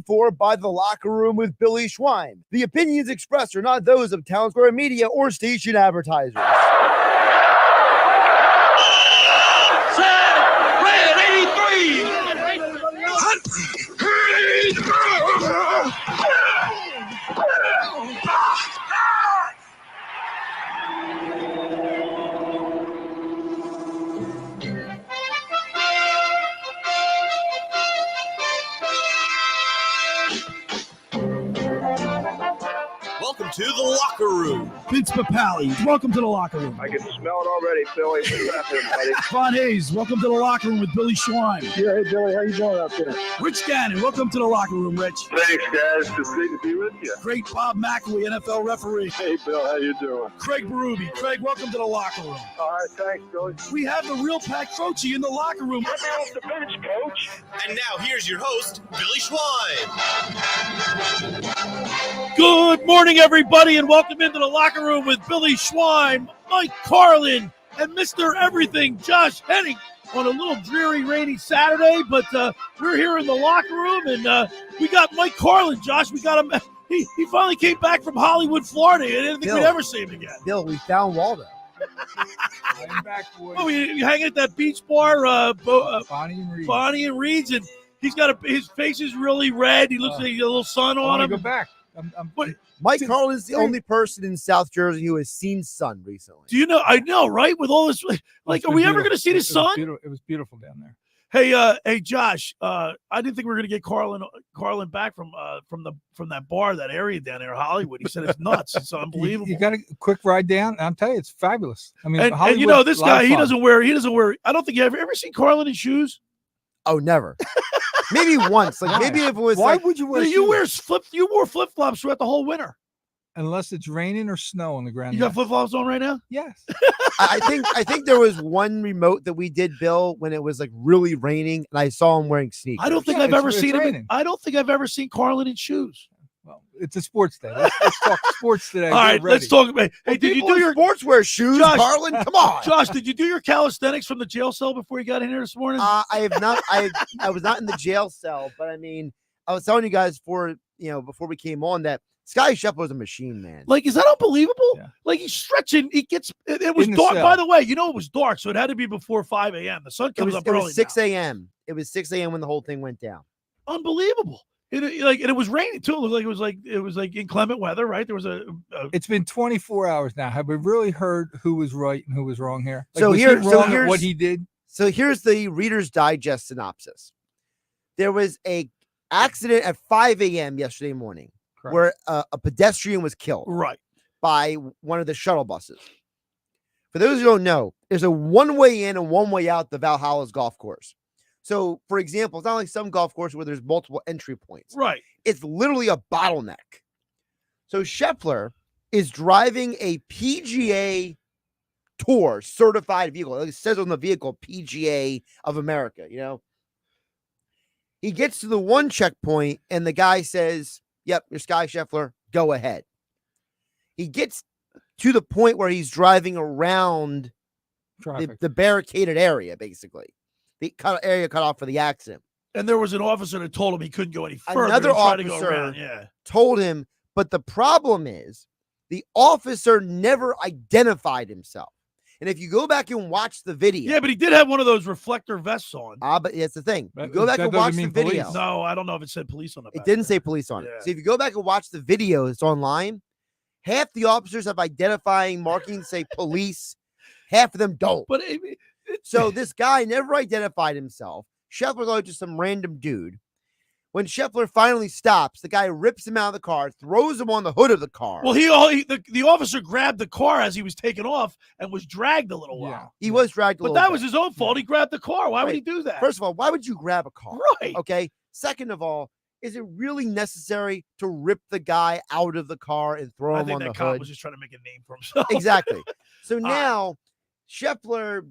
for by The Locker Room with Billy Schwein. The opinions expressed are not those of Town Square Media or station advertisers. Red 83! Welcome to The Locker Room. Vince Papali, welcome to The Locker Room. I can smell it already, Philly. What's happening, buddy? Von Hayes, welcome to The Locker Room with Billy Schwein. Yeah, hey, Billy, how you doing out there? Rich Gannon, welcome to The Locker Room, Rich. Thanks, guys. It's great to be with you. Great Bob McElwee, NFL referee. Hey, Bill, how you doing? Craig Berube. Craig, welcome to The Locker Room. All right, thanks, Billy. We have the real Pat Croce in The Locker Room. Get me off the bench, Coach. And now here's your host, Billy Schwein. Good morning, everybody, and welcome into The Locker Room with Billy Schwein, Mike Carlin, and Mr. Everything, Josh Hennig, on a little dreary, rainy Saturday, but we're here in The Locker Room, and we got Mike Carlin. Josh, we got him. He finally came back from Hollywood, Florida. I didn't think we'd ever see him again. Bill, we found Waldo. I'm back, boys. Oh, you hang at that beach bar, Bonnie and Reed. Bonnie and Reed's, and he's got his face is really red. He looks like he's got a little sun I on want to him. go back. Mike Carlin is the only person in South Jersey who has seen sun recently. Do you know? I know, right? With all this, like, are we ever going to see the sun? It was beautiful down there. Hey, Josh. I didn't think we were going to get Carlin back from that bar, that area down there, Hollywood. He said it's nuts. It's unbelievable. You got a quick ride down. I'll tell you, it's fabulous. I mean, and you know, this guy, he doesn't wear. I don't think you ever seen Carlin in shoes. Oh, never. Maybe once. Like maybe if it was. Why like, would you wear? You wore flip flops throughout the whole winter. Unless it's raining or snow on the ground. You got flip flops on right now? Yes. I think there was one remote that we did, Bill, when it was like really raining, and I saw him wearing sneakers. I don't think I've ever seen him. I don't think I've ever seen Carlin in shoes. Well, it's a sports day. Let's talk sports today. All right, let's talk about. Hey, did you do your sportswear shoes, Josh, Carlin? Come on, Josh. Did you do your calisthenics from the jail cell before you got in here this morning? I have not. I was not in the jail cell, but I mean, I was telling you guys before we came on that Scotty Scheffler's a machine, man. Like, is that unbelievable? Yeah. Like, he's stretching. He gets. It was In the dark. cell. By the way, it was dark, so it had to be before 5 a.m. The sun comes up early. It was 6 a.m. It was 6 a.m. when the whole thing went down. Unbelievable. And it was raining too. It looked like it was like inclement weather, right? There was a It's been 24 hours now. Have we really heard who was right and who was wrong here? Like, So was he here's what he did. So here's the Reader's Digest synopsis. There was a accident at 5 a.m. yesterday morning. Correct. Where a pedestrian was killed by one of the shuttle buses. For those who don't know, there's a one-way in and one-way out the Valhalla's golf course. So, for example, it's not like some golf course where there's multiple entry points. Right. It's literally a bottleneck. So Scheffler is driving a PGA Tour certified vehicle. It says on the vehicle, PGA of America, He gets to the one checkpoint and the guy says, "Yep, you're Scotty Scheffler. Go ahead." He gets to the point where he's driving around the barricaded area, basically. The area cut off for the accident. And there was an officer that told him he couldn't go any further. Another officer told him, but the problem is the officer never identified himself. And if you go back and watch the video. Yeah, but he did have one of those reflector vests on. But that's the thing. You go back and watch the video. Police. No, I don't know if it said police on the back. It didn't say police on it. So if you go back and watch the video that's online, half the officers have identifying markings say police. Half of them don't. But so this guy never identified himself. Scheffler's like just some random dude. When Scheffler finally stops, the guy rips him out of the car, throws him on the hood of the car. Well, the officer grabbed the car as he was taking off and was dragged a little while. He was dragged a little bit. But that bit. was his own fault. He grabbed the car. Why would he do that? First of all, why would you grab a car? Right. Okay. Second of all, is it really necessary to rip the guy out of the car and throw him on the hood? I think that cop was just trying to make a name for himself. Exactly. So now Scheffler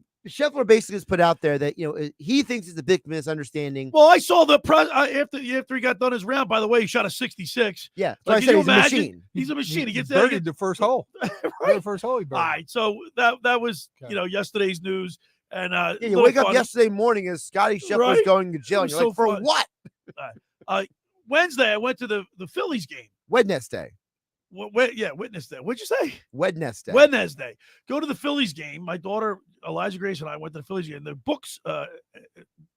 basically has put out there that he thinks it's a big misunderstanding. Well, I saw the press after he got done his round. By the way, he shot a 66. Yeah, like, I said, he's a machine. He's a machine. He gets birdied the first hole. Right. The first hole he birdied. All right, so that was yesterday's news. And you wake up yesterday morning as Scotty Scheffler's going to jail. And you're so like, for fun. what? Wednesday, I went to the Phillies game. Wednesday. Witness Day. What'd you say? Wednesday. Wednesday. Go to the Phillies game. My daughter, Elijah Grace, and I went to the Phillies game. The books,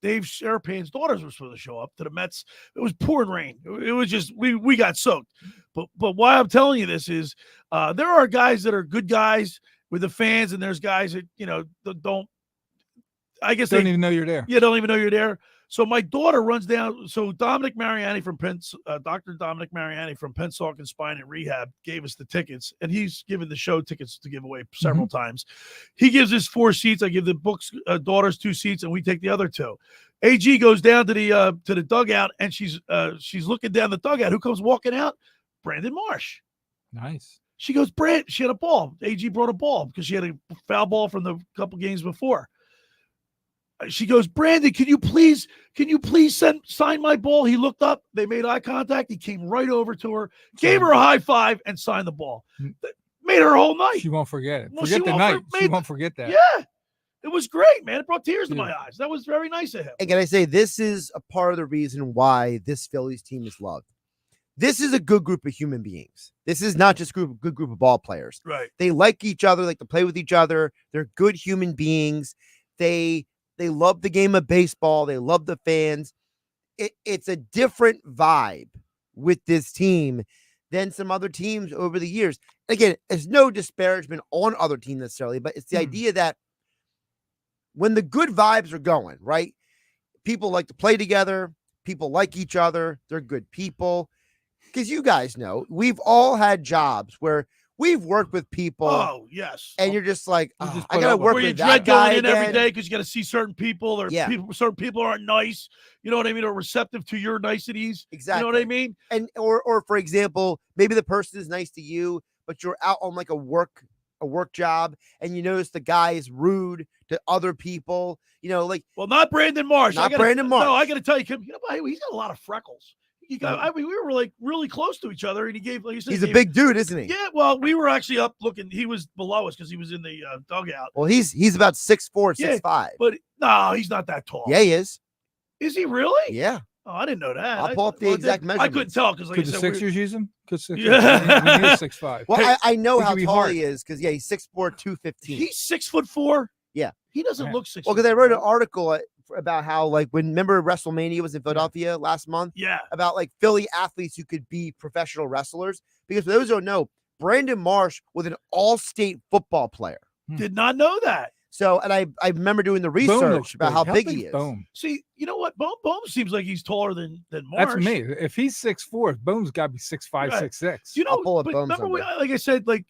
Dave Sharapan's daughters were supposed to show up to the Mets. It was pouring rain. It was just, we got soaked. But why I'm telling you this is there are guys that are good guys with the fans, and there's guys that, don't, I guess don't even know you're there. Yeah, don't even know you're there. So my daughter runs down. So Dominic Mariani from Dr. Dominic Mariani from Pensacola Spine and Rehab gave us the tickets, and he's given the show tickets to give away several times. He gives us 4 seats. I give the books daughters 2 seats, and we take the other 2. AG goes down to the dugout, and she's looking down the dugout. Who comes walking out? Brandon Marsh. Nice. She goes, she had a ball. AG brought a ball because she had a foul ball from the couple games before. She goes, Brandon, can you please sign my ball? He looked up. They made eye contact. He came right over to her, gave her a high five, and signed the ball. Made her whole night. She won't forget it. Well, forget the night. She won't forget that. Yeah. It was great, man. It brought tears to my eyes. That was very nice of him. And can I say, this is a part of the reason why this Phillies team is loved. This is a good group of human beings. This is not just a good group of ball players. Right. They like each other, like to play with each other. They're good human beings. They love the game of baseball. They love the fans. It's a different vibe with this team than some other teams over the years. Again, there's no disparagement on other teams necessarily, but it's the idea that when the good vibes are going, right? People like to play together. People like each other. They're good people. Because you guys know, we've all had jobs where we've worked with people. Oh, yes. And you're just like, I got to work with that guy going in every again. day because you got to see certain people. Or certain people aren't nice. You know what I mean? Or receptive to your niceties. Exactly. You know what I mean? And or for example, maybe the person is nice to you, but you're out on like a work job, and you notice the guy is rude to other people. Well, not Brandon Marsh. Brandon Marsh. No, I got to tell you, he's got a lot of freckles. We were like really close to each other, and he gave, like you said, he's a big dude, isn't he? Yeah. Well, we were actually up looking. He was below us because he was in the dugout. Well, he's about 6'4", 6'5". But no, he's not that tall. Yeah, he is. Is he really? Yeah. Oh, I didn't know that. I'll pull up the exact measurements. I couldn't tell because, like could I the said, Sixers use him? Because Yeah. he is 6'5". Well, I know how be tall hard. he is because he's 6'4", 215. He's 6'4". Yeah. He doesn't look 6'4". Well, because I wrote an article about how, like, remember WrestleMania was in Philadelphia last month? Yeah. About like Philly athletes who could be professional wrestlers. Because for those who don't know, Brandon Marsh was an all-state football player. Did not know that. So, and I remember doing the research about how big he is. Boom. See, you know what? Bohm seems like he's taller than Marsh. That's me. If he's 6'4", Boom's got to be 6'5", Right. 6'6". You know, I'll pull up but Bohm remember, someday. like I said, like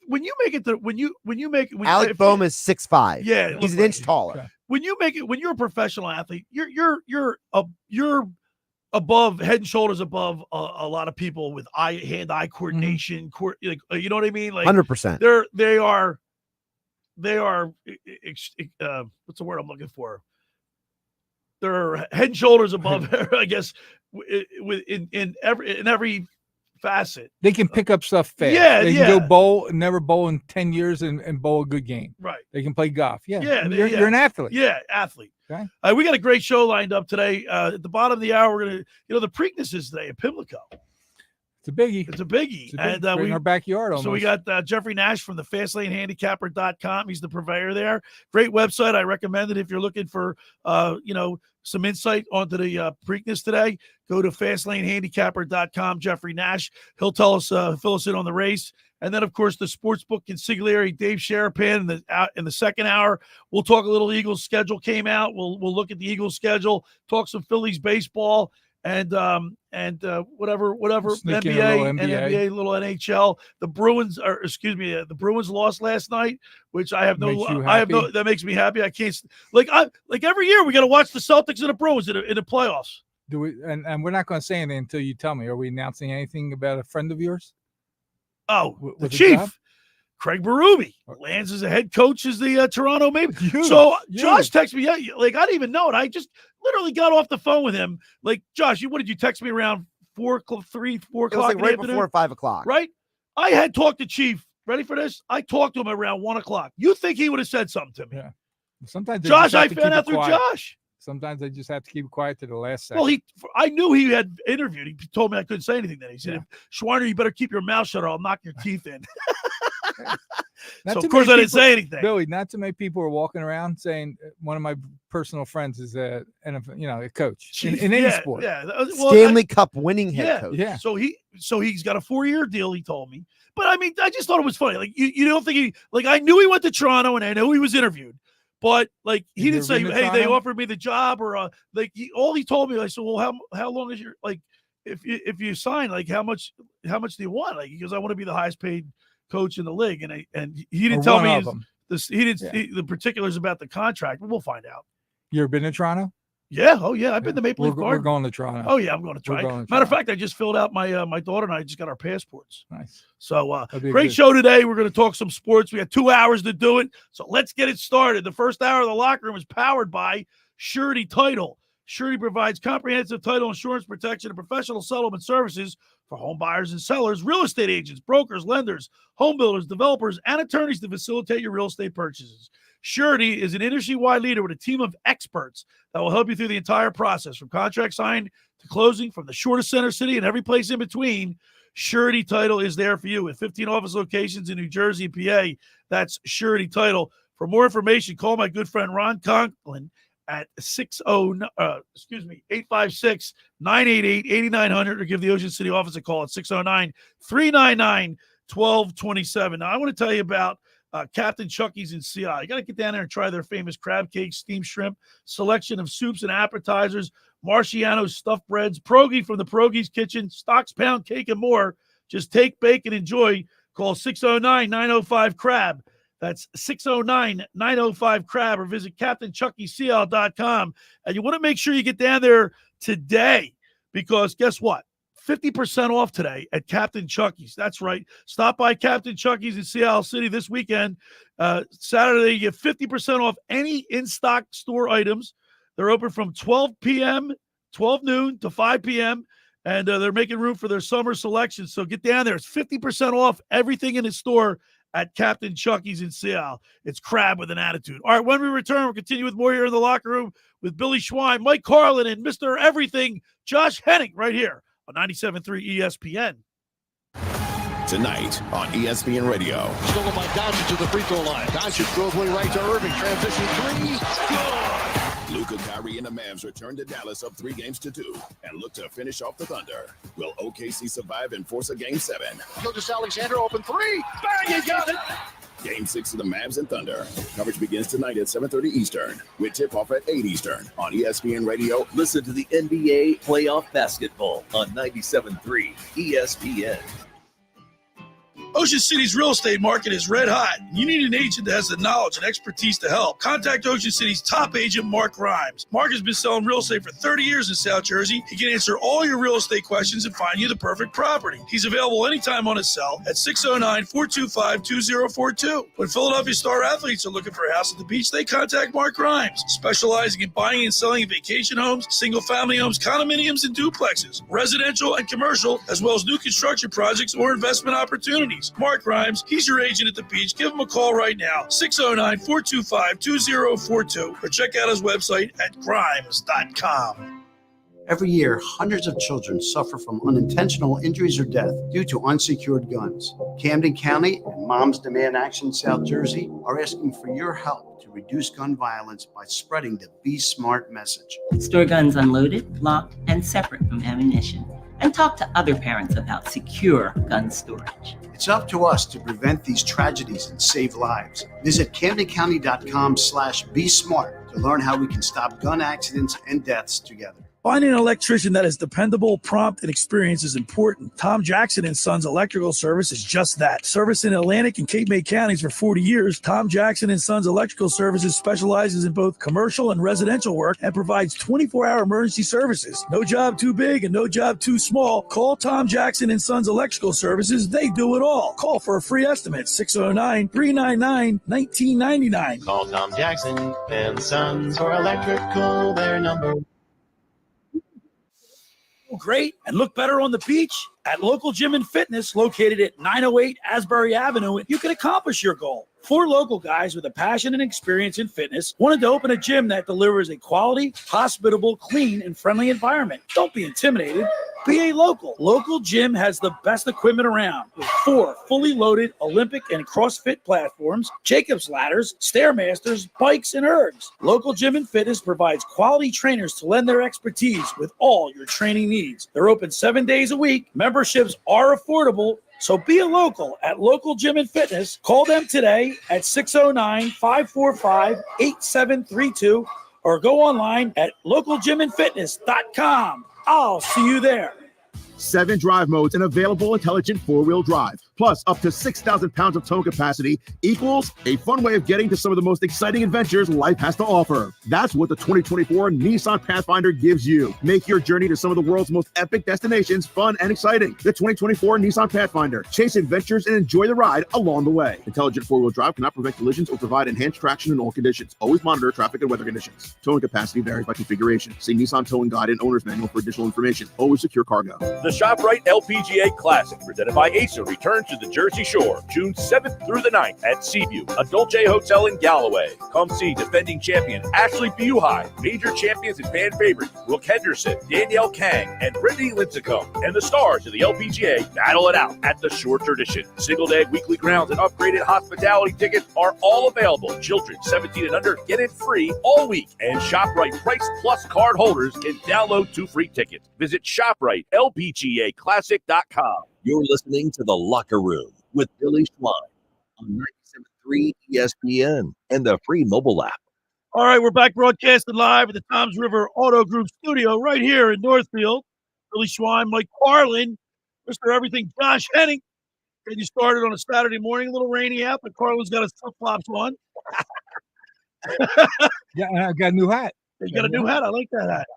when you make it to when you make it, Alec Bohm is 6'5". Yeah, He's an inch taller. Okay. when you make it, when you're a professional athlete, you're above, head and shoulders above a lot of people with hand-eye coordination. You know what I mean? Like 100%. they are what's the word I'm looking for? They're head and shoulders above her, I guess, in every facet. They can pick up stuff fast. Yeah, they can go bowl, never bowl in 10 years and bowl a good game. Right. They can play golf. Yeah, You're an athlete. Yeah, athlete. Okay. We got a great show lined up today. At the bottom of the hour, we're gonna, the Preakness is today at Pimlico. It's a biggie. It's a biggie. And in our backyard almost. So we got Jeffrey Nash from the FastlaneHandicapper.com. He's the purveyor there. Great website. I recommend it if you're looking for, some insight onto the Preakness today. Go to FastlaneHandicapper.com. Jeffrey Nash. He'll tell us, fill us in on the race. And then, of course, the Sportsbook Consigliere, Dave Sharapan, in the second hour. We'll talk a little Eagles schedule came out. We'll look at the Eagles schedule, talk some Phillies baseball, and whatever Sneak in NBA a and little NBA, little NHL. The Bruins lost last night, which that makes me happy. I can't like every year we got to watch the Celtics and the Bruins in the playoffs. Do we? And we're not going to say anything until you tell me. Are we announcing anything about a friend of yours? Oh, With the a Chief, job? Craig Berube, lands as a head coach as the Toronto Maple. Huge, Josh texted me, like I didn't even know it. I just literally got off the phone with him. Like, Josh, what did you text me around 4 o'clock? It was like right before 5 o'clock. Right? I had talked to Chief. Ready for this? I talked to him around 1 o'clock. You think he would have said something to me? Yeah. Sometimes Josh, I found out through Josh. Sometimes they just have to keep quiet to the last second. Well, I knew he had interviewed. He told me I couldn't say anything then. He said, Schweiner, you better keep your mouth shut or I'll knock your teeth in. So, of course, I didn't say anything. Billy, not too many people are walking around saying one of my personal friends is a coach in any sport. Yeah. Stanley Cup winning head coach. Yeah. So he's got a 4-year deal, he told me. But, I mean, I just thought it was funny. Like, you don't think I knew he went to Toronto and I know he was interviewed. But, like, he didn't say, hey, they offered me the job or, all he told me, I said, well, how long is your, like, if you sign, like, how much do you want? Like, he goes, I want to be the highest paid coach in the league. And he didn't tell me the particulars about the contract, but we'll find out. You ever been to Toronto? Yeah. Oh, yeah. I've been to Maple Leaf Garden. We're going to Toronto. Oh, yeah. I'm going to try. Matter of fact, I just filled out my daughter and I just got our passports. Nice. So great show today. We're going to talk some sports. We got 2 hours to do it. So let's get it started. The first hour of the locker room is powered by Surety Title. Surety provides comprehensive title insurance protection and professional settlement services for home buyers and sellers, real estate agents, brokers, lenders, home builders, developers, and attorneys to facilitate your real estate purchases. Surety is an industry-wide leader with a team of experts that will help you through the entire process, from contract signed to closing, from the shortest center city and every place in between. Surety Title is there for you with 15 office locations in New Jersey and PA. That's Surety Title. For more information, call my good friend Ron Conklin at 856-988-8900 or give the Ocean City office a call at 609-399-1227. Now, I want to tell you about Captain Chucky's in CI. You got to get down there and try their famous crab cakes, steamed shrimp, selection of soups and appetizers, Marciano's stuffed breads, pierogi from the Pierogi's Kitchen, Stock's Pound Cake, and more. Just take, bake, and enjoy. Call 609-905-CRAB. That's 609-905-CRAB, or visit CaptainChuckyCL.com. And you want to make sure you get down there today because guess what? 50% off today at Captain Chucky's. That's right. Stop by Captain Chucky's in Seattle City this weekend. Saturday, you get 50% off any in-stock store items. They're open from 12 noon to 5 p.m., and they're making room for their summer selection. So get down there. It's 50% off everything in the store at Captain Chucky's in Seattle. It's crab with an attitude. All right, when we return, we'll continue with more here in the locker room with Billy Schwein, Mike Carlin, and Mr. Everything, Josh Hennig, right here on 97.3 ESPN. Tonight on ESPN Radio. Stolen by Doncic to the free throw line. Doncic throws one right to Irving. Transition three. Good. Luka, Kyrie, and the Mavs return to Dallas up 3-2 and look to finish off the Thunder. Will OKC survive and force a Game 7? Gilgeous-Alexander open three. Bang, he got it. Game 6 of the Mavs and Thunder. Coverage begins tonight at 7:30 Eastern with tip-off at 8 Eastern on ESPN Radio. Listen to the NBA playoff basketball on 97.3 ESPN. Ocean City's real estate market is red hot. You need an agent that has the knowledge and expertise to help. Contact Ocean City's top agent, Mark Grimes. Mark has been selling real estate for 30 years in South Jersey. He can answer all your real estate questions and find you the perfect property. He's available anytime on his cell at 609-425-2042. When Philadelphia star athletes are looking for a house at the beach, they contact Mark Grimes, specializing in buying and selling vacation homes, single-family homes, condominiums, and duplexes, residential and commercial, as well as new construction projects or investment opportunities. Mark Grimes, he's your agent at the beach. Give him a call right now, 609-425-2042, or check out his website at grimes.com. Every year, hundreds of children suffer from unintentional injuries or death due to unsecured guns. Camden County and Moms Demand Action South Jersey are asking for your help to reduce gun violence by spreading the Be Smart message. Store guns unloaded, locked, and separate from ammunition. And talk to other parents about secure gun storage. It's up to us to prevent these tragedies and save lives. Visit CamdenCounty.com/BeSmart to learn how we can stop gun accidents and deaths together. Finding an electrician that is dependable, prompt, and experienced is important. Tom Jackson & Sons Electrical Service is just that. Service in Atlantic and Cape May counties for 40 years, Tom Jackson & Sons Electrical Services specializes in both commercial and residential work and provides 24-hour emergency services. No job too big and no job too small. Call Tom Jackson & Sons Electrical Services. They do it all. Call for a free estimate, 609-399-1999. Call Tom Jackson & Sons for electrical, their number. feel great and look better on the beach? At Local Gym and Fitness, located at 908 Asbury Avenue, you can accomplish your goal. 4 local guys with a passion and experience in fitness wanted to open a gym that delivers a quality, hospitable, clean, and friendly environment. Don't be intimidated. Be a local. Local Gym has the best equipment around with 4 fully loaded Olympic and CrossFit platforms, Jacob's ladders, Stairmasters, bikes, and ergs. Local Gym and Fitness provides quality trainers to lend their expertise with all your training needs. They're open 7 days a week. Memberships are affordable. So be a local at Local Gym and Fitness. Call them today at 609-545-8732 or go online at localgymandfitness.com. I'll see you there. 7 drive modes and available intelligent 4-wheel drive, plus up to 6,000 pounds of towing capacity equals a fun way of getting to some of the most exciting adventures life has to offer. That's what the 2024 Nissan Pathfinder gives you. Make your journey to some of the world's most epic destinations fun and exciting. The 2024 Nissan Pathfinder. Chase adventures and enjoy the ride along the way. Intelligent 4-wheel drive cannot prevent collisions or provide enhanced traction in all conditions. Always monitor traffic and weather conditions. Towing capacity varies by configuration. See Nissan Towing Guide and Owner's Manual for additional information. Always secure cargo. The ShopRite LPGA Classic, presented by ASA, returns to the Jersey Shore, June 7th through the 9th at Seaview, a Dolce Hotel in Galloway. Come see defending champion Ashley Buhai, major champions and fan favorite Brooke Henderson, Danielle Kang, and Brittany Lincecum, and the stars of the LPGA battle it out at the Shore Tradition. Single-day weekly grounds and upgraded hospitality tickets are all available. Children 17 and under get in free all week, and ShopRite Price Plus card holders can download 2 free tickets. Visit ShopRite LPGAClassic.com. You're listening to The Locker Room with Billy Schwein on 97.3 ESPN and the free mobile app. All right, we're back broadcasting live at the Toms River Auto Group studio right here in Northfield. Billy Schwein, Mike Carlin, Mr. Everything, Josh Hennig. Getting you started on a Saturday morning, a little rainy out, but Carlin's got his flip-flops on. Yeah, I got a new hat. You got a new hat? I like that hat.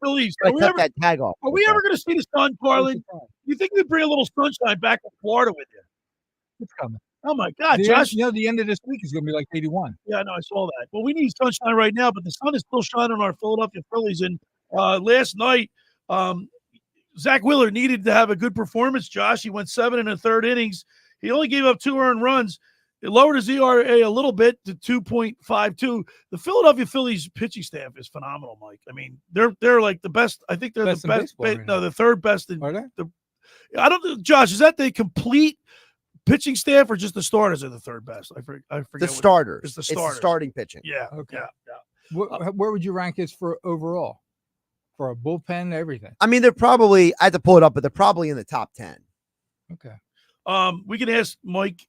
Phillies, cut that tag off. Are we ever going to see the sun, Carlin? You think we bring a little sunshine back to Florida with you? It's coming. Oh, my God, Josh. The end of this week is going to be like 81. Yeah, no, I saw that. Well, we need sunshine right now, but the sun is still shining on our Philadelphia Phillies. And last night, Zach Wheeler needed to have a good performance, Josh. He went 7 1/3 innings. He only gave up 2 earned runs. It lowered his ERA a little bit to 2.52. The Philadelphia Phillies pitching staff is phenomenal, Mike. I mean, they're like the best. I think they're the best. No, the third best. Are they? I don't. Josh, is that the complete pitching staff or just the starters are the third best? I forget. The starters. It's the It's starters. the starting pitching. Yeah. Okay. Yeah. Where would you rank this for overall? For a bullpen, everything. I mean, they're probably, I had to pull it up, but they're probably in the top 10. Okay. We can ask Mike.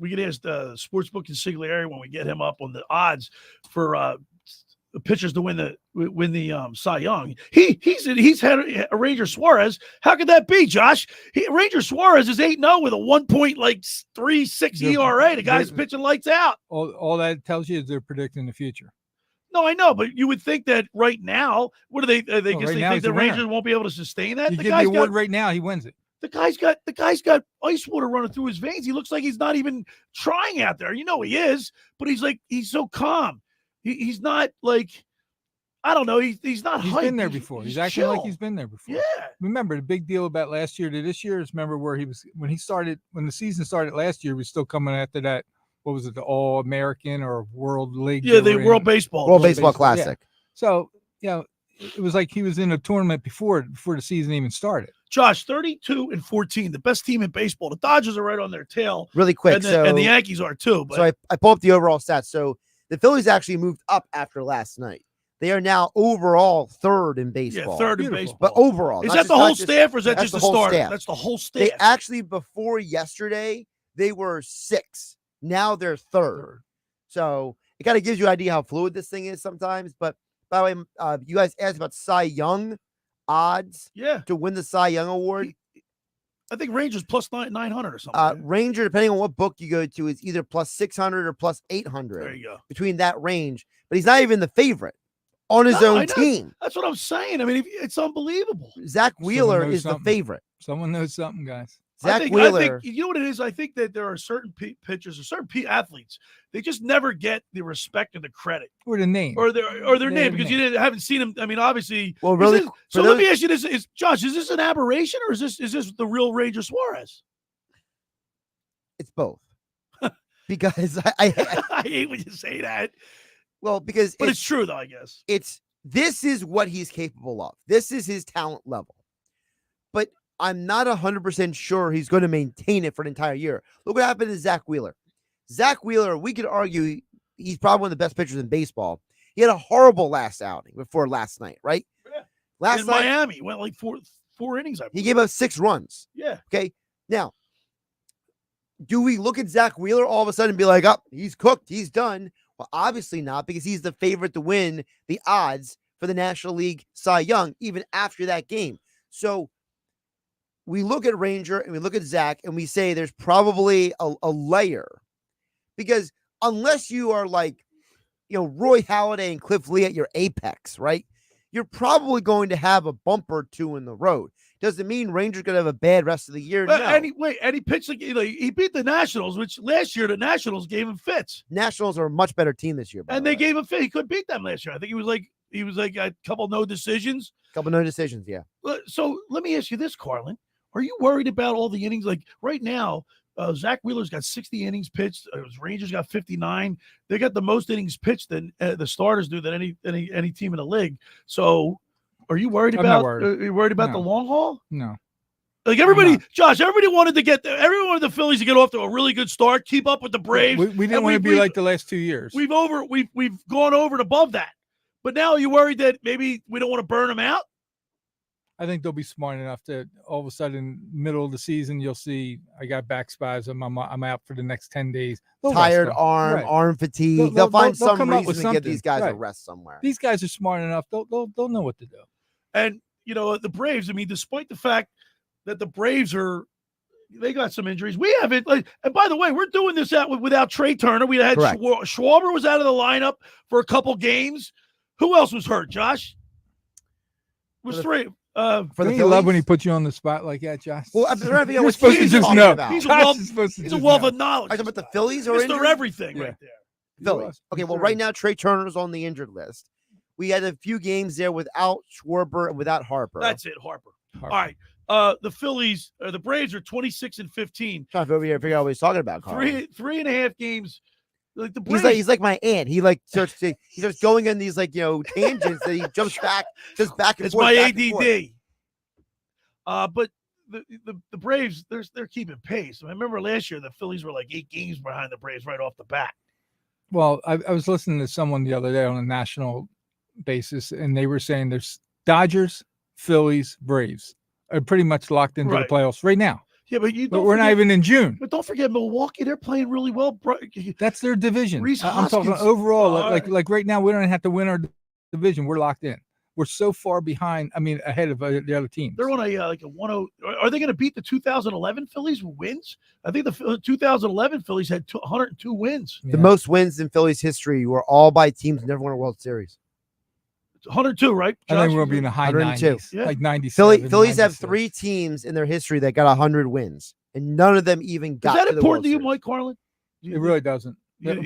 We can ask the Sportsbook Consigliere when we get him up on the odds for the pitchers to win the Cy Young. He's had a Ranger Suarez. How could that be, Josh? Ranger Suarez is 8-0 with a 1.36 ERA. The guy's pitching lights out. All that tells you is they're predicting the future. No, I know, but you would think that right now, what do they think the Rangers won't be able to sustain that? You give the award right now, he wins it. The guy's got ice water running through his veins. He looks like he's not even trying out there. You know he is, but he's so calm. He's not like, I don't know. He's not. He's hyped. been there before. He's acting chill. like he's been there before. Yeah. Remember the big deal about last year to this year is remember where he was when the season started last year. He was still coming after that. What was it? The All American or World League? Yeah, the World Baseball Classic. Yeah. So it was like he was in a tournament before the season even started. Josh, 32-14, the best team in baseball. The Dodgers are right on their tail. Really quick. And the Yankees are too. But so I pull up the overall stats. So the Phillies actually moved up after last night. They are now overall third in baseball. Yeah, third in baseball. But overall. Is that the whole staff or is that just the starter? That's the whole staff. They actually, before yesterday, they were 6th. Now they're third. So it kind of gives you an idea how fluid this thing is sometimes. But by the way, you guys asked about Cy Young odds to win the Cy Young Award. I think Rangers plus 900 or something. Ranger, depending on what book you go to, is either plus 600 or plus 800. There you go. Between that range. But he's not even the favorite on his own team. That's what I'm saying. I mean, it's unbelievable. Zach Wheeler is the favorite. Someone knows something, guys. Zach Wheeler. I think, you know what it is? I think that there are certain pitchers or certain athletes, they just never get the respect and the credit. Or the name. Or their name, because you haven't seen them. I mean, obviously. Well, really. Let me ask you this: Josh, is this an aberration or is this the real Ranger Suarez? It's both. Because I hate when you say that. Well, but it's true though, I guess. This is what he's capable of. This is his talent level. But I'm not 100% sure he's going to maintain it for an entire year. Look what happened to Zach Wheeler. Zach Wheeler, we could argue he's probably one of the best pitchers in baseball. He had a horrible last outing before last night, right? Yeah. Last night, Miami went like four innings. He gave up 6 runs. Yeah. Okay. Now, do we look at Zach Wheeler all of a sudden and be like, oh, he's cooked, he's done? Well, obviously not, because he's the favorite to win the odds for the National League Cy Young, even after that game. So we look at Ranger and we look at Zach and we say there's probably a layer, because unless you are like, Roy Halladay and Cliff Lee at your apex, right? You're probably going to have a bump or two in the road. Doesn't mean Rangers going to have a bad rest of the year. No. And he pitched he beat the Nationals, which last year the Nationals gave him fits. Nationals are a much better team this year, and they gave him fits. He couldn't beat them last year. I think he was like a couple no decisions. Yeah. So let me ask you this, Carlin: are you worried about all the innings? Like right now, Zach Wheeler's got 60 innings pitched. Rangers got 59. They got the most innings pitched than the starters do than any team in the league. So, are you worried about? Are you worried about the long haul? No. Like everybody, Josh, everybody wanted the Phillies to get off to a really good start, keep up with the Braves. We didn't want to be like the last 2 years. We've gone over and above that. But now are you worried that maybe we don't want to burn them out? I think they'll be smart enough that all of a sudden, middle of the season, you'll see I got back spasm. I'm out for the next 10 days. Tired arm, arm fatigue. They'll find some reason to get these guys a rest somewhere. These guys are smart enough. They'll know what to do. And, the Braves, I mean, despite the fact that the Braves they got some injuries. We haven't. And by the way, we're doing this without Trey Turner. We had Schwarber was out of the lineup for a couple games. Who else was hurt, Josh? It was three. For the love when he puts you on the spot like that, Josh. Well, I'm trying to figure out what supposed to just know. He's a wealth of knowledge. Are you talking about the Phillies or Mr. Everything right there? Phillies. Okay, well, right now Trey Turner's on the injured list. We had a few games there without Schwarber and without Harper. That's it, Harper. All right. The Phillies, the Braves are 26-15. Trying to over here figure out what he's talking about. Carl. 3.5 games. Like the Braves. He's like my aunt. He starts going in these tangents that he jumps back and it's forth. It's my ADD. But the Braves, they're keeping pace. I remember last year the Phillies were like 8 games behind the Braves right off the bat. Well, I was listening to someone the other day on a national basis, and they were saying there's Dodgers, Phillies, Braves are pretty much locked into the playoffs right now. Yeah, but we're not even in June. But don't forget Milwaukee; they're playing really well. That's their division. I'm talking overall. Like right now, we don't have to win our division. We're locked in. We're so far behind. I mean, ahead of the other teams. They're on a 1-0. Are they going to beat the 2011 Phillies with wins? I think the 2011 Phillies had 102 wins. The most wins in Phillies history were all by teams who never won a World Series. 102, right? Josh? I think we'll be in the high 90s, like 97. Phillies have 3 teams in their history that got 100 wins, and none of them even got. Is that to the important World to you, Series. Mike Carlin? It really doesn't.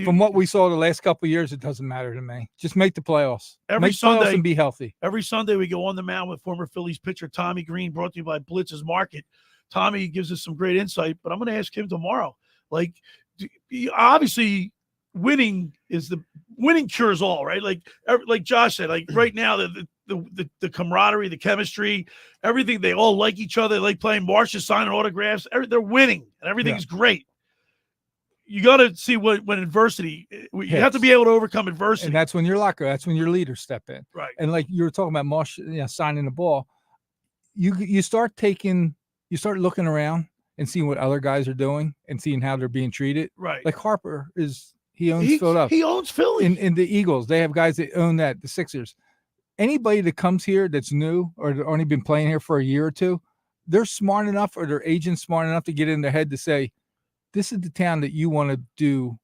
From what we saw the last couple of years, it doesn't matter to me. Just make the playoffs. Every Sunday playoffs and be healthy. Every Sunday we go on the mound with former Phillies pitcher Tommy Green, brought to you by Blitz's Market. Tommy gives us some great insight, but I'm going to ask him tomorrow. Like, obviously, winning cures all, right? Like Josh said, like right now the camaraderie, the chemistry, everything. They all like each other. They like playing. Marcia's signing autographs. They're winning, and everything's great. You got to see when adversity. You have to be able to overcome adversity, and that's when your locker. That's when your leaders step in. Right. And like you were talking about, Marcia, signing the ball. You start looking around and seeing what other guys are doing and seeing how they're being treated. Right. Like Harper he owns Philadelphia. He owns Philly. In the Eagles, they have guys that own that. The Sixers. Anybody that comes here that's new or only been playing here for a year or two, they're smart enough or their agent's smart enough to get in their head to say, this is the town that you want to do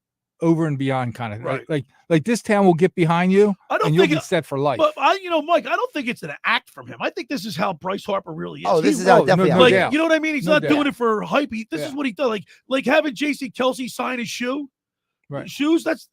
over and beyond kind of Right. like this town will get behind you and you'll be set for life. But Mike, I don't think it's an act from him. I think this is how Bryce Harper really is. Oh, this is how definitely no like, doubt. you know what I mean? He's No not doubt. doing it for hype. This is what he does. Like having J.C. Kelsey sign his shoe. Right. Shoes. That's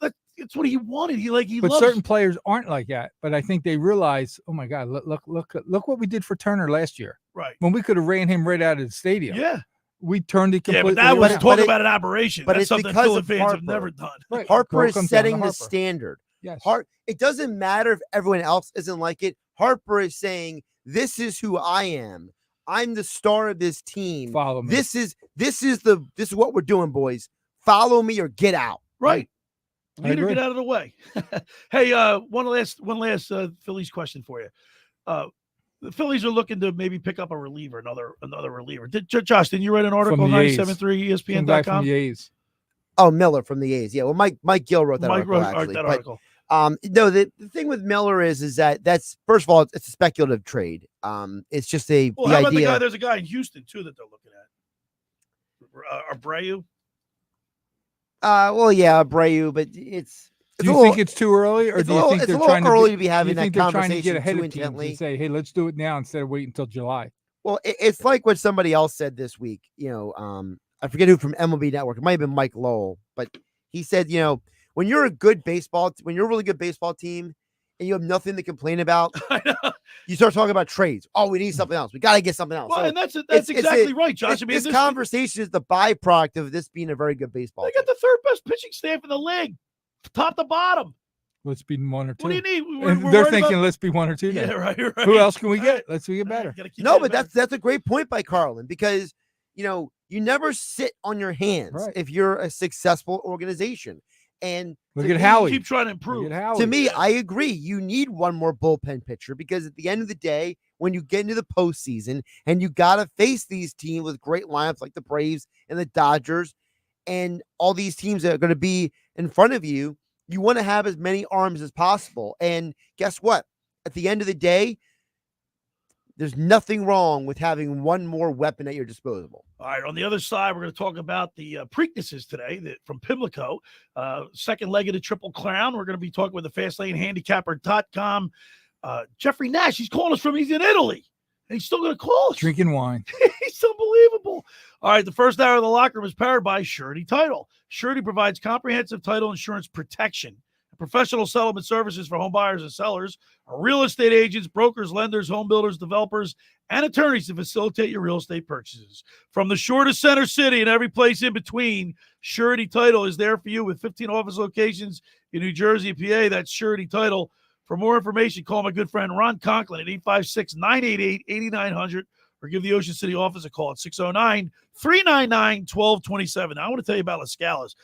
what he wanted. He But loves certain players aren't like that. But I think they realize, oh my God, look what we did for Turner last year. Right. When we could have ran him right out of the stadium. Yeah. We turned it completely but that was around. talking about an aberration. But That's it's something because Philly of fans Harper. have never done. Right. Harper Broke is them down setting to the Harper. standard. Yes. It doesn't matter if everyone else isn't like it. Harper is saying, "This is who I am. I'm the star of this team. Follow me. This is what we're doing, boys. Follow me or get out." Right. Leader, agree. get out of the way. Hey, one last Phillies question for you. The Phillies are looking to maybe pick up a reliever, another reliever. Josh, didn't you write an article on the A's. 97.3 Some guy from ESPN.com? the A's. Oh, Miller from the A's. Yeah. Well, Mike Gill wrote that article, actually. that But, article. no, the thing with Miller is that that's, first of all, it's a speculative trade. It's just Well, the how about the idea. guy? There's a guy in Houston too that they're looking at. Abreu. Well, yeah, Abreu, but it's Do you think it's too early, or it's do you a little- think it's they're a little trying early to to be having do you think that they're trying to get conversation ahead too of teams intently? and say, "Hey, let's do it now instead of waiting until July"? Well, it's like what somebody else said this week. I forget who from MLB Network. It might have been Mike Lowell, but he said, when you're a really good baseball team and you have nothing to complain about, you start talking about trades. Oh, we need something else. We got to get something else. Well, So and that's it's exactly right, Josh. I mean, this conversation is the byproduct of this being a very good baseball they team. got the third best pitching staff in the league, top to bottom. Let's be one or two. What do you need? And We're they're worried thinking, about- let's be one or two. Yeah, now. right. Who else can we get? Let's get better. No, but that's a great point by Carlin, because you never sit on your hands Right. if you're a successful organization. And Look to at me- Howie. keep trying to improve. Look at Howie. To me, I agree. You need one more bullpen pitcher, because at the end of the day, when you get into the postseason and you got to face these teams with great lineups like the Braves and the Dodgers and all these teams that are going to be in front of you, you want to have as many arms as possible. And guess what? At the end of the day, there's nothing wrong with having one more weapon at your disposal. All right, on the other side, we're going to talk about the Preaknesses today from Pimlico, second leg of the Triple Crown. We're going to be talking with the FastLaneHandicapper.com. Jeffrey Nash, he's in Italy, and he's still going to call us. Drinking wine. He's unbelievable. All right, the first hour of the locker room is powered by Surety Title. Surety provides comprehensive title insurance protection, professional settlement services for home buyers and sellers, real estate agents, brokers, lenders, home builders, developers, and attorneys to facilitate your real estate purchases. From the shore to Center City and every place in between, Surety Title is there for you with 15 office locations in New Jersey and PA. That's Surety Title. For more information, call my good friend Ron Conklin at 856-988-8900 or give the Ocean City office a call at 609-399-1227. Now, I want to tell you about Las Scala's.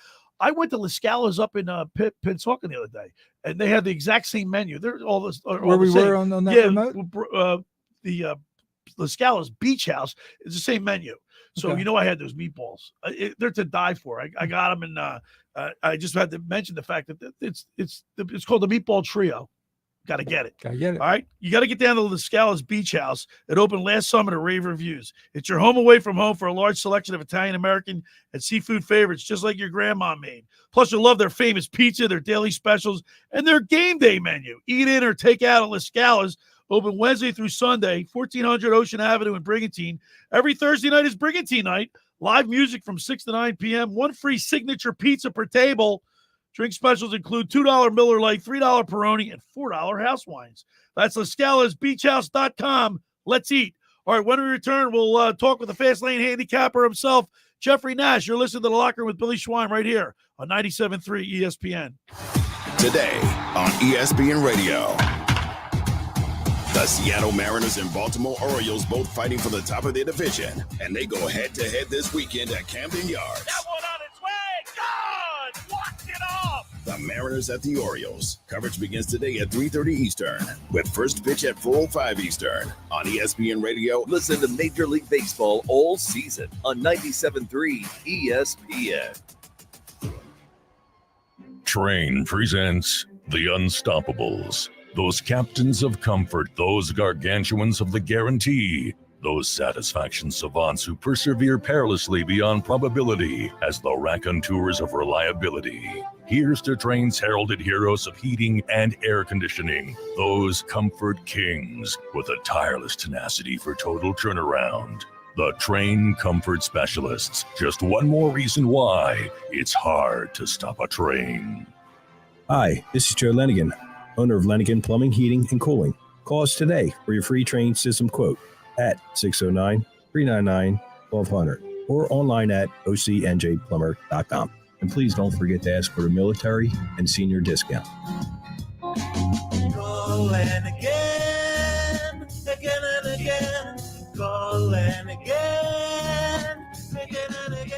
I went to Las Scala's up in Pennsauken the other day, and they had the exact same menu. They're all this Where we were on that remote? The Las Scala's Beach House is the same menu. So, Okay. I had those meatballs. They're to die for. I got them, and I just had to mention the fact that it's called the Meatball Trio. Got to get it. Gotta get it. All right. You got to get down to the Scala's Beach House. It opened last summer to rave reviews. It's your home away from home for a large selection of Italian, American, and seafood favorites, just like your grandma made. Plus, you'll love their famous pizza, their daily specials, and their game day menu. Eat in or take out at La Scala's. Open Wednesday through Sunday, 1400 Ocean Avenue in Brigantine. Every Thursday night is Brigantine night. Live music from 6 to 9 p.m. One free signature pizza per table. Drink specials include $2 Miller Lite, $3 Peroni, and $4 house wines. That's LaScalasBeachHouse.com. Let's eat. All right, when we return, we'll talk with the Fast Lane handicapper himself, Jeffrey Nash. You're listening to The Locker Room with Billy Schwein right here on 97.3 ESPN. Today on ESPN Radio. The Seattle Mariners and Baltimore Orioles both fighting for the top of their division, and they go head-to-head this weekend at Camden Yards. That one on its way. God, walked it off. The Mariners at the Orioles. Coverage begins today at 3:30 Eastern, with first pitch at 4:05 Eastern on ESPN Radio. Listen to Major League Baseball all season on 97.3 ESPN. Train presents The Unstoppables. Those captains of comfort, those gargantuans of the guarantee, those satisfaction savants who persevere perilously beyond probability as the raconteurs of reliability. Here's to train's heralded heroes of heating and air conditioning, those comfort kings with a tireless tenacity for total turnaround. The Train Comfort Specialists. Just one more reason why it's hard to stop a train. Hi, this is Joe Lenigan, owner of Lenigan Plumbing, Heating, and Cooling. Call us today for your free train system quote at 609-399-1200 or online at ocnjplumber.com. And please don't forget to ask for a military and senior discount. Call and again and again. Call and again and again.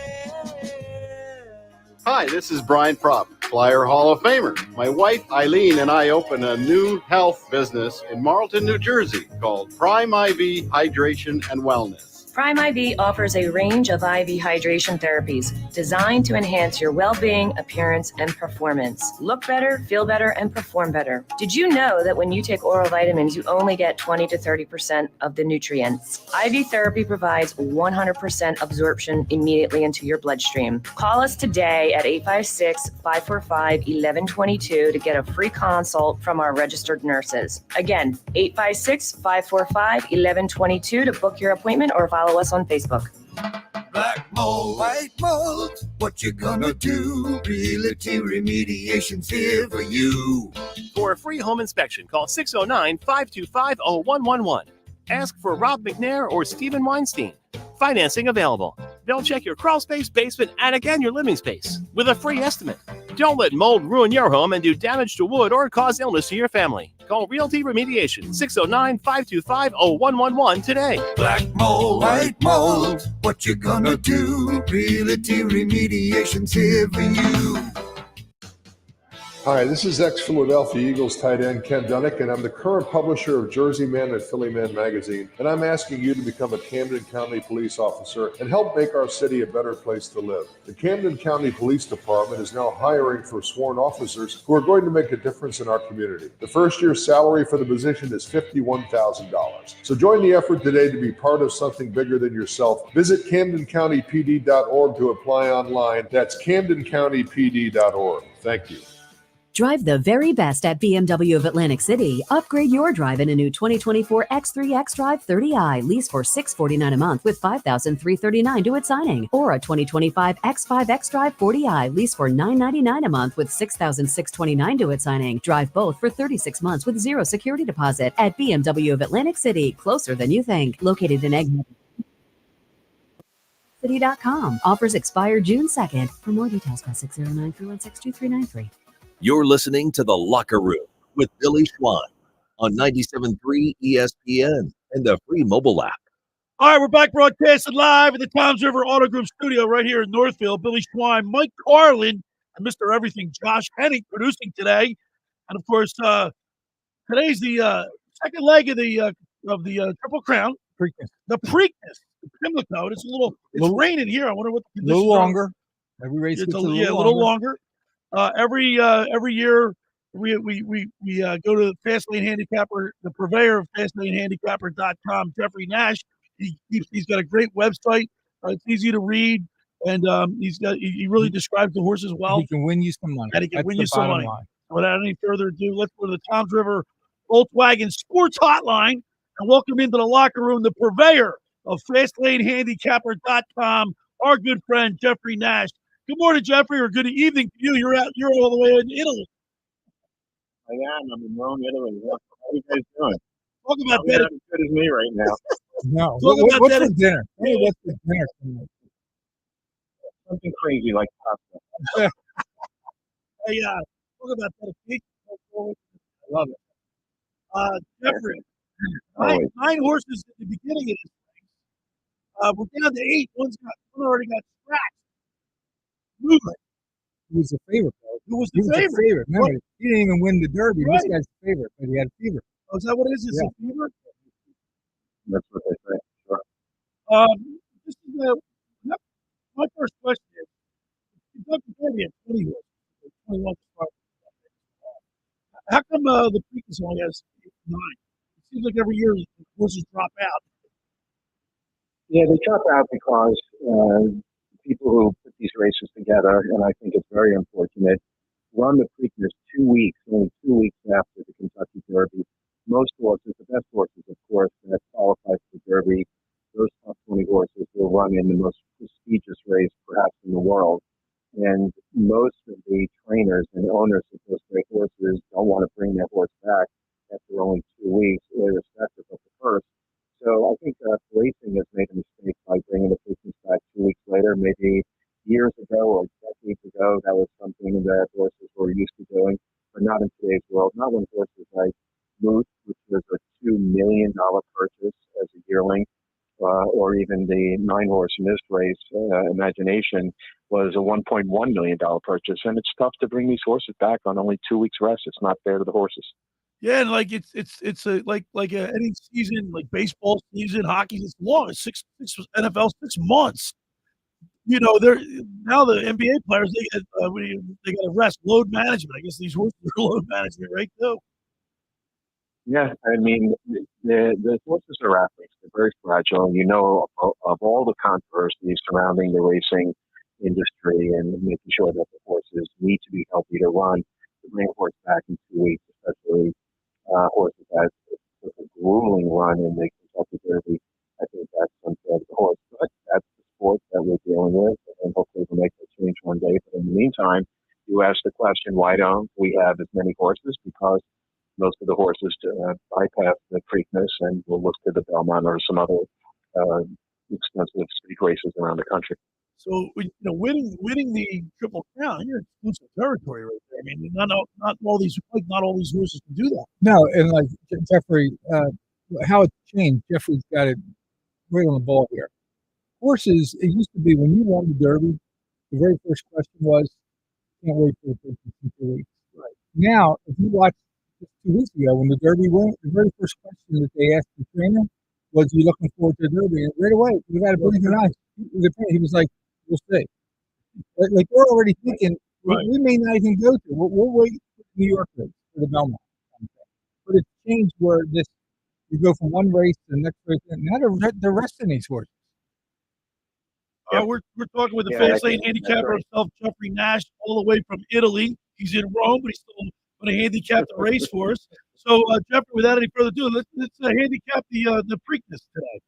Hi, this is Brian Propp, Flyer Hall of Famer. My wife Eileen and I opened a new health business in Marlton, New Jersey called Prime IV Hydration and Wellness. Prime IV offers a range of IV hydration therapies designed to enhance your well-being, appearance, and performance. Look better, feel better, and perform better. Did you know that when you take oral vitamins, you only get 20 to 30% of the nutrients? IV therapy provides 100% absorption immediately into your bloodstream. Call us today at 856-545-1122 to get a free consult from our registered nurses. Again, 856-545-1122 to book your appointment or follow us on Facebook. Black mold, white mold, what you gonna do? Realty Remediation's here for you. For a free home inspection, call 609-525-0111. Ask for Rob McNair or Stephen Weinstein. Financing available. They'll check your crawl space, basement, and again your living space with a free estimate. Don't let mold ruin your home and do damage to wood or cause illness to your family. Call Realty Remediation, 609-525-0111 today. Black mold, white mold, what you gonna do? Realty Remediation's here for you. Hi, this is ex-Philadelphia Eagles tight end Ken Dunnick, and I'm the current publisher of Jersey Man and Philly Man magazine, and I'm asking you to become a Camden County police officer and help make our city a better place to live. The Camden County Police Department is now hiring for sworn officers who are going to make a difference in our community. The first year's salary for the position is $51,000. So join the effort today to be part of something bigger than yourself. Visit CamdenCountyPD.org to apply online. That's CamdenCountyPD.org. Thank you. Drive the very best at BMW of Atlantic City. Upgrade your drive in a new 2024 X3 xDrive 30i. Lease for $649 a month with $5,339 due at signing. Or a 2025 X5 xDrive 40i. Lease for $999 a month with $6,629 due at signing. Drive both for 36 months with zero security deposit at BMW of Atlantic City. Closer than you think. Located in Egg. City.com. Offers expire June 2nd. For more details, call 609-316-2393. You're listening to The Locker Room with Billy Schwein on 97.3 ESPN and the free mobile app. All right, we're back broadcasting live at the Toms River Auto Group studio right here in Northfield. Billy Schwein, Mike Carlin, and Mr. Everything, Josh Hennig, producing today. And, of course, today's the second leg of the Triple Crown. Preakness. The Preakness, the Pimlico. It's raining here. I wonder what the conditions are. A little longer. Every race gets a little longer. Every year we go to Fastlane Handicapper, the purveyor of FastlaneHandicapper.com, Jeffrey Nash. He's got a great website. It's easy to read, and he really describes the horses well. He can win you some money. And he can win you some money. Without any further ado, let's go to the Toms River Volkswagen Sports Hotline and welcome into the locker room the purveyor of FastlaneHandicapper.com, our good friend Jeffrey Nash. Good morning, Jeffrey, or good evening to you. You're all the way in Italy. I am. I'm in Rome, Italy. How are you guys doing? Talk about that. As good as me right now. No. What's for dinner? Hey, what's for dinner? Something crazy like pasta. Hey, talk about that. I love it. Jeffrey, nine horses at the beginning of this thing. We're down to 8. One already got scratched. Movement. He was the favorite, bro. Who was the favorite? Remember, he didn't even win the Derby. Right. This guy's the favorite, but he had a fever. Oh, is that what it is? Is it fever? That's what they say. Sure. This is my first question is: Kentucky Derby had 20 horses, 21 to start. How come the Preakness only has 9? It seems like every year the horses drop out. Yeah, they drop out because people who put these races together, and I think it's very unfortunate, run the Preakness 2 weeks, only 2 weeks after the Kentucky Derby. Most horses, the best horses, of course, that qualify for the Derby, those top 20 horses will run in the most prestigious race perhaps in the world. And most of the trainers and owners of those great horses don't want to bring their horse back after only 2 weeks, irrespective of the purse. So I think racing has made a mistake by bringing the Preakness back 2 weeks later. Maybe years ago or decades ago, that was something that horses were used to doing, but not in today's world. Not when horses like Moose, which was a $2 million purchase as a yearling, or even the 9-horse in this race, Imagination, was a $1.1 million purchase. And it's tough to bring these horses back on only 2 weeks rest. It's not fair to the horses. Yeah, and like it's a like any season, like baseball season, hockey, it's long. It's six NFL 6 months. You know, they're now the NBA players they got to rest, load management. I guess these horses are load management, right? Too. Yeah, I mean, the horses are athletes. They're very fragile. You know, of all the controversies surrounding the racing industry and making sure that the horses need to be healthy to run, to bring a horse back in 2 weeks, especially horses that took a grueling run in the Kentucky Derby, I think that's unfair to the horse. But that's the sport that we're dealing with, and hopefully we'll make a change one day. But in the meantime, you asked the question, why don't we have as many horses? Because most of the horses bypass the Preakness and will look to the Belmont or some other expensive street races around the country. So, you know, winning the Triple Crown, you're in exclusive territory right there. I mean, not all these horses can do that. No, and like Jeffrey, how it's changed. Jeffrey's got it right on the ball here. Horses, it used to be when you won the Derby, the very first question was, "Can't wait for the Preakness in 2 weeks." Right now, if you watch just 2 weeks ago when the Derby went, the very first question that they asked the trainer was, "You looking forward to the Derby?" And right away, we got to bring it on. He was like, "We'll see." Like we're already thinking, we may not even go to. We'll wait for New York race for the Belmont. But it's changed where you go from one race to the next race, and now they're resting these horses. We're talking with the Fast Lane handicapper himself, Jeffrey Nash, all the way from Italy. He's in Rome, but he's still going to handicap the race for us. So, Jeffrey, without any further ado, let's handicap the Preakness today.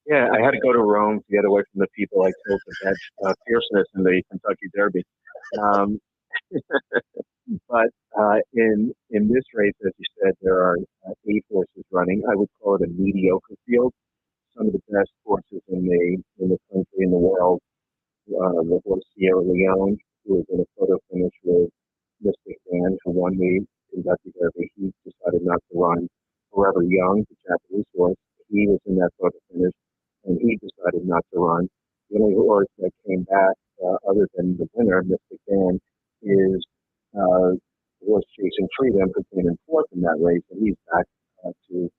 Yeah, I had to go to Rome to get away from the people I told that had fierceness in the Kentucky Derby. But in this race, as you said, there are 8 horses running. I would call it a mediocre field. Some of the best horses in the country, in the world. The horse Sierra Leone, who was in a photo finish with Mystic Dan, who won the Kentucky Derby. He decided not to run. Forever Young, the Japanese horse, he was in that photo finish, and he decided not to run. The only horse that came back, other than the winner, Mystic Dan, is horse Chasing Freedom, who came in 4th in that race, and he's back to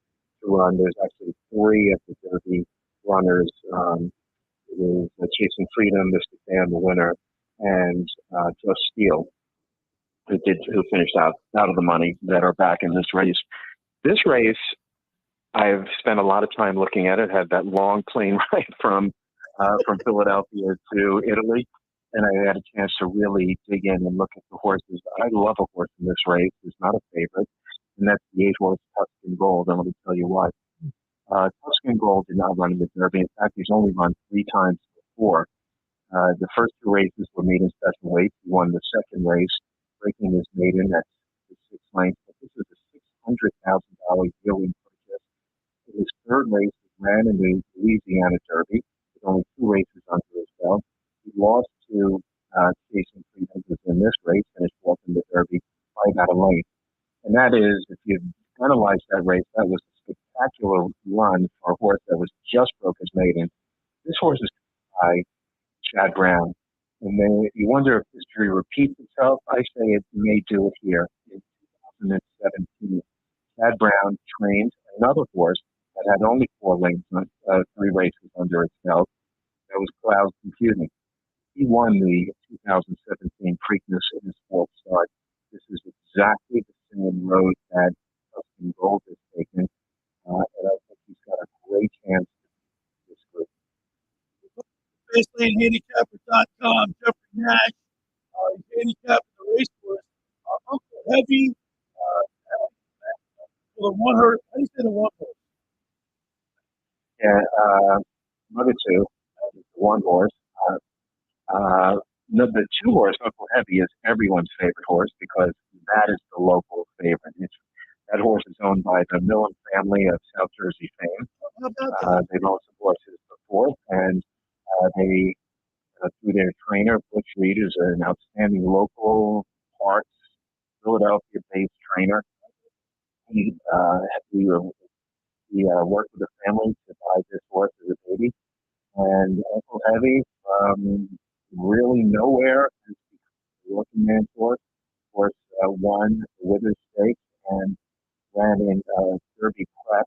run. There's actually 3 of the Derby runners. It is Chasing Freedom, Mystic Dan, the winner, and Just Steel, who finished out of the money, that are back in this race. This race, I've spent a lot of time looking at it. Had that long plane ride from Philadelphia to Italy, and I had a chance to really dig in and look at the horses. I love a horse in this race. It's not a favorite, and that's the 8-horse Tuscan Gold. And let me tell you why. Tuscan Gold did not run in the Derby. In fact, he's only run 3 times before. The first 2 races were made in special weight. He won the second race, breaking his maiden at the 6 lengths. But this is a $600,000 yearly purchase. In his 3rd race, he ran in the Louisiana Derby with only 2 races under his belt. He lost to Chasing Freedom, who was in this race, finished 4th in the Derby by about a length. And that is, if you analyze that race, that was a spectacular run for a horse that was just broke his maiden. This horse is by Chad Brown. And then if you wonder if history repeats itself, I say it may do it here. In 2017, Chad Brown trained another horse that had only 4 lengths, 3 races under its belt. That was Cloud Computing. He won the 2017 Preakness in his 4th start. This is exactly the same road that Tuscan Gold has taken, and I think he's got a great chance to this group. FastLaneHandicapper.com, Jeffrey Nash. He's handicapping one horse? How do you say the one horse? Yeah, number two, the one horse. The two horse, Uncle Heavy, is everyone's favorite horse because that is the local favorite. That horse is owned by the Millen family of South Jersey fame. They've owned some horses before, and they, through their trainer, Butch Reed, is an outstanding local parts Philadelphia-based trainer. He worked with the family to buy this horse as a baby, and Uncle Heavy, really nowhere, is a working man's horse. Horse won the Withers Stakes and ran in Derby Prep,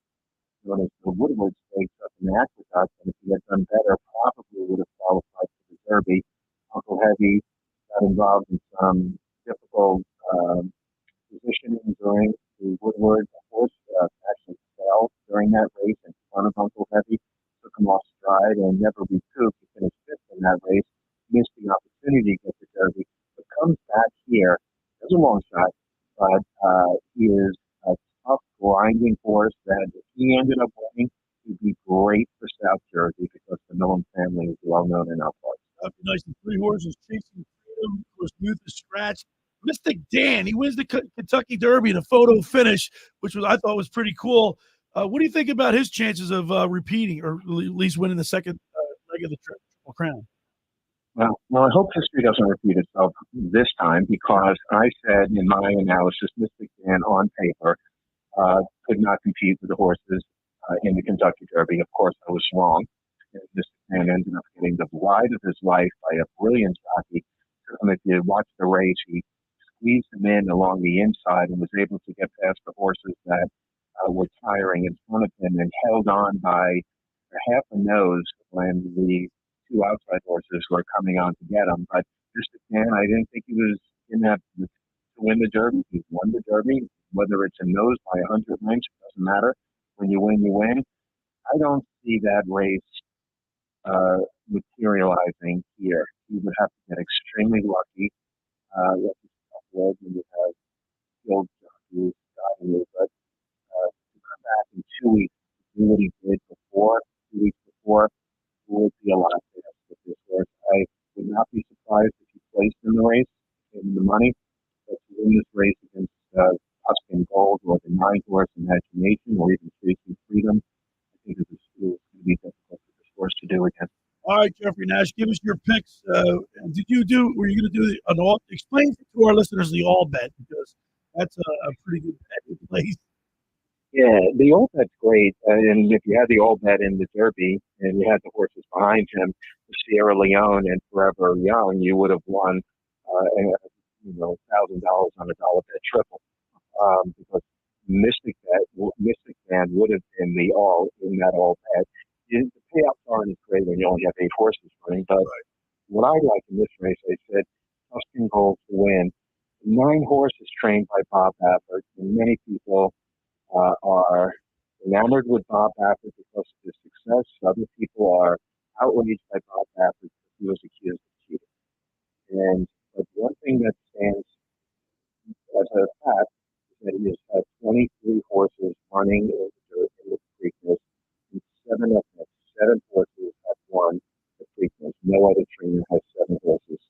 known as the Woodward Stakes up in Aqueduct, and if he had done better, probably would have qualified for the Derby. Uncle Heavy got involved in some difficult positioning during the Woodward. The horse actually fell during that race in front of Uncle Heavy, took him off stride and never recouped. He finished fifth in that race, missed the opportunity to get the Derby, but comes back here. There's a long shot, but he is a tough, grinding horse that if he ended up winning, he'd be great for South Jersey because the Millen family is well known in our parts. That'd be nice. The three horses chasing freedom. Of course, Muth is scratched. Mystic Dan, he wins the Kentucky Derby in a photo finish, which I thought was pretty cool. What do you think about his chances of repeating or at least winning the second leg of the Triple Crown? Well, I hope history doesn't repeat itself this time because I said in my analysis, Mystic Dan on paper could not compete with the horses in the Kentucky Derby. Of course, I was wrong. And Mystic Dan ended up getting the ride of his life by a brilliant jockey. And if you watch the race, he squeezed him in along the inside and was able to get past the horses that were tiring in front of him and held on by half a nose when the two outside horses were coming on to get him. But just again, I didn't think he was in that to win the Derby. He won the Derby, whether it's a nose by 100 lengths, it doesn't matter. When you win, you win. I don't see that race materializing here. He would have to get extremely lucky. When you have skilled jockeys guiding you, but to come back in 2 weeks, do what he did before, 2 weeks before, would be a lot for this horse. I would not be surprised if he placed in the race, in the money, but to win this race against Tuscan Gold or the 9-horse Imagination or even Chasing Freedom, I think it was going to be difficult for this horse to do again. All right, Jeffrey Nash, give us your picks. Were you going to do an all? Explain to our listeners the all bet because that's a pretty good bet in place. Yeah, the all bet's great. And if you had the all bet in the Derby and you had the horses behind him, Sierra Leone and Forever Young, you would have won, $1,000 on a dollar bet triple. Because Mystic Man would have been the all in that all bet. The payouts aren't as great when you only have 8 horses running, but what I like in this race, I said, Tuscan Gold to win. 9 horses trained by Bob Baffert, and many people are enamored with Bob Baffert because of his success. Other people are outraged by Bob Baffert because he was accused of cheating. But one thing that stands as a fact is that he has had 23 horses running in the Preakness, and 7 horses have won the Preakness. No other trainer has 7 horses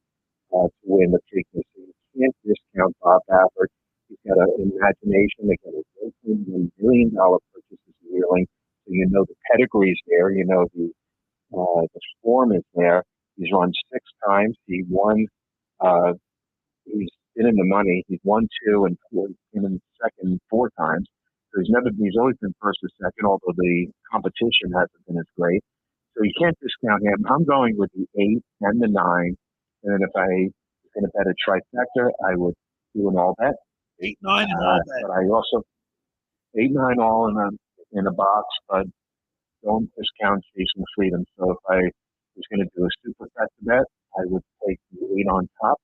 to win the Preakness. So you can't discount Bob Baffert. He's got an imagination. They got a $1 million purchase as a yearling. So you know the pedigree's there. You know the form is there. He's run 6 times. He won. He's been in the money. He's won 2 and been in second 4 times. So he's always been first or second, although the competition hasn't been as great. So you can't discount him. I'm going with the 8 and the 9. And then if I was going to bet a trifecta, I would do an all bet. 8, 9, and all bet. But I also 8, 9 all in a box, but don't discount Chasing Freedom. So if I was going to do a superfecta bet, I would take the 8 on top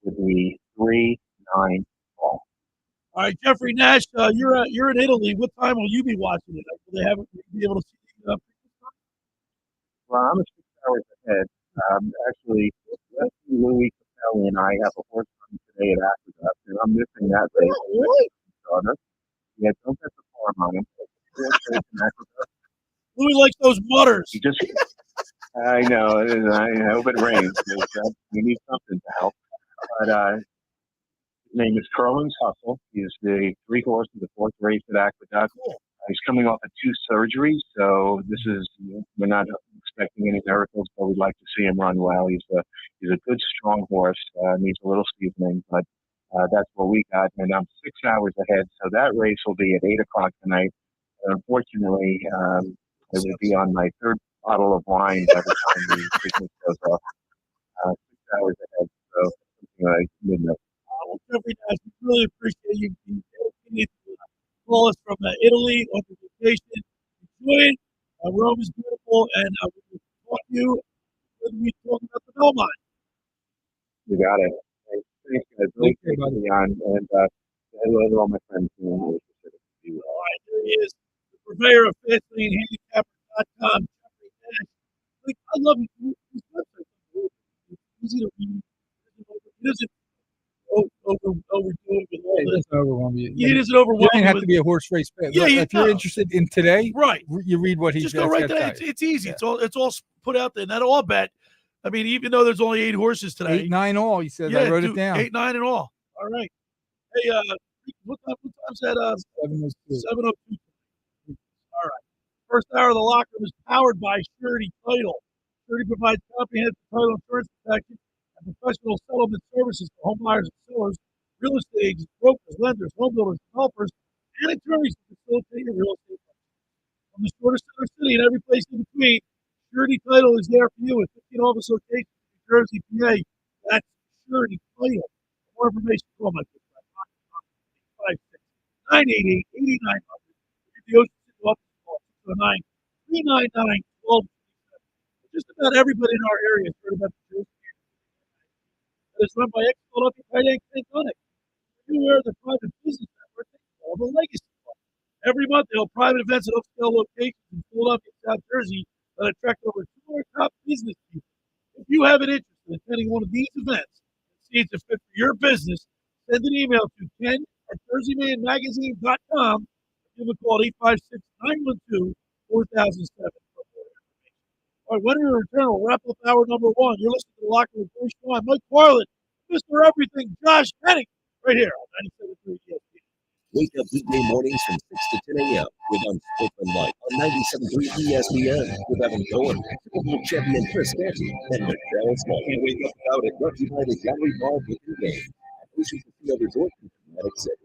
with the 3, 9 all. All right, Jeffrey Nash, you're in Italy. What time will you be watching it? Will they be able to see it? Well, I'm 6 hours ahead. Actually, Louis Capelli and I have a horse run today at Aqueduct, and I'm missing that race. Oh, really? Yeah, don't bet the farm Louis likes those mutters. I know. I hope it rains. We need something to help. But his name is Carlin's Hustle. He's the 3 horse in the 4th race at Aqueduct. Cool. He's coming off of 2 surgeries, so we're not expecting any miracles, but we'd like to see him run well. He's a good, strong horse. Needs a little seasoning, but that's what we got. And I'm 6 hours ahead, so that race will be at 8 o'clock tonight. Unfortunately, it will be on my 3rd bottle of wine by the time the Preakness goes off. 6 hours ahead, so something like midnight. Well, Jeffrey Nash, we really appreciate you dedicated to call us from Italy on the vacation. Enjoy it. Rome is beautiful, and we will talk to you when we talk about the Belmont. You got it. Thanks, guys. Really great to be on, and hello to all my friends. All right, there he is, the purveyor of FastLaneHandicapper.com, Jeffrey Nash. I love his website. It's easy to read. It isn't overdoing it. It doesn't overwhelm you. It isn't overwhelming. You don't have to be a horse race fan. Yeah, if you're interested in today, right? You read what he just go right there. It's easy. Yeah. It's all put out there. And that all bet. I mean, even though there's only 8 horses today, 8, 9 all. He says I wrote it down. 8, 9 and all. All right. Hey, what time's that? 7:02. 7:02. All right. First hour of the locker room is powered by Surety Title. Surety provides comprehensive title insurance protection and professional settlement services for home buyers and sellers, real estate agents, brokers, lenders, home builders, developers, and attorneys to facilitate your real estate projects. From the shortest center city and every place in between, Surety Title is there for you at 15 office locations in New Jersey, PA. That's Surety Title. For more information, call my good friend, 856-988-8900. The Ocean City office call 609-399-12. Just about everybody in our area has heard about the Jersey. It is run by ex-Philadelphia tight end Ken Hennig. Are you aware of the private business network they call the Legacy Club? Every month, they hold private events at upscale locations in Philadelphia and South Jersey that attract over 200 top business people. If you have an interest in attending one of these events and see it's a fit for your business, send an email to ken@jerseymanmagazine.com or give a call at 856-912-4007. All right, when we return, we'll wrap up hour number 1. You're listening to the Locker Room with Bush, Mike Carlin, Mr. Everything, Josh Hennig, right here on 97.3 ESPN. Wake up weekday mornings from 6 to 10 a.m. with Unspoken Life on 97.3 ESPN with Evan Cohen, Super Bowl champion Chris Canty, and Michelle Small. Can't wake up without it. Brought to you by the Gallery Bar Weekend Game at Ocean Casino Resort in Atlantic City.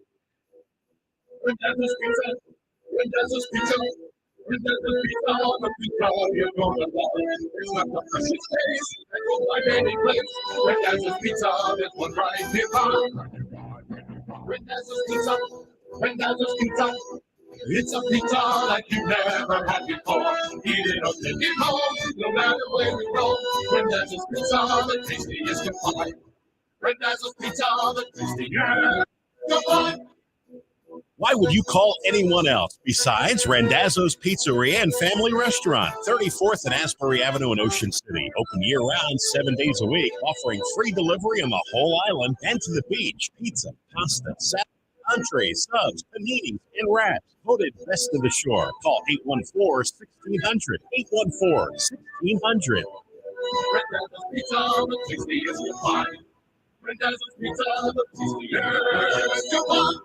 You're gonna love it. It's not the precious taste that goes by any place. Rendezvous Pizza, there's one right nearby. Rendezvous Pizza, Rendezvous Pizza. It's a pizza like you've never had before. Eat it or take it home, no matter where we go. Rendezvous Pizza, the tastiest you find. Rendezvous Pizza, the tastiest you find. Why would you call anyone else besides Randazzo's Pizzeria and Family Restaurant, 34th and Asbury Avenue in Ocean City. Open year-round, 7 days a week, offering free delivery on the whole island and to the beach. Pizza, pasta, salad, entrees, subs, paninis, and wraps. Voted best of the shore. Call 814-1600. 814-1600. Randazzo's Pizza, the tastiest you find. Randazzo's Pizza, the tastiest you find.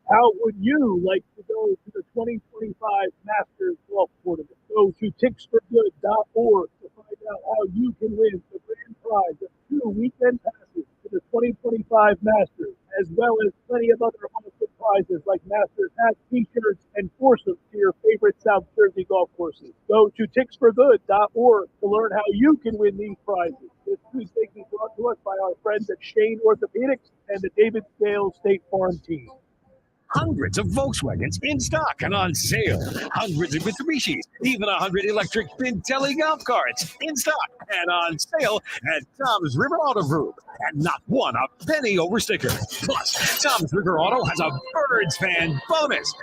How would you like to go to the 2025 Masters Golf Tournament? Go to ticksforgood.org to find out how you can win the grand prize of 2 weekend passes to the 2025 Masters, as well as plenty of other wonderful prizes like Masters hats, t-shirts, and foursomes to your favorite South Jersey golf courses. Go to ticksforgood.org to learn how you can win these prizes. This Tuesday is brought to us by our friends at Shane Orthopedics and the David Scales State Farm team. Hundreds of Volkswagens in stock and on sale. Hundreds of Mitsubishis, even 100 electric Pintelli golf carts in stock and on sale at Tom's River Auto Group. And not one a penny over sticker. Plus, Tom's River Auto has a Birds fan bonus.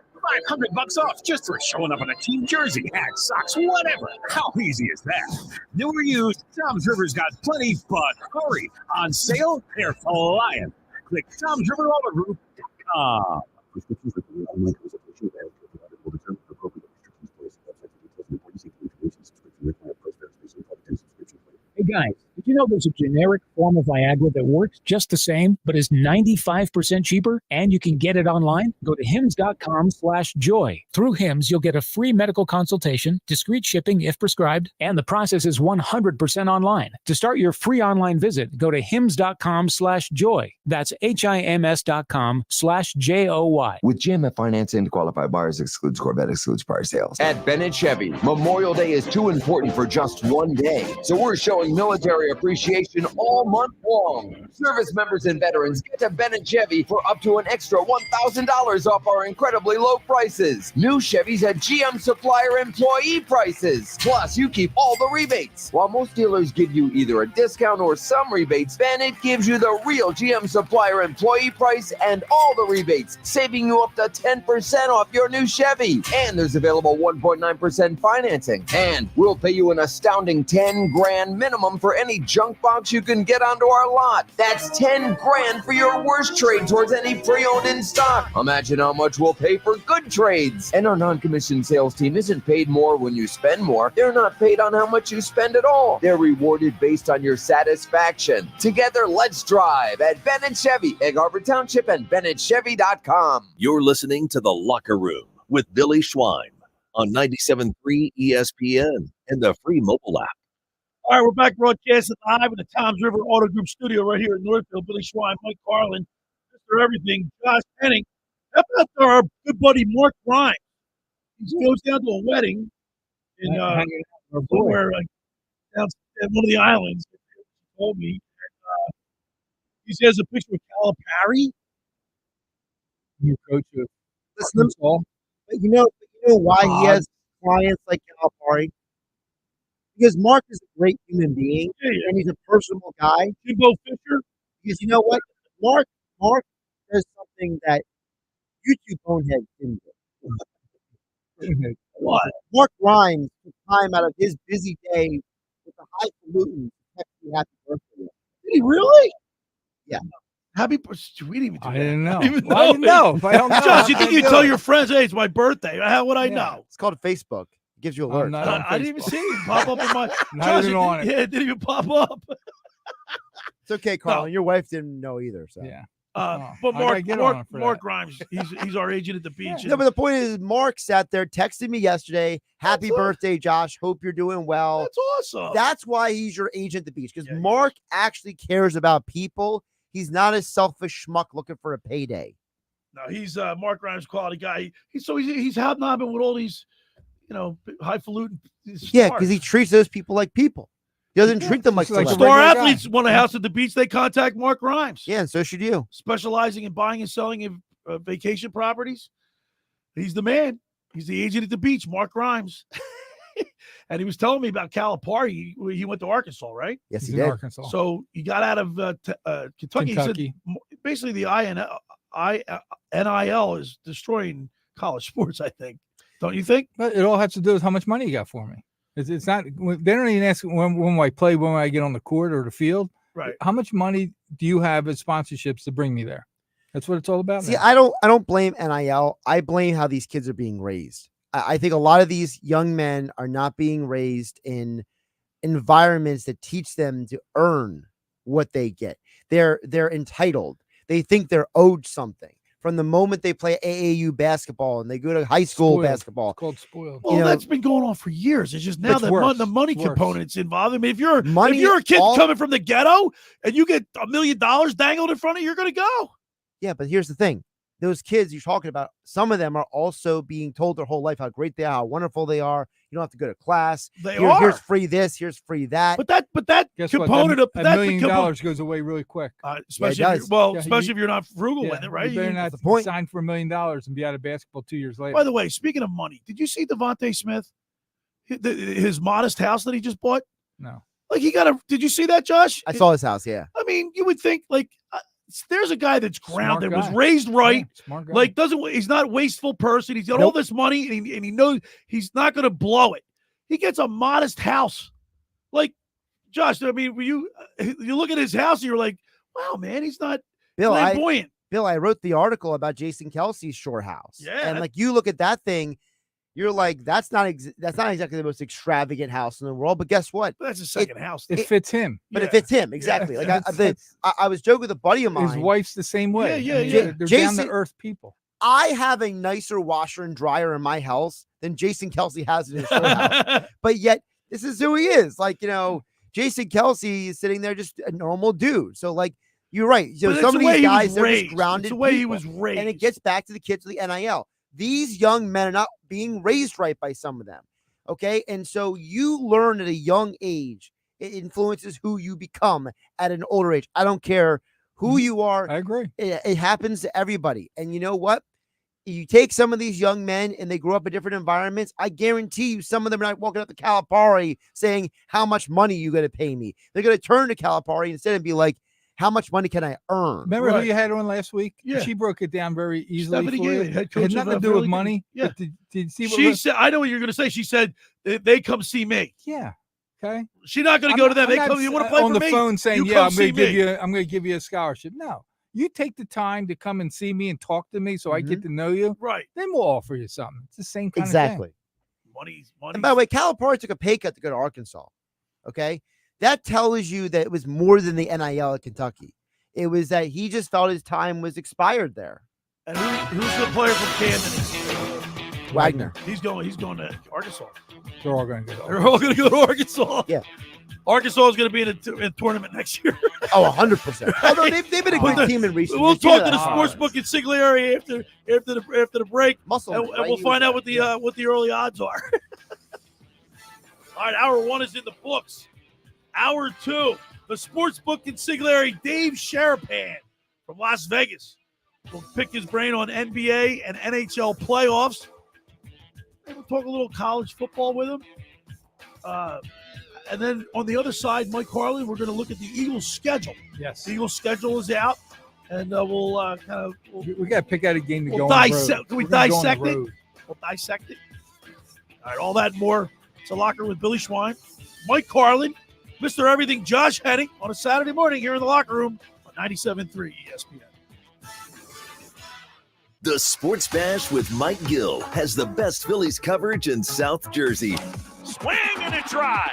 $500 off just for showing up in a team jersey, hat, socks, whatever. How easy is that? New or used, Tom's River's got plenty, but hurry. On sale, they're flying. Click Tom'sRiverAutoGroup.com. guys, did you know there's a generic form of Viagra that works just the same, but is 95% cheaper, and you can get it online? Go to hims.com/joy. Through Hims, you'll get a free medical consultation, discreet shipping if prescribed, and the process is 100% online. To start your free online visit, go to hims.com/joy. That's HIMS.com/JOY. With GMF financing to qualify buyers excludes Corvette, excludes prior sales. At Bennett Chevy, Memorial Day is too important for just one day. So we're showing military appreciation all month long. Service members and veterans get to Bennett Chevy for up to an extra $1,000 off our incredibly low prices. New Chevys at GM supplier employee prices. Plus, you keep all the rebates. While most dealers give you either a discount or some rebates, Bennett gives you the real GM supplier employee price and all the rebates, saving you up to 10% off your new Chevy. And there's available 1.9% financing. And we'll pay you an astounding $10,000 minimum for any junk box you can get onto our lot. That's $10,000 for your worst trade towards any pre-owned in stock. Imagine how much we'll pay for good trades. And our non-commissioned sales team isn't paid more when you spend more. They're not paid on how much you spend at all. They're rewarded based on your satisfaction. Together, let's drive at Bennett Chevy, Egg Harbor Township, and BennettChevy.com. You're listening to The Locker Room with Billy Schwein on 97.3 ESPN and the free mobile app. All right, we're back broadcasting live in the Toms River Auto Group studio right here in Northfield. Billy Schwein, Mike Carlin, Mr. Everything, Josh Hennig. How about our good buddy Mark Grimes? He goes down to a wedding in somewhere down at one of the islands. He told me. He has a picture of Calipari. New coach of Listen, but you know why he has clients like Calipari? Because Mark is a great human being, and he's a personable guy. Jimbo Fisher. Because you know what? Mark does something that you two boneheads didn't do. What? Mark Grimes took time out of his busy day with the highfalutin to text you happy birthday. Did he really? Yeah. Happy birthday. We didn't even do I that. didn't know. I didn't Well, I didn't know. If I don't know, Josh, you how think can you I tell do your it? friends, hey, it's my birthday. How would I know? It's called Facebook. It gives you alerts. I didn't even see it pop up in my. Not Josh, even on it. Yeah, it didn't even pop up. It's okay, Carlin. Your wife didn't know either. So Yeah. But I gotta get on him for Mark that. Grimes, he's our agent at the beach. No, but the point is, Mark sat there, texted me yesterday. Happy birthday, Josh. Hope you're doing well. That's awesome. That's why he's your agent at the beach, because Mark actually cares about people. He's not a selfish schmuck looking for a payday. No, he's Mark Grimes, quality guy. He's hobnobbing with all these, highfalutin. Yeah, because he treats those people like people. He doesn't treat them like star celebrities. athletes want a house at the beach. They contact Mark Grimes. Yeah, and so should you. Specializing in buying and selling of vacation properties. He's the man. He's the agent at the beach, Mark Grimes. And he was telling me about Calipari. He went to Arkansas, right? Yes, he He's in did. Arkansas. So he got out of Kentucky. He said basically the NIL is destroying college sports, I think. Don't you think? But it all has to do with how much money you got for me. It's not. They don't even ask when I play, when I get on the court or the field. Right. How much money do you have as sponsorships to bring me there? That's what it's all about. See, now. I don't blame NIL. I blame how these kids are being raised. I think a lot of these young men are not being raised in environments that teach them to earn what they get. They're entitled. They think they're owed something from the moment they play AAU basketball and they go to high school Spoiled. basketball. It's called spoiled. Well, that's been going on for years. It's just now It's that worse. the money It's worse. component's involved. I mean, if you're a kid all- coming from the ghetto and you get $1 million dangled in front of you, you're going to go. Yeah, but here's the thing. Those kids you're talking about, some of them are also being told their whole life how great they are, how wonderful they are. You don't have to go to class. Are. Here's free this, here's free that. But that Guess component what? of $1 that million component, goes away really quick. especially Yeah, it if does. especially if you're not frugal Yeah, with it, right? You better You- not the point. sign for $1 million and be out of basketball 2 years later. By the way, speaking of money, did you see Devontae Smith? His modest house that he just bought? No. Like did you see that, Josh? I saw his house, yeah. I mean, you would think there's a guy that's grounded, Smart was guy. raised right, Yeah, smart guy. like he's not a wasteful person. He's got all this money and he knows he's not going to blow it. He gets a modest house. Like, Josh, I mean, you look at his house and you're like, wow, man, he's not flamboyant. Bill, I wrote the article about Jason Kelsey's shore house. Yeah. And like you look at that thing, you're like, that's not exactly the most extravagant house in the world. But guess what? But that's a second house. It fits him. But it fits him exactly. Yeah, Like I was joking with a buddy of mine. His wife's the same way. Yeah. They're Jason, down to earth people. I have a nicer washer and dryer in my house than Jason Kelsey has in his show house. But yet, this is who he is. Like, Jason Kelsey is sitting there just a normal dude. So, like, you're right. So some of these guys are just grounded. It's the way he people. was raised. And it gets back to the kids of the NIL. These young men are not being raised right by some of them. Okay. And so you learn at a young age, it influences who you become at an older age. I don't care who you are. I agree. It happens to everybody. And you know what? You take some of these young men and they grow up in different environments. I guarantee you, some of them are not walking up to Calipari saying, how much money you going to pay me? They're going to turn to Calipari instead and be like, how much money can I earn? Remember who you had on last week? Yeah. She broke it down very easily. Stephanie for you. Gailey, head It coach had nothing to do with money. Yeah. But did you see what She said, I know what you're going to say. She said, they come see me. Yeah. Okay. She's not going to go to them. They come, you want to play on for the me? phone saying, You yeah, come see me. I'm going to give you a scholarship. No. You take the time to come and see me and talk to me so I get to know you. Right. Then we'll offer you something. It's the same kind of Exactly. thing. Money's. And by the way, Calipari took a pay cut to go to Arkansas. Okay. That tells you that it was more than the NIL at Kentucky. It was that he just felt his time was expired there. And who's the player from Camden? Wagner. He's going to Arkansas. They're all going to go. They're all going to go to Arkansas. Yeah. Arkansas is going to be in a tournament next year. Oh, 100%. Although they've been a good team in recent We'll years. talk to the sportsbook Consigliere after the break. Muscle, and right? we'll find out what the early odds are. All right, hour one is in the books. Hour two, the sportsbook Consigliere Dave Sharapan from Las Vegas will pick his brain on NBA and NHL playoffs. We'll talk a little college football with him. And then on the other side, Mike Carlin, we're going to look at the Eagles' schedule. Yes. The Eagles' schedule is out, and we'll We got to pick out a game to we'll go on the dissect. road. Can we We're gonna go on the dissect it? road. We'll dissect it. All right, all that and more. It's a locker with Billy Schwein, Mike Carlin, Mr. Everything, Josh Hennig on a Saturday morning here in the locker room on 97.3 ESPN. The Sports Bash with Mike Gill has the best Phillies coverage in South Jersey. Swing and a drive.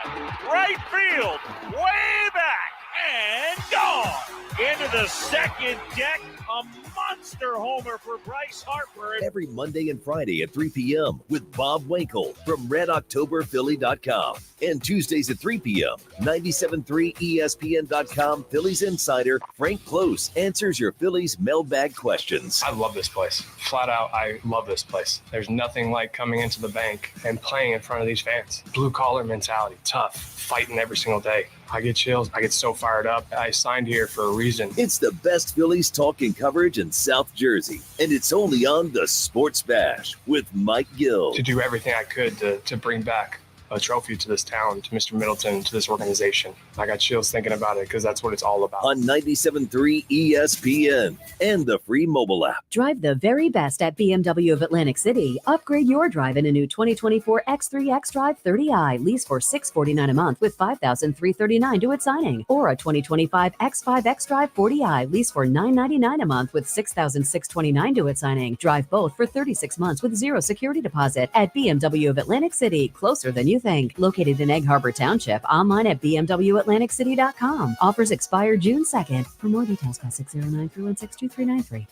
Right field. Way back. And gone. Into the second deck. A monster homer for Bryce Harper. Every Monday and Friday at 3 p.m. with Bob Wankel from RedOctoberPhilly.com. And Tuesdays at 3 p.m. 97.3 ESPN.com Phillies insider Frank Close answers your Phillies mailbag questions. I love this place. Flat out, I love this place. There's nothing like coming into the bank and playing in front of these fans. Blue collar mentality, tough, fighting every single day. I get chills. I get so fired up. I signed here for a reason. It's the best Phillies talk and coverage in South Jersey, and it's only on the Sports Bash with Mike Gill. To do everything I could to bring back a trophy to this town, to Mr. Middleton, to this organization. I got chills thinking about it because that's what it's all about. On 97.3 ESPN and the free mobile app. Drive the very best at BMW of Atlantic City. Upgrade your drive in a new 2024 X3 X-Drive 30i. Lease for $649 a month with $5,339 due at signing. Or a 2025 X5 X-Drive 40i. Lease for $999 a month with $6,629 due at signing. Drive both for 36 months with zero security deposit at BMW of Atlantic City. Closer than you think. Located in Egg Harbor Township. Online at bmwatlanticcity.com. Offers expire June 2nd. For more details, call 609-316-2393.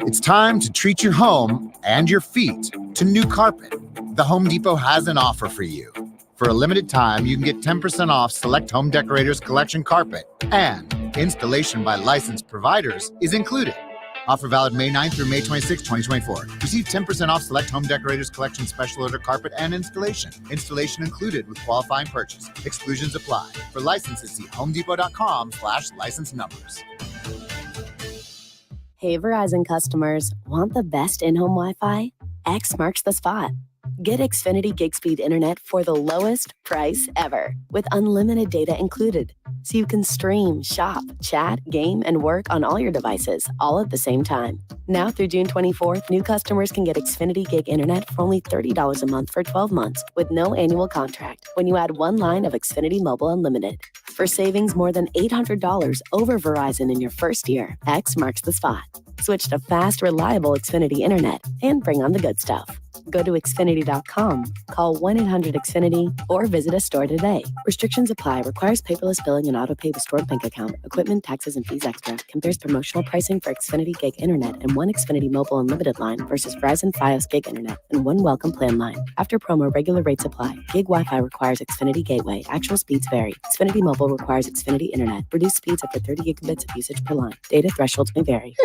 It's time to treat your home and your feet to new carpet. The Home Depot has an offer for you. For a limited time, you can get 10% off select Home Decorators Collection carpet, and installation by licensed providers is included. Offer valid May 9th through May 26, 2024. Receive 10% off select Home Decorators Collection special order carpet and installation. Installation included with qualifying purchase. Exclusions apply. For licenses, see homedepot.com/license numbers. Hey, Verizon customers, want the best in-home Wi-Fi? X marks the spot. Get Xfinity Gig Speed Internet for the lowest price ever, with unlimited data included, so you can stream, shop, chat, game, and work on all your devices, all at the same time. Now through June 24th, new customers can get Xfinity Gig Internet for only $30 a month for 12 months, with no annual contract, when you add one line of Xfinity Mobile Unlimited. For savings more than $800 over Verizon in your first year, X marks the spot. Switch to fast, reliable Xfinity Internet and bring on the good stuff. Go to Xfinity.com, call 1-800-XFINITY, or visit a store today. Restrictions apply. Requires paperless billing and auto pay with stored bank account. Equipment, taxes, and fees extra. Compares promotional pricing for Xfinity Gig Internet and one Xfinity Mobile Unlimited line versus Verizon Fios Gig Internet and one Welcome Plan line. After promo, regular rates apply. Gig Wi-Fi requires Xfinity Gateway. Actual speeds vary. Xfinity Mobile requires Xfinity Internet. Reduced speeds up to 30 gigabits of usage per line. Data thresholds may vary.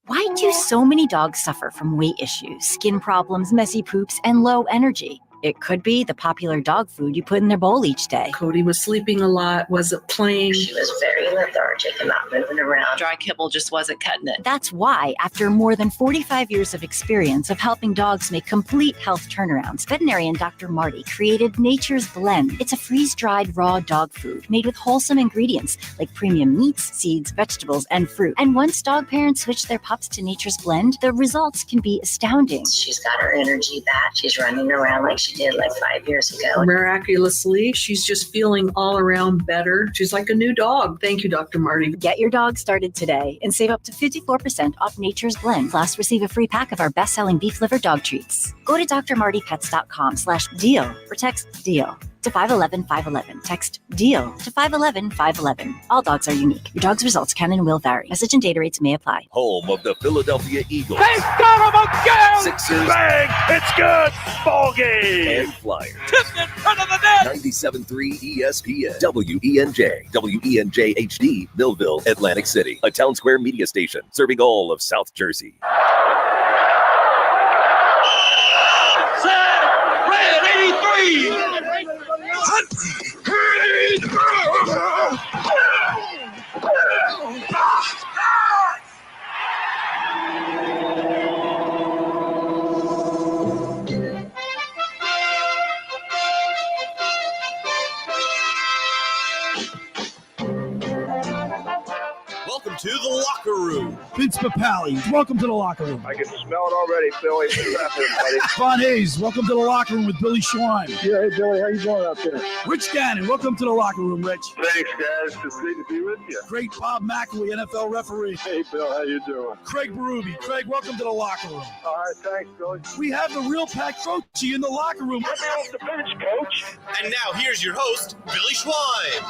Why do so many dogs suffer from weight issues, skin problems, messy poops, and low energy? It could be the popular dog food you put in their bowl each day. Cody was sleeping a lot, wasn't playing. She was very lethargic and not moving around. Dry kibble just wasn't cutting it. That's why, after more than 45 years of experience of helping dogs make complete health turnarounds, veterinarian Dr. Marty created Nature's Blend. It's a freeze-dried raw dog food made with wholesome ingredients like premium meats, seeds, vegetables, and fruit. And once dog parents switch their pups to Nature's Blend, the results can be astounding. She's got her energy back. She's running around like she did like 5 years ago. Miraculously, she's just feeling all around better. She's like a new dog. Thank you, Dr. Marty. Get your dog started today and save up to 54% off Nature's Blend. Plus, receive a free pack of our best-selling beef liver dog treats. Go to drmartypets.com/deal or text DEAL to 511-511. Text DEAL to 511-511. All dogs are unique. Your dog's results can and will vary. Message and data rates may apply. Home of the Philadelphia Eagles. They got him again! Sixers. Bang! It's good! Ball game! And Flyers. Tipped in front of the net! 97.3 ESPN. WENJ. WENJ HD. Millville, Atlantic City. A Town Square media station serving all of South Jersey. Set! Red 83! Welcome to the locker room. Vince Papali, welcome to the locker room. I can smell it already, Billy. What's happening, buddy? Von Hayes, welcome to the locker room with Billy Schwein. Yeah, hey, Billy, how you doing out there? Rich Gannon, welcome to the locker room, Rich. Thanks, guys. It's great to be with you. Great Bob McElwee, NFL referee. Hey, Bill, how you doing? Craig Berube. Craig, welcome to the locker room. All right, thanks, Billy. We have the real Pat Croce in the locker room. Get me off the bench, Coach. And now here's your host, Billy Schwein.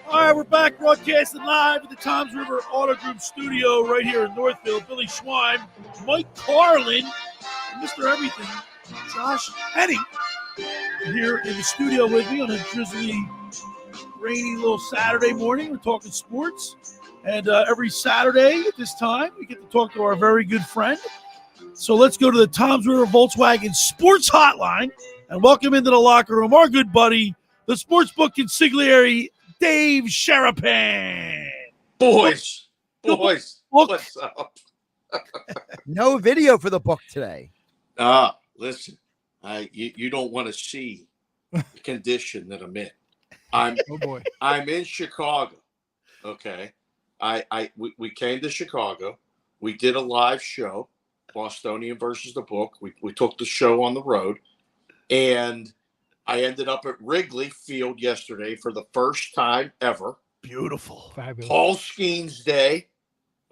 All right, we're back broadcasting live at the Toms River Auto Group studio right here in Northfield. Billy Schwein, Mike Carlin, and Mr. Everything, Josh Hennig, here in the studio with me on a drizzly, rainy little Saturday morning. We're talking sports. And every Saturday at this time, we get to talk to our very good friend. So let's go to the Toms River Volkswagen Sports Hotline and welcome into the locker room our good buddy, the sportsbook consigliere, Dave Sharapan. Boys, what's up? No video for the book today. Listen, you don't want to see the condition that I'm in. I'm in Chicago. Okay. We came to Chicago. We did a live show, Bostonian versus the book. We took the show on the road, and I ended up at Wrigley Field yesterday for the first time ever. Beautiful. Fabulous. Paul Skeens Day.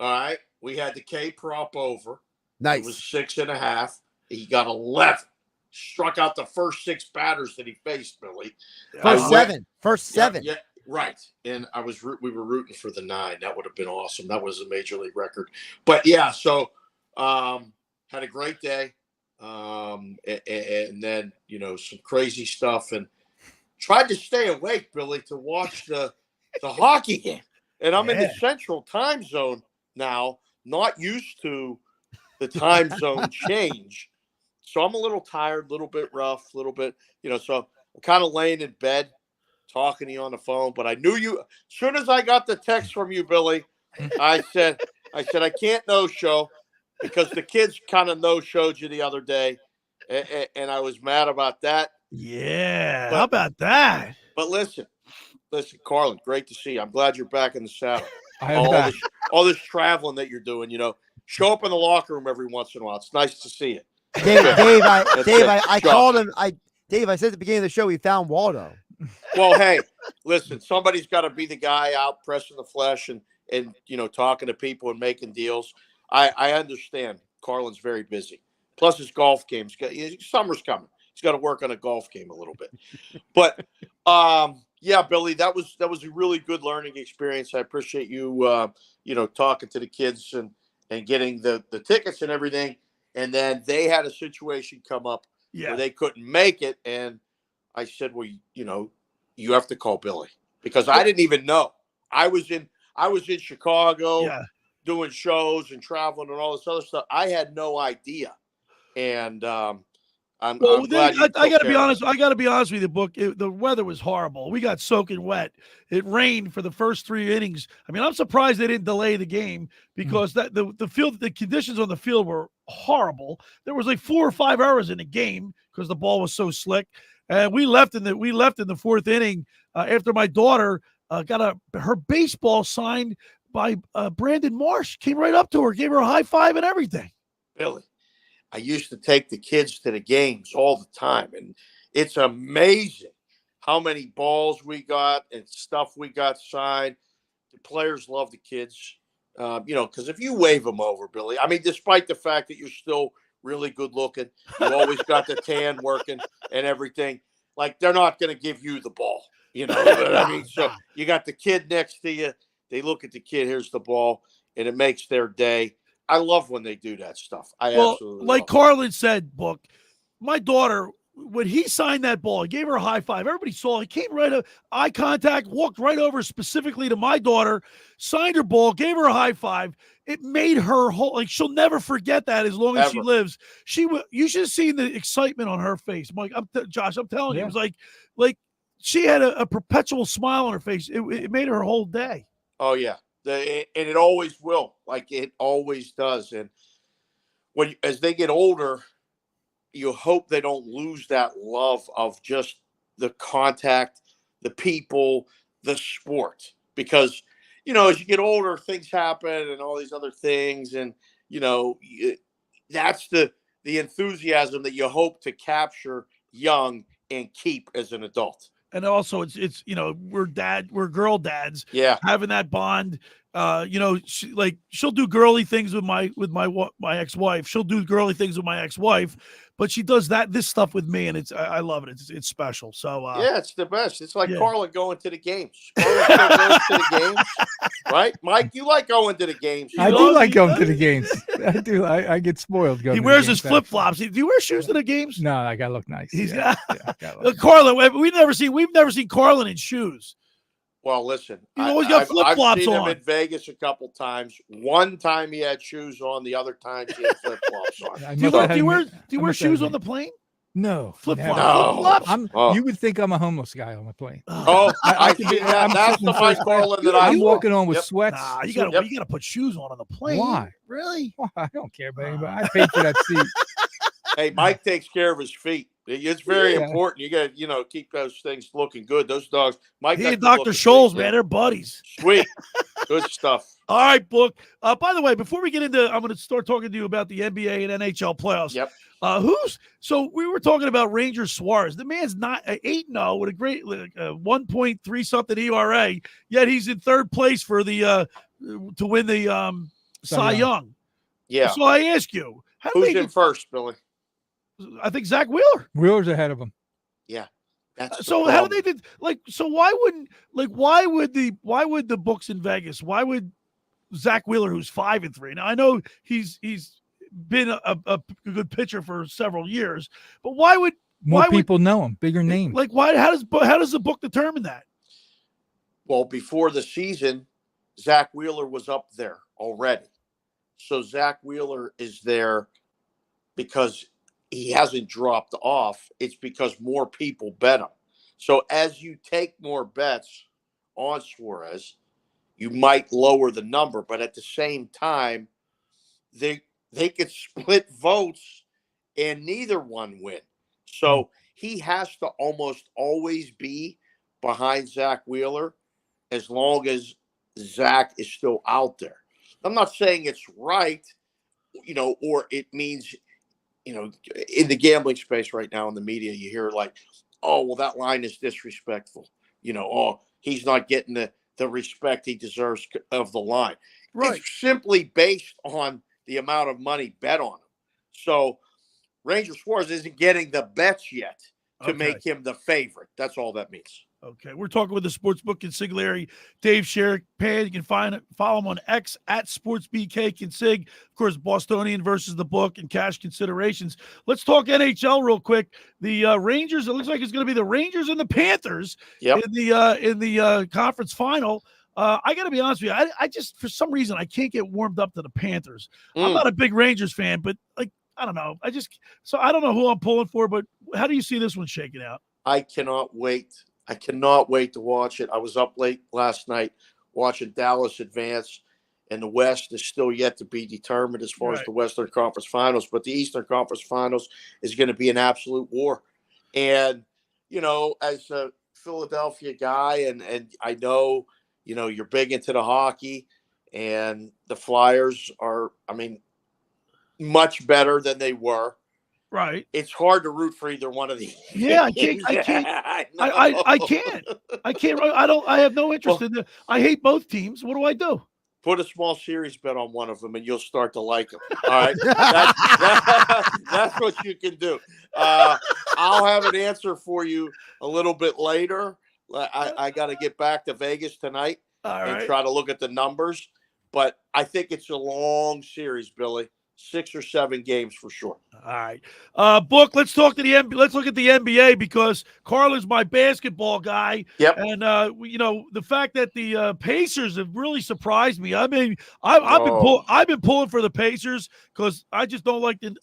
All right. We had the K prop over. Nice. It was 6.5. He got 11. Struck out the first 6 batters that he faced, Billy. First seven. Yeah, right. And we were rooting for the 9. That would have been awesome. That was a major league record. But yeah, so had a great day. And then, some crazy stuff, and tried to stay awake, Billy, to watch the hockey game. And I'm in the central time zone now, not used to the time zone change. So I'm a little tired, a little bit rough, a little bit, so I'm kind of laying in bed talking to you on the phone. But I knew you, as soon as I got the text from you, Billy, I said, I can't no-show. Because the kids kind of no-showed you the other day, and I was mad about that. Yeah, how about that? But listen, Carlin, great to see you. I'm glad you're back in the saddle. All this traveling that you're doing, show up in the locker room every once in a while. It's nice to see you. Dave, I called him. Dave, I said at the beginning of the show, we found Waldo. Well, hey, listen, somebody's got to be the guy out pressing the flesh and talking to people and making deals. I understand, Carlin's very busy. Plus his golf games. Summer's coming. He's got to work on a golf game a little bit. But yeah, Billy, that was a really good learning experience. I appreciate you talking to the kids and getting the tickets and everything. And then they had a situation come up where they couldn't make it, and I said, well, you have to call Billy, because I didn't even know. I was in Chicago doing shows and traveling and all this other stuff. I had no idea. And I'm glad I got to be honest. I got to be honest with you, Book. The weather was horrible. We got soaking wet. It rained for the first 3 innings. I mean, I'm surprised they didn't delay the game, because the conditions on the field were horrible. There was like 4 or 5 errors in the game because the ball was so slick. And we left in the 4th inning after my daughter got her baseball signed by Brandon Marsh. Came right up to her, gave her a high five and everything. Billy, I used to take the kids to the games all the time, and it's amazing how many balls we got and stuff we got signed. The players love the kids, because if you wave them over, Billy, I mean, despite the fact that you're still really good looking, you always got the tan working and everything, like, they're not going to give you the ball, what I mean? So you got the kid next to you. They look at the kid, here's the ball, and it makes their day. I love when they do that stuff. Absolutely like love Carlin said, Book, my daughter, when he signed that ball, he gave her a high five. Everybody saw it. He came right up, eye contact, walked right over specifically to my daughter, signed her ball, gave her a high five. It made her whole, like, she'll never forget that as long as she lives. You should have seen the excitement on her face, Mike. Josh, I'm telling you, it was like she had a perpetual smile on her face. It made her whole day. Oh yeah. And it always will, like it always does. And as they get older, you hope they don't lose that love of just the contact, the people, the sport. Because, as you get older, things happen and all these other things. And, that's the enthusiasm that you hope to capture young and keep as an adult. And also it's we're girl dads. Yeah. Having that bond. She'll do girly things with my ex-wife. She'll do girly things with my ex-wife, but she does this stuff with me, and I love it. It's special. So yeah, it's the best. It's like Carlin going to the games. Carlin still goes to the games, right? Mike, you like going to the games. I do like going to the games. I do. I get spoiled going. He wears his flip flops. Do you wear shoes to the games? No, I gotta look nice. Carlin. We've never seen Carlin in shoes. Well, listen, He's always got flip flops I've seen on. him in Vegas a couple times. One time he had shoes on. The other time he had flip flops on. Do you wear shoes on the plane? No, flip flops. No. You would think I'm a homeless guy on the plane. I see that. That's the Mike Carlin that I'm walking on with sweats. Nah, you gotta put shoes on the plane. Why? Really? Well, I don't care about anybody. I paid for that seat. Hey, Mike takes care of his feet. It's very important. You got to keep those things looking good. Those dogs. Mike and Dr. Scholes, man, they're buddies. Sweet, good stuff. All right, Book. By the way, before we get into, I'm going to start talking to you about the NBA and NHL playoffs. Yep. So we were talking about Ranger Suarez. The man's not 8-0 with a great 1.3 something ERA. Yet he's in 3rd place for the to win the Cy Young. Yeah. So I ask you, who's in first, Billy? I think Zach Wheeler. Wheeler's ahead of him. Yeah. So how do they so why would the books in Vegas, why would Zach Wheeler, who's 5-3? Now I know he's been a good pitcher for several years, but why would more people know him, bigger name? Like how does the book determine that? Well, before the season, Zach Wheeler was up there already. So Zach Wheeler is there because he hasn't dropped off. It's because more people bet him. So as you take more bets on Suarez, you might lower the number, but at the same time, they could split votes and neither one win. So he has to almost always be behind Zach Wheeler as long as Zach is still out there. I'm not saying it's right, or it means, in the gambling space right now in the media, you hear like, oh, well, that line is disrespectful. Oh, he's not getting the respect he deserves of the line. Right. It's simply based on the amount of money bet on him. So Ranger Suarez isn't getting the bets yet to make him the favorite. That's all that means. Okay, we're talking with the sportsbook consigliere, Dave Sharapan. You can follow him on X at SportsBKConsig. Of course, Bostonian versus the book and cash considerations. Let's talk NHL real quick. The Rangers. It looks like it's going to be the Rangers and the Panthers in the conference final. I got to be honest with you. I just, for some reason, I can't get warmed up to the Panthers. I'm not a big Rangers fan, but I don't know. So I don't know who I'm pulling for. But how do you see this one shaking out? I cannot wait. I cannot wait to watch it. I was up late last night watching Dallas advance, and the West is still yet to be determined as far as the Western Conference Finals. But the Eastern Conference Finals is going to be an absolute war. And, as a Philadelphia guy, and I know, you're big into the hockey, and the Flyers are, much better than they were. Right. It's hard to root for either one of these. Yeah, I can't. I can't. I have no interest in it. I hate both teams. What do I do? Put a small series bet on one of them, and you'll start to like them. All right, that's what you can do. I'll have an answer for you a little bit later. I got to get back to Vegas tonight and try to look at the numbers. But I think it's a long series, Billy. 6 or 7 games for sure. All right. Book, let's talk to the NBA. Let's look at the NBA because Carlin's my basketball guy. Yep. And the fact that the Pacers have really surprised me. I've been pulling for the Pacers because I just don't like the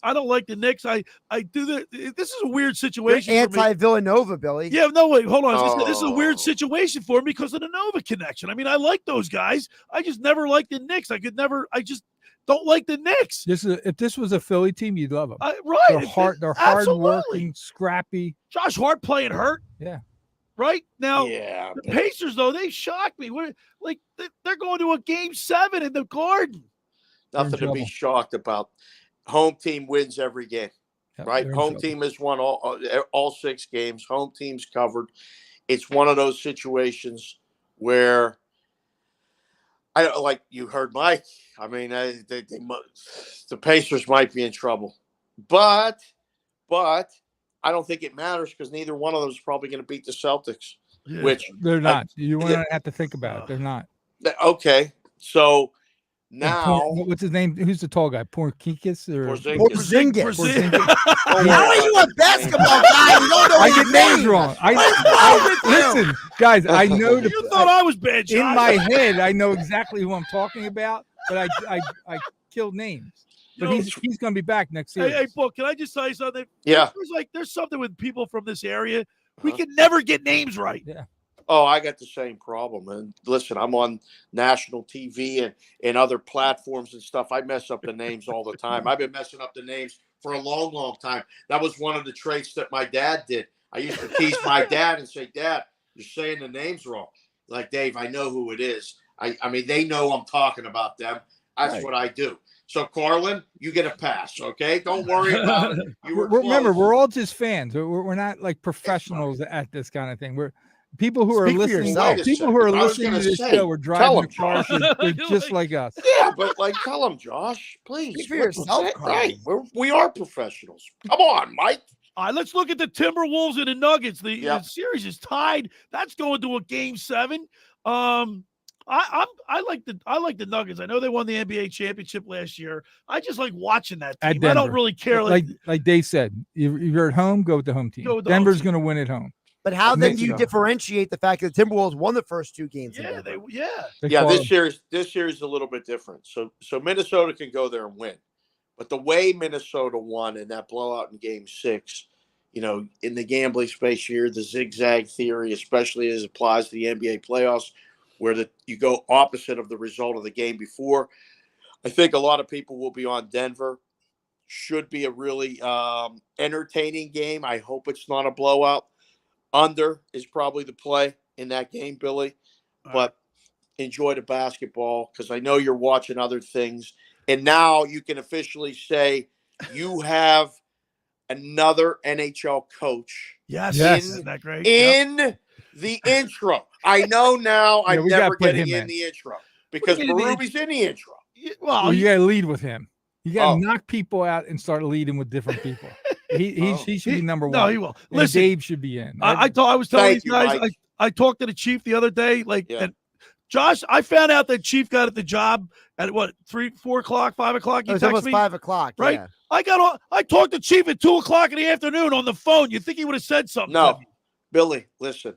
Knicks. This is a weird situation. You're anti-Villanova, Billy. Yeah, no, wait, hold on. This is a weird situation for me because of the Nova connection. I like those guys. I just never liked the Knicks. I just don't like the Knicks. If this was a Philly team, you'd love them. Right. They're hard-working, scrappy. Josh Hart playing hurt. Yeah. Right? Now, the Pacers, though, they shocked me. They're going to a Game 7 in the Garden. Nothing to be shocked about. Home team wins every game, right? Home team has won all 6 games. Home team's covered. It's one of those situations where you heard Mike. The Pacers might be in trouble, but I don't think it matters because neither one of them is probably going to beat the Celtics. Yeah. Which they're not. You won't have to think about it. They're not. Okay, so now what's his name? Who's the tall guy? Porzingis or Porzingis. How are you a basketball guy? You don't know I get names wrong. Listen, guys. I know you thought I was bad. In my head, I know exactly who I'm talking about, but I killed names. But he's going to be back next year. Hey, Book, can I just tell you something? Yeah. There's something with people from this area. We can never get names right. Yeah. Oh, I got the same problem. And listen, I'm on national TV and other platforms and stuff. I mess up the names all the time. I've been messing up the names for a long, long time. That was one of the traits that my dad did. I used to tease my dad and say, Dad, you're saying the names wrong. Like, Dave, I know who it is. They know I'm talking about them. That's what I do. So, Carlin, you get a pass, okay? Don't worry about it. Remember, we're all just fans. We're not like professionals at this kind of thing. We're people who are listening. People who are listening to this show are driving the cars. They're just like us. Yeah, but tell them, Josh, please. Speak for yourself, right. We are professionals. Come on, Mike. All right, let's look at the Timberwolves and the Nuggets. The series is tied. That's going to a Game 7. I like the Nuggets. I know they won the NBA championship last year. I just like watching that team. I don't really care. Like Dave said, if you're at home, go with the home team. Denver's going to win at home. But how then do you differentiate the fact that the Timberwolves won the first 2 games? This series is a little bit different. So Minnesota can go there and win, but the way Minnesota won in that blowout in Game 6, in the gambling space here, the zigzag theory, especially as it applies to the NBA playoffs, where you go opposite of the result of the game before. I think a lot of people will be on Denver. Should be a really entertaining game. I hope it's not a blowout. Under is probably the play in that game, Billy. But enjoy the basketball because I know you're watching other things. And now you can officially say you have another NHL coach. Yes. Isn't that great? In the intro. I know now I'm never getting in the intro because Berube's in the intro. Well, you got to lead with him. You got to knock people out and start leading with different people. He should be number one. No, he will. And Listen, Dave should be in. I was telling these guys, I talked to the Chief the other day, and Josh, I found out that Chief got at the job at 3, 4 o'clock, 5 o'clock. It was almost 5 o'clock, right? yeah. I talked to Chief at 2 o'clock in the afternoon on the phone. You think he would have said something? No, to me? Billy, listen.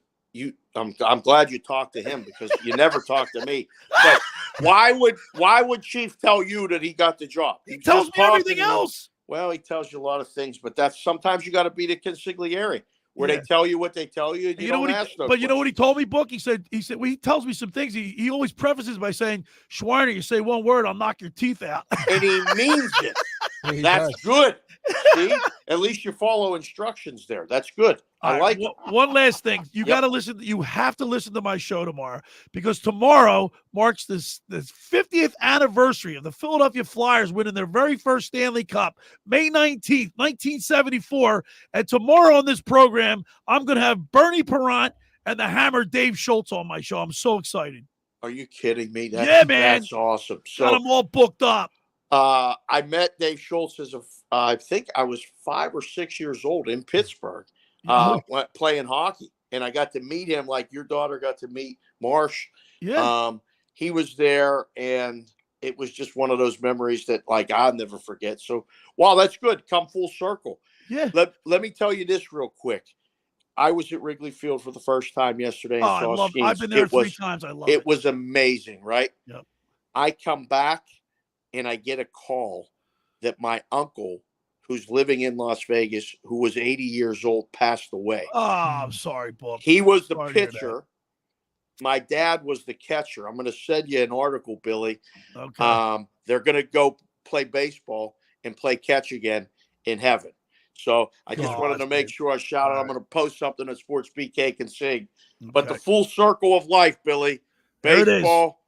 I'm glad you talked to him because you never talked to me. But why would Chief tell you that he got the job? He tells me everything else. Well, he tells you a lot of things, but that's sometimes you got to be the consigliere where they tell you what they tell you. And you don't ask no But you know what he told me, Book? He said, well, he tells me some things. He always prefaces by saying, Schweiner, you say one word, I'll knock your teeth out. And he means it. That's good. See, at least you follow instructions there. That's good. I like it. One last thing. You got to listen. You have to listen to my show tomorrow because tomorrow marks the 50th anniversary of the Philadelphia Flyers winning their very first Stanley Cup, May 19th, 1974. And tomorrow on this program, I'm going to have Bernie Parent and the Hammer Dave Schultz on my show. I'm so excited. Are you kidding me? Yeah, man. That's awesome. So got them all booked up. I met Dave Schultz I think I was 5 or 6 years old in Pittsburgh, playing hockey, and I got to meet him like your daughter got to meet Marsh. Yeah. He was there, and it was just one of those memories that like I'll never forget. So, wow, that's good. Come full circle. Yeah. Let me tell you this real quick. I was at Wrigley Field for the first time yesterday. And saw Skeens. I've been there 3 times. I love it. It was amazing, right? Yep. I come back. And I get a call that my uncle, who's living in Las Vegas, who was 80 years old, passed away. Oh, I'm sorry, Book. He was the Sorry to hear pitcher. My dad was the catcher. I'm going to send you an article, Billy. Okay. They're going to go play baseball and play catch again in heaven. So I just wanted to make sure I shout out. I'm going to post something that Sports BK can sing. But the full circle of life, Billy, baseball,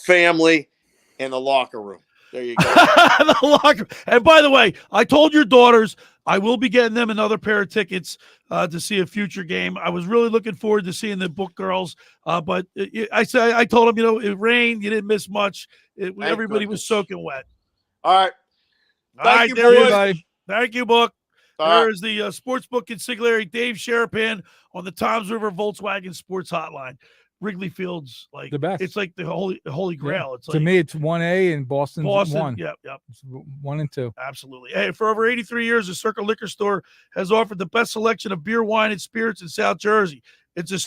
family, and the locker room. There you go. The locker. And by the way, I told your daughters I will be getting them another pair of tickets to see a future game. I was really looking forward to seeing the Book girls, but I told them, it rained. You didn't miss much. Everybody was soaking wet. All right. Thank you, everybody. Thank you, Book. All There is the Sportsbook Consigliere Dave Sharapan on the Toms River Volkswagen Sports Hotline. Wrigley Field's like the best. It's like the holy grail. Yeah. It's to like, me, it's 1A and Boston. Yep. It's 1 and 2. Absolutely. Hey, for over 83 years, the Circle Liquor Store has offered the best selection of beer, wine, and spirits in South Jersey. It's a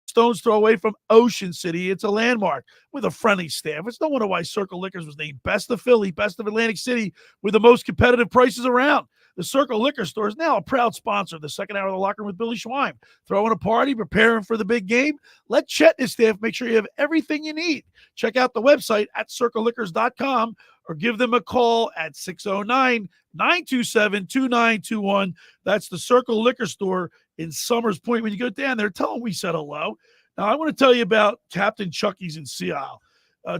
stone's throw away from Ocean City. It's a landmark with a friendly staff. It's no wonder why Circle Liquors was named Best of Philly, Best of Atlantic City, with the most competitive prices around. The Circle Liquor Store is now a proud sponsor of the second hour of the Locker Room with Billy Schwein. Throwing a party, preparing for the big game. Let Chet and his staff make sure you have everything you need. Check out the website at circleliquors.com or give them a call at 609-927-2921. That's the Circle Liquor Store in Summers Point. When you go down there, tell them we said hello. Now, I want to tell you about Captain Chucky's in Sea Isle.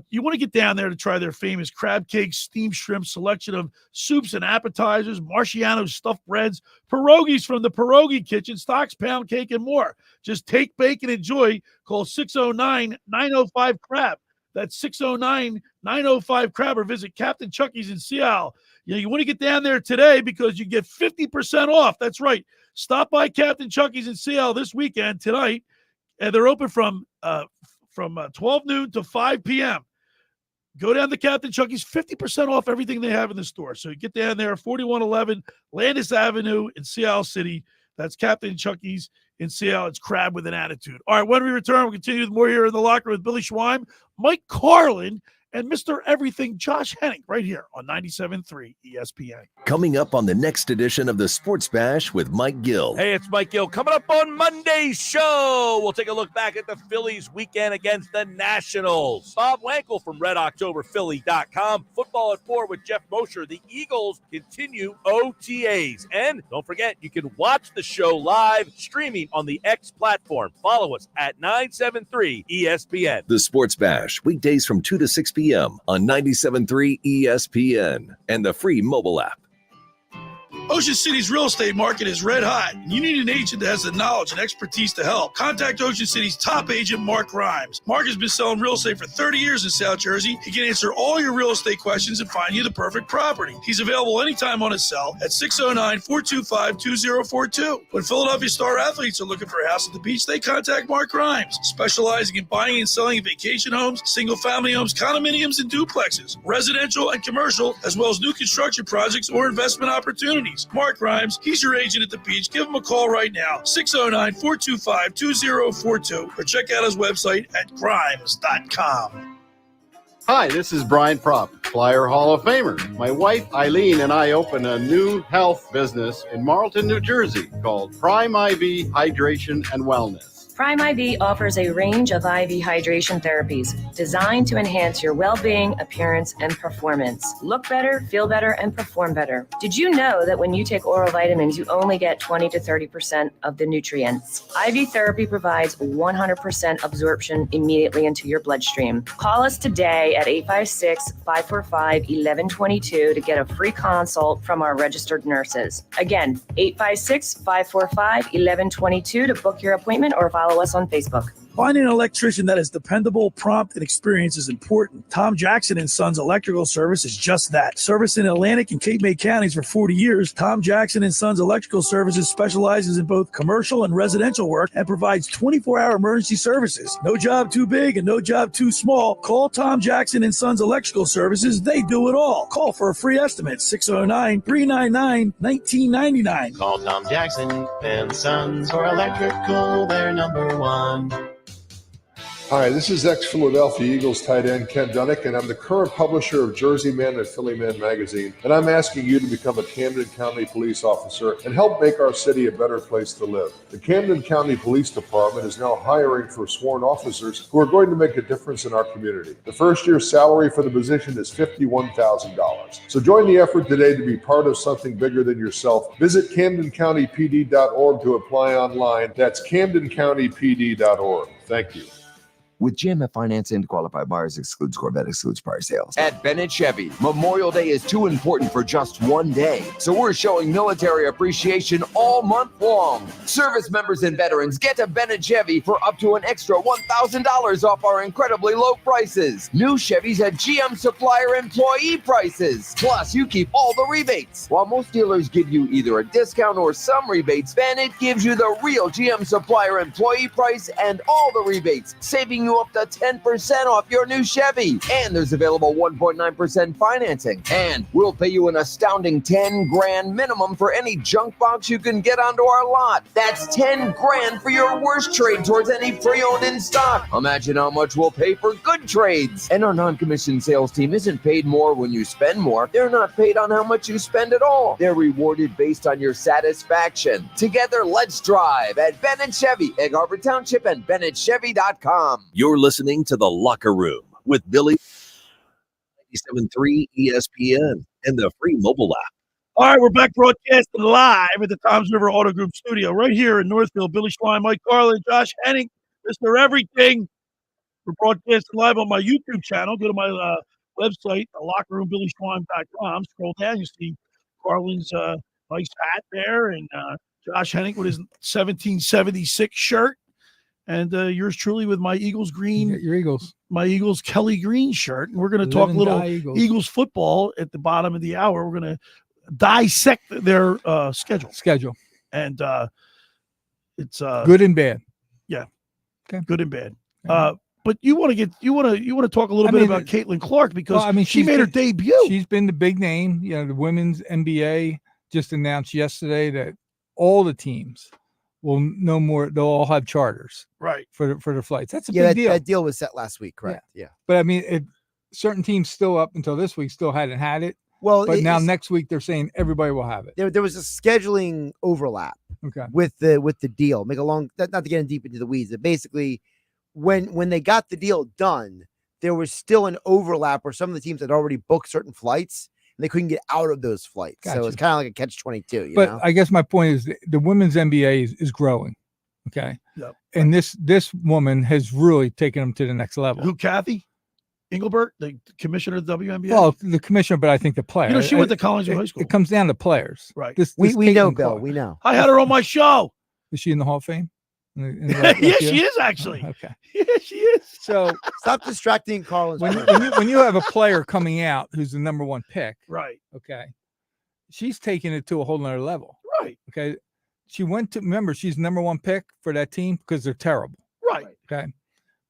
You want to get down there to try their famous crab cakes, steamed shrimp, selection of soups and appetizers, Marciano's stuffed breads, pierogies from the Pierogi Kitchen, Stock's pound cake, and more. Just take, bake, and enjoy. Call 609-905-CRAB. That's 609-905-CRAB, or visit Captain Chucky's in Sea Isle. You want to get down there today because you get 50% off. That's right. Stop by Captain Chucky's in Sea Isle this weekend, tonight, and they're open from 12 noon to 5 p.m. Go down to Captain Chucky's, 50% off everything they have in the store. So you get down there, 4111 Landis Avenue in Sea Isle City. That's Captain Chucky's in Sea Isle. It's crab with an attitude. All right, when we return, we'll continue with more here in the locker room with Billy Schwein, Mike Carlin, and Mr. Everything, Josh Hennig, right here on 97.3 ESPN. Coming up on the next edition of the Sports Bash with Mike Gill. Hey, it's Mike Gill. Coming up on Monday's show, we'll take a look back at the Phillies weekend against the Nationals. Bob Wankel from RedOctoberPhilly.com. Football at 4 with Jeff Mosher. The Eagles continue OTAs. And don't forget, you can watch the show live streaming on the X platform. Follow us at 973 ESPN. The Sports Bash, weekdays from 2 to 6 p.m. on 97.3 ESPN and the free mobile app. Ocean City's real estate market is red hot, and you need an agent that has the knowledge and expertise to help. Contact Ocean City's top agent, Mark Rhymes. Mark has been selling real estate for 30 years in South Jersey. He can answer all your real estate questions and find you the perfect property. He's available anytime on his cell at 609-425-2042. When Philadelphia star athletes are looking for a house at the beach, they contact Mark Rhymes, specializing in buying and selling vacation homes, single-family homes, condominiums, and duplexes, residential and commercial, as well as new construction projects or investment opportunities. Mark Rhymes, he's your agent at the beach. Give him a call right now, 609-425-2042, or check out his website at grimes.com. Hi, this is Brian Propp, Flyer Hall of Famer. My wife Eileen and I opened a new health business in Marlton, New Jersey called Prime IV Hydration and Wellness. Prime IV offers a range of IV hydration therapies designed to enhance your well-being, appearance, and performance. Look better, feel better, and perform better. Did you know that when you take oral vitamins, you only get 20 to 30% of the nutrients? IV therapy provides 100% absorption immediately into your bloodstream. Call us today at 856-545-1122 to get a free consult from our registered nurses. Again, 856-545-1122 to book your appointment or follow us on Facebook. Finding an electrician that is dependable, prompt, and experienced is important. Tom Jackson & Sons Electrical Service is just that. Service in Atlantic and Cape May counties for 40 years, Tom Jackson & Sons Electrical Services specializes in both commercial and residential work and provides 24-hour emergency services. No job too big and no job too small. Call Tom Jackson & Sons Electrical Services. They do it all. Call for a free estimate, 609-399-1999. Call Tom Jackson & Sons for electrical. They're number one. Hi, this is ex-Philadelphia Eagles tight end Ken Dunnick, and I'm the current publisher of Jersey Man and Philly Man magazine, and I'm asking you to become a Camden County police officer and help make our city a better place to live. The Camden County Police Department is now hiring for sworn officers who are going to make a difference in our community. The first year's salary for the position is $51,000. So join the effort today to be part of something bigger than yourself. Visit CamdenCountyPD.org to apply online. That's CamdenCountyPD.org. Thank you. With GMF financing to qualify buyers excludes Corvette, excludes prior sales. At Bennett Chevy, Memorial Day is too important for just one day. So we're showing military appreciation all month long. Service members and veterans get to Bennett Chevy for up to an extra $1,000 off our incredibly low prices. New Chevys at GM supplier employee prices. Plus, you keep all the rebates. While most dealers give you either a discount or some rebates, Bennett gives you the real GM supplier employee price and all the rebates, saving you up to 10% off your new Chevy. And there's available 1.9% financing. And we'll pay you an astounding $10,000 minimum for any junk box you can get onto our lot. That's $10,000 for your worst trade towards any pre-owned in stock. Imagine how much we'll pay for good trades. And our non-commissioned sales team isn't paid more when you spend more. They're not paid on how much you spend at all. They're rewarded based on your satisfaction. Together, let's drive at Bennett Chevy, Egg Harbor Township, and BennettChevy.com. You're listening to The Locker Room with Billy 97.3 ESPN and the free mobile app. All right, we're back broadcasting live at the Toms River Auto Group studio right here in Northfield. Billy Schwein, Mike Carlin, Josh Hennig, Mr. Everything. We're broadcasting live on my YouTube channel. Go to my website, lockerroombillyschwein.com. Scroll down, you see Carlin's nice hat there, and Josh Hennig with his 1776 shirt. And yours truly with my Eagles green, your Eagles, my Eagles Kelly green shirt. And we're going to talk a little Eagles football at the bottom of the hour. We're going to dissect their schedule. And it's good and bad. Yeah. Okay. Good and bad. But you want to talk a little bit about Caitlin Clark because she made her debut. She's been the big name. You know, the women's NBA just announced yesterday that all the teams will no more. They'll all have charters, right, for the flights. That's a big deal. That deal was set last week, correct? Yeah. But I mean, certain teams still up until this week still hadn't had it. Well, but now next week they're saying everybody will have it. There was a scheduling overlap. Okay. With the deal. Make a long not to get deep into the weeds. But basically, when they got the deal done, there was still an overlap where some of the teams had already booked certain flights. And they couldn't get out of those flights. Gotcha. So it's kind of like a catch-22. But I guess my point is the women's NBA is growing. Okay. Yep. And this woman has really taken them to the next level. Who, Kathy? Engelbert, the commissioner of the WNBA? Well, the commissioner, but I think the player. You know, she went to Collinsville High School. It comes down to players. Right. We know, Caitlin Bill. Clark. We know. I had her on my show. Is she in the Hall of Fame? Yeah, she is actually. Oh, okay. Yeah, she is. So stop distracting Carlin. When you have a player coming out who's the number one pick, right? Okay, she's taking it to a whole nother level, right? Okay, she went to remember she's number one pick for that team because they're terrible, right? Okay,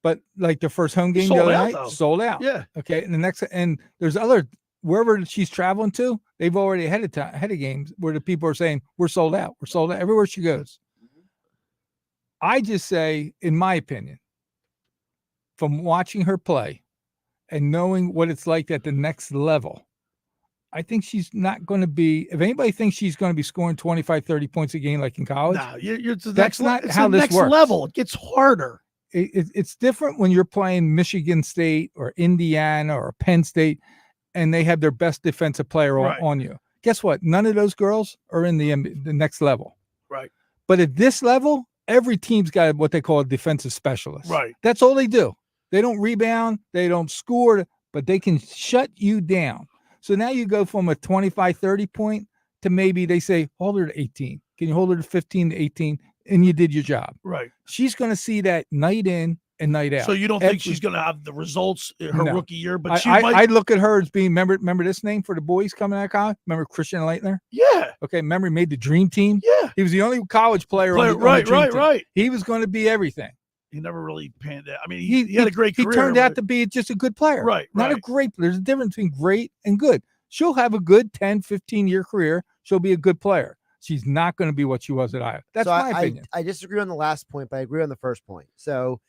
but like the first home game Sold the other out, night, though. sold out. Yeah. Okay, and the next and there's other wherever she's traveling to, they've already ahead of games where the people are saying we're sold out everywhere she goes. I just say, in my opinion, from watching her play and knowing what it's like at the next level, I think she's not going to be, if anybody thinks she's going to be scoring 25, 30 points a game like in college, No, it's the that's next, not it's how the this next works. level. It gets harder. It's different when you're playing Michigan State or Indiana or Penn State and they have their best defensive player Right. on you. Guess what? None of those girls are in the next level. Right. But at this level, every team's got what they call a defensive specialist. Right. That's all they do. They don't rebound, they don't score, but they can shut you down. So now you go from a 25, 30 point to maybe they say, hold her to 18. Can you hold her to 15 to 18? And you did your job. Right. She's going to see that night in and night out. So you don't think she's going to have the results in her No. rookie year, but I look at her as being, remember this name for the boys coming out of college? Remember Christian Leitner? Yeah. Okay, remember he made the dream team? Yeah. He was the only college player on the dream team. Right. He was going to be everything. He never really panned out. I mean, he had a great career. He turned out but- to be just a good player. Right, Not a right. great player. There's a difference between great and good. She'll have a good 10, 15-year career. She'll be a good player. She's not going to be what she was at Iowa. That's my opinion. I disagree on the last point, but I agree on the first point. So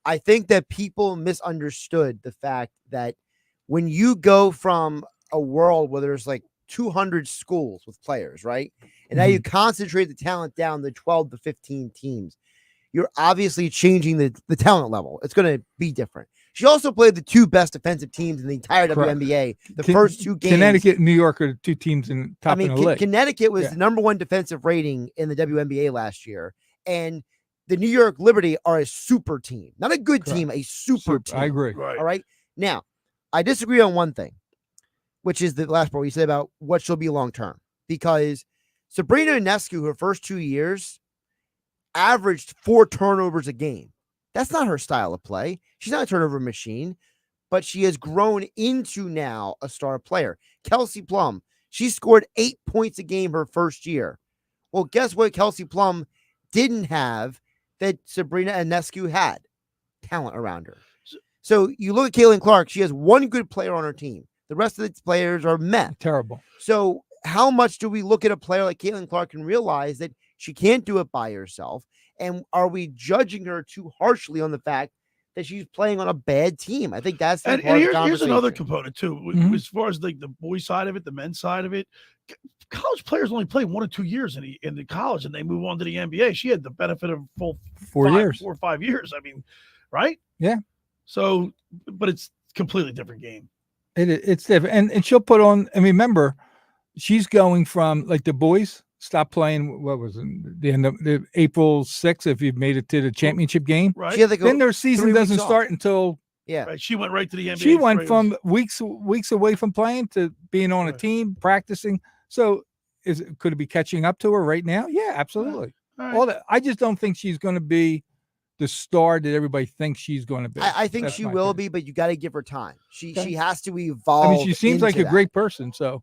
I think that people misunderstood the fact that when you go from a world where there's like 200 schools with players, right? And now you concentrate the talent down to 12 to 15 teams, you're obviously changing the talent level. It's going to be different. She also played the two best defensive teams in the entire Correct. WNBA. The first two games. Connecticut and New York are the two teams in top in the league. Connecticut was Yeah. the number one defensive rating in the WNBA last year. And the New York Liberty are a super team. Not a good team, a super team. I agree. Right. All right. Now, I disagree on one thing, which is the last part you said about what she'll be long term. Because Sabrina Ionescu, her first 2 years, averaged 4 turnovers a game. That's not her style of play. She's not a turnover machine, but she has grown into now a star player. Kelsey Plum, she scored 8 points a game her first year. Well, guess what Kelsey Plum didn't have that Sabrina Ionescu had? Talent around her. So you look at Caitlin Clark, she has one good player on her team. The rest of the players are meh. Terrible. So how much do we look at a player like Caitlin Clark and realize that she can't do it by herself? And are we judging her too harshly on the fact that she's playing on a bad team? I think that's the And, part of the here's another conversation. component too, as far as like the boys side of it, the men's side of it. College players only play 1 or 2 years in the college, and they move on to the NBA. She had the benefit of full 4 years. 4 or 5 years. I mean, right? Yeah. So, but it's completely different game. It's different. And she'll put on, and remember, she's going from like the boys stopped playing, what was it, the end of the April 6th, if you've made it to the championship game. Right. She had to go Then their season 3 weeks doesn't off. start until Right. She went right to the NBA. she went straight. from weeks away from playing to being on a team, practicing. So could it be catching up to her right now? Yeah, absolutely. All right. All that, I just don't think she's going to be the star that everybody thinks she's going to be. I think That's she my will opinion. be, but you got to give her time. She Okay. has to evolve. I mean, she seems like a into that. great person. So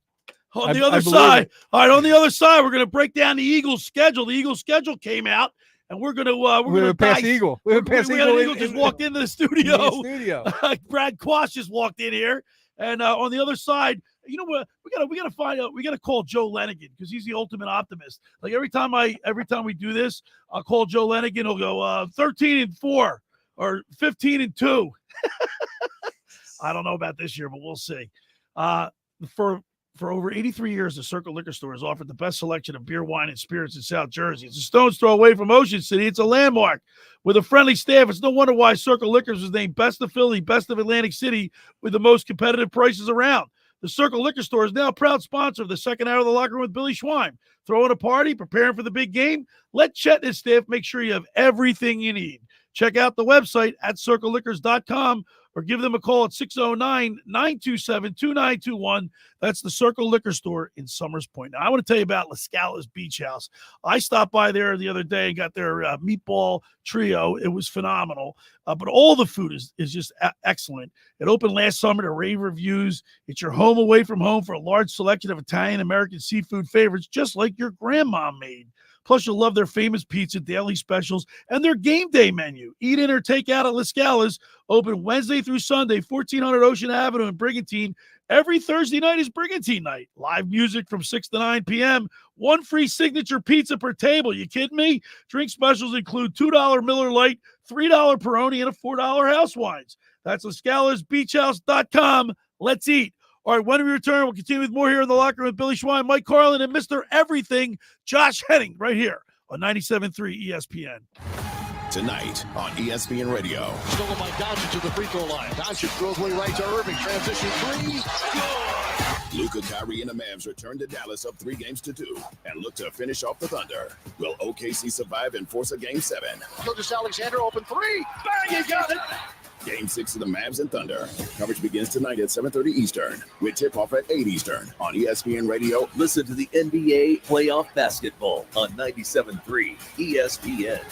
On the I other believe side, it. all right. On the other side, we're going to break down the Eagles' schedule. The Eagles' schedule came out, and we're going to We're going to pass Eagle. We're going to pass we Eagle. got an in- Eagle just in- walked into the in studio. the studio. Brad Quash just walked in here, and on the other side, you know what? We gotta find out. We gotta call Joe Lenigan because he's the ultimate optimist. Like every time we do this, I'll call Joe Lenigan. He'll go 13-4 or 15-2. I don't know about this year, but we'll see. For over 83 years, the Circle Liquor Store has offered the best selection of beer, wine, and spirits in South Jersey. It's a stone's throw away from Ocean City. It's a landmark with a friendly staff. It's no wonder why Circle Liquors was named Best of Philly, Best of Atlantic City, with the most competitive prices around. The Circle Liquor Store is now a proud sponsor of the second hour of the Locker Room with Billy Schwein. Throwing a party, preparing for the big game? Let Chet and his staff make sure you have everything you need. Check out the website at circleliquors.com or give them a call at 609-927-2921. That's the Circle Liquor Store in Summers Point. Now, I want to tell you about La Scala's Beach House. I stopped by there the other day and got their meatball trio. It was phenomenal, but all the food is just excellent. It opened last summer to rave reviews. It's your home away from home for a large selection of Italian American seafood favorites, just like your grandma made. Plus, you'll love their famous pizza, daily specials, and their game day menu. Eat in or take out at La Scala's, open Wednesday through Sunday, 1400 Ocean Avenue in Brigantine. Every Thursday night is Brigantine night. Live music from 6 to 9 p.m. One free signature pizza per table. You kidding me? Drink specials include $2 Miller Lite, $3 Peroni, and a $4 house wines. That's LaScalasBeachHouse.com. Let's eat. All right, when we return, we'll continue with more here in the locker room with Billy Schwein, Mike Carlin, and Mr. Everything, Josh Hennig, right here on 97.3 ESPN. Tonight on ESPN Radio. Stolen by Doncic to the free throw line. Doncic throws away right to Irving. Transition three. Good. Luka, Kyrie, and the Mavs return to Dallas up 3-2 and look to finish off the Thunder. Will OKC survive and force a Game 7? Gilgeous Alexander open three. Bang, he got it. Game 6 of the Mavs and Thunder. Coverage begins tonight at 7:30 Eastern with tip-off at 8 Eastern on ESPN Radio. Listen to the NBA playoff basketball on 97.3 ESPN.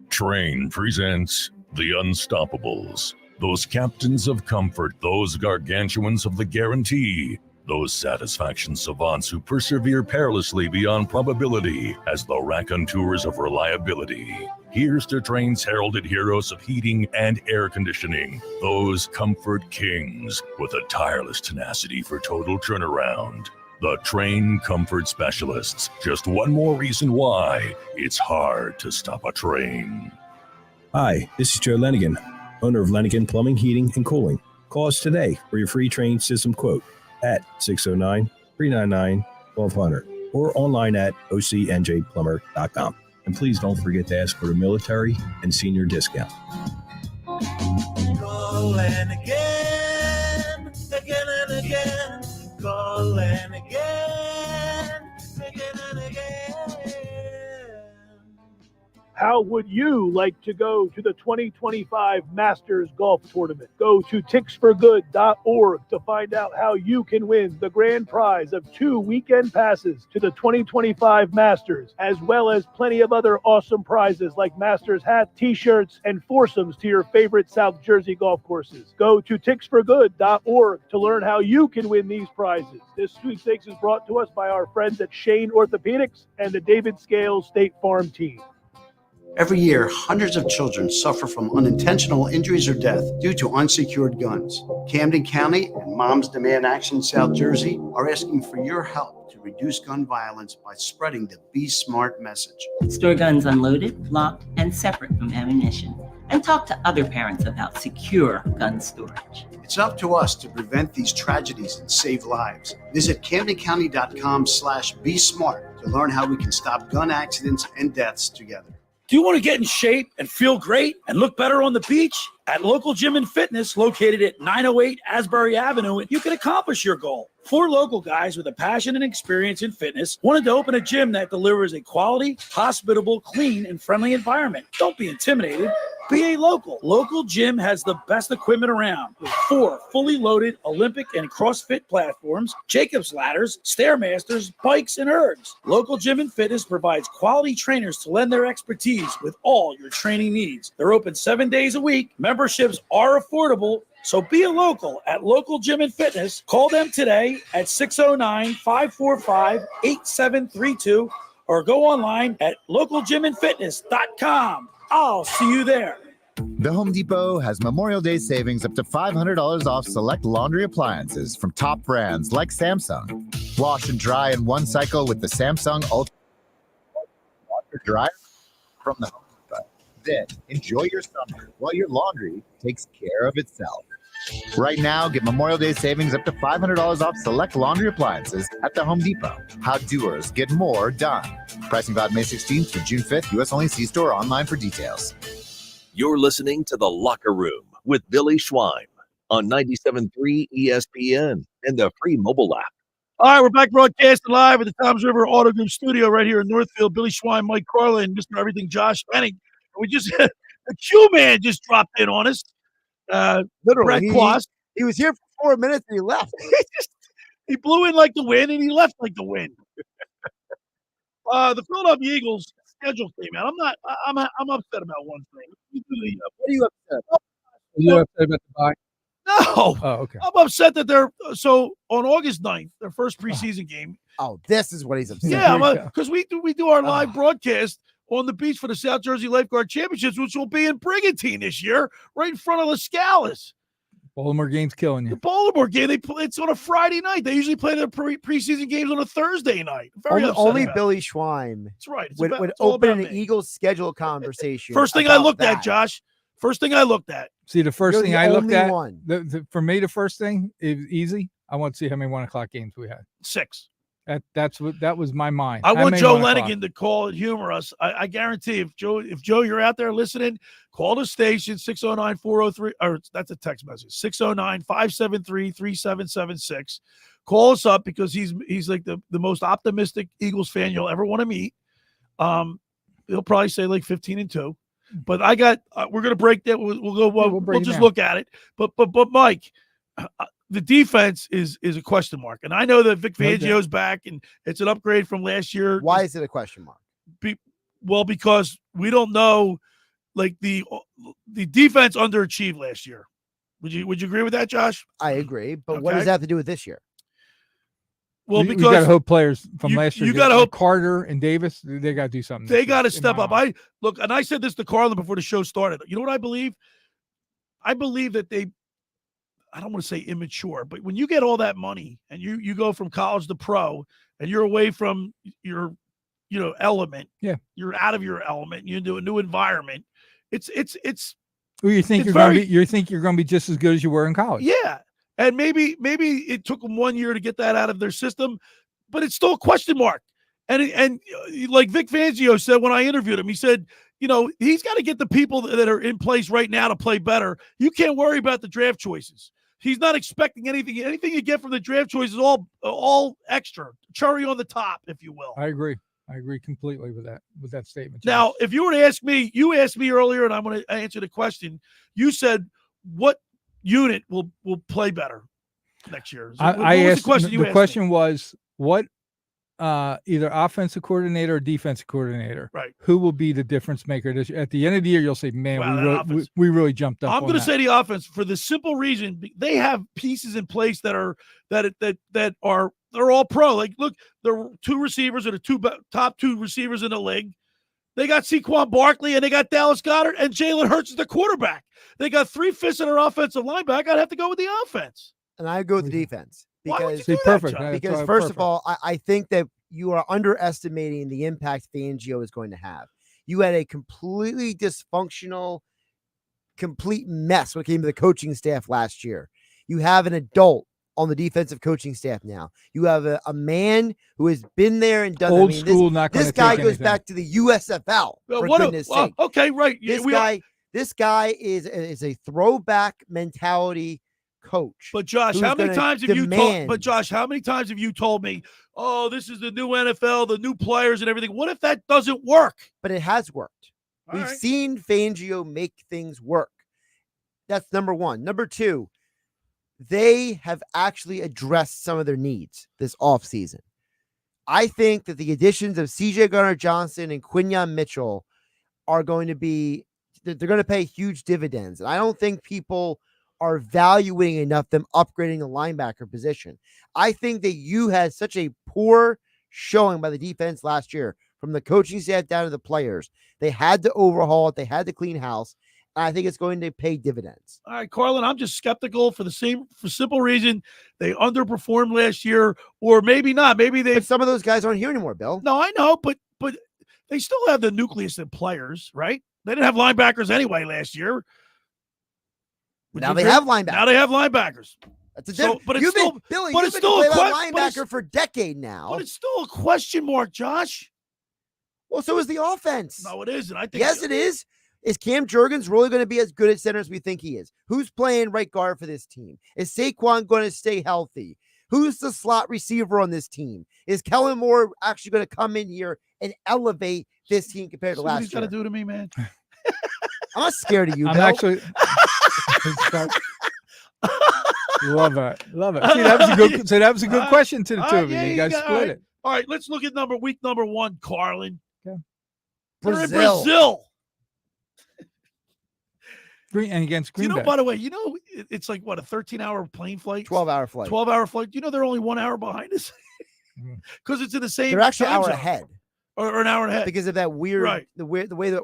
Train presents The Unstoppables. Those captains of comfort, those gargantuans of the guarantee, those satisfaction savants who persevere perilously beyond probability as the raconteurs of reliability. Here's to Train's heralded heroes of heating and air conditioning, those comfort kings with a tireless tenacity for total turnaround. The Train Comfort Specialists. Just one more reason why it's hard to stop a train. Hi, this is Joe Lenigan, owner of Lenigan Plumbing, Heating, and Cooling. Call us today for your free Train system quote at 609-399-1200 or online at ocnjplumber.com. And please don't forget to ask for a military and senior discount. Calling again, again and again. Calling again, again and again. How would you like to go to the 2025 Masters Golf Tournament? Go to ticksforgood.org to find out how you can win the grand prize of 2 weekend passes to the 2025 Masters, as well as plenty of other awesome prizes like Masters hats, t-shirts, and foursomes to your favorite South Jersey golf courses. Go to ticksforgood.org to learn how you can win these prizes. This sweepstakes is brought to us by our friends at Shane Orthopedics and the David Scales State Farm team. Every year, hundreds of children suffer from unintentional injuries or death due to unsecured guns. Camden County and Moms Demand Action South Jersey are asking for your help to reduce gun violence by spreading the Be Smart message. Store guns unloaded, locked, and separate from ammunition. And talk to other parents about secure gun storage. It's up to us to prevent these tragedies and save lives. Visit CamdenCounty.com/Be Smart to learn how we can stop gun accidents and deaths together. Do you want to get in shape and feel great and look better on the beach? At Local Gym and Fitness, located at 908 Asbury Avenue, you can accomplish your goal. 4 local guys with a passion and experience in fitness wanted to open a gym that delivers a quality, hospitable, clean, and friendly environment. Don't be intimidated. Be a local. Local Gym has the best equipment around with 4 fully loaded Olympic and CrossFit platforms, Jacob's ladders, Stairmasters, bikes, and ergs. Local Gym and Fitness provides quality trainers to lend their expertise with all your training needs. They're open 7 days a week. Memberships are affordable. So be a local at Local Gym and Fitness. Call them today at 609-545-8732 or go online at localgymandfitness.com. I'll see you there. The Home Depot has Memorial Day savings up to $500 off select laundry appliances from top brands like Samsung. Wash and dry in one cycle with the Samsung Ultra Water Dryer from the Home Depot. Then enjoy your summer while your laundry takes care of itself. Right now, get Memorial Day savings up to $500 off select laundry appliances at the Home Depot. How doers get more done. Pricing valid May 16th through June 5th. U.S. only. See store or online for details. You're listening to The Locker Room with Billy Schwein on 97.3 ESPN and the free mobile app. All right, we're back broadcasting live at the Toms River Auto Group studio right here in Northfield. Billy Schwein, Mike Carlin, Mr. Everything, Josh Hennig. We just The Q-Man just dropped in on us. Literally, Brett he was here for 4 minutes and he left. He blew in like the wind and he left like the wind. The Philadelphia Eagles schedule came out. I'm upset about one thing. What are you upset about? Are you upset about the bye? No. Oh, okay. I'm upset that they're on August 9th, their first preseason game. Oh, this is what he's upset. Yeah, because we do our live broadcast on the beach for the South Jersey Lifeguard Championships, which will be in Brigantine this year, right in front of the Scalas. Baltimore game's killing you. The Baltimore game, it's on a Friday night. They usually play their preseason games on a Thursday night. Only Billy Schwein That's right. would open an Eagles schedule conversation. First thing I looked at, Josh. First thing I looked at. See, the first thing I looked at, one. For me, the first thing is easy. I want to see how many 1 o'clock games we had. 6. That was my mind. I want Joe Lenigan to call and humor us. I guarantee if Joe, you're out there listening, call the station 609-403, or that's a text message, 609-573-3776. Call us up because he's like the most optimistic Eagles fan you'll ever want to meet. He'll probably say like 15-2. But I got we're gonna break that. We'll go. We'll just look at it. But Mike, the defense is a question mark, and I know that Vic Fangio's back, and it's an upgrade from last year. Why is it a question mark? Because we don't know. Like the defense underachieved last year. Would you agree with that, Josh? I agree, but what does that have to do with this year? Well, because you got to hope players from last year. You got to hope Carter and Davis. They got to do something. They got to step up. I said this to Carlin before the show started. You know what I believe? I believe that I don't want to say immature, but when you get all that money and you go from college to pro and you're away from your element, you're out of your element, you're into a new environment. It's. Well, you think you're going to be just as good as you were in college? Yeah. And maybe it took them 1 year to get that out of their system, but it's still a question mark. And like Vic Fangio said when I interviewed him, he said, he's got to get the people that are in place right now to play better. You can't worry about the draft choices. He's not expecting anything. Anything you get from the draft choice is all extra, cherry on the top, if you will. I agree completely with that statement. Now, if you were to ask me, you asked me earlier, and I'm going to answer the question. You said, what unit will play better next year? I asked the question was what either offensive coordinator or defensive coordinator, right? Who will be the difference maker this year? At the end of the year, you'll say, man, we really jumped up. I'm going to say the offense for the simple reason they have pieces in place that are they're all pro. Like, look, there are 2 receivers are the top 2 receivers in the league. They got Saquon Barkley and they got Dallas Goedert and Jalen Hurts as the quarterback. They got 3/5 of their offensive line back. I'd have to go with the offense. And I go with the defense. Why would you Because do perfect. that, because first of all, I think that you are underestimating the impact Fangio is going to have. You had a completely dysfunctional, complete mess when it came to the coaching staff last year. You have an adult on the defensive coaching staff now. You have a man who has been there and done old school. This guy goes back to the USFL. For goodness sake. Okay, right. This guy is a throwback mentality coach. But Josh, how many times have you told me, oh, this is the new NFL, the new players and everything? What if that doesn't work? But it has worked. We've seen Fangio make things work. That's number one. Number two, they have actually addressed some of their needs this offseason. I think that the additions of CJ Gardner-Johnson and Quinyon Mitchell are going to they're going to pay huge dividends. And I don't think people are valuing enough them upgrading the linebacker position. I think that you had such a poor showing by the defense last year, from the coaching staff down to the players. They had to overhaul it. They had to clean house. And I think it's going to pay dividends. All right, Carlin, I'm just skeptical for simple reason they underperformed last year, or maybe not. But some of those guys aren't here anymore, Bill. No, I know, but they still have the nucleus of players, right? They didn't have linebackers anyway last year. Now they have linebackers. Now they have linebackers. That's a difference. But it's still, Billy, but you've it's been still a linebacker for a decade now. But it's still a question mark, Josh. Well, so is the offense. No, it isn't. I think yes, it is. Is Cam Jurgens really going to be as good at center as we think he is? Who's playing right guard for this team? Is Saquon going to stay healthy? Who's the slot receiver on this team? Is Kellen Moore actually going to come in here and elevate this team compared to last year? What he's got to do to me, man. I'm not scared of you, I'm Bill. actually. Love it. See, that was a good. So that was a good question to the two of you. You guys split it. All right, let's look at week number 1, Carlin. Okay. They're in Brazil. And against Green Bay. By the way, it's like what, a 13-hour plane flight? 12-hour flight. 12-hour flight. They're only 1 hour behind us because it's in the same. They're actually an time hour zone. ahead. Or an hour ahead because of that weird, right. the way that.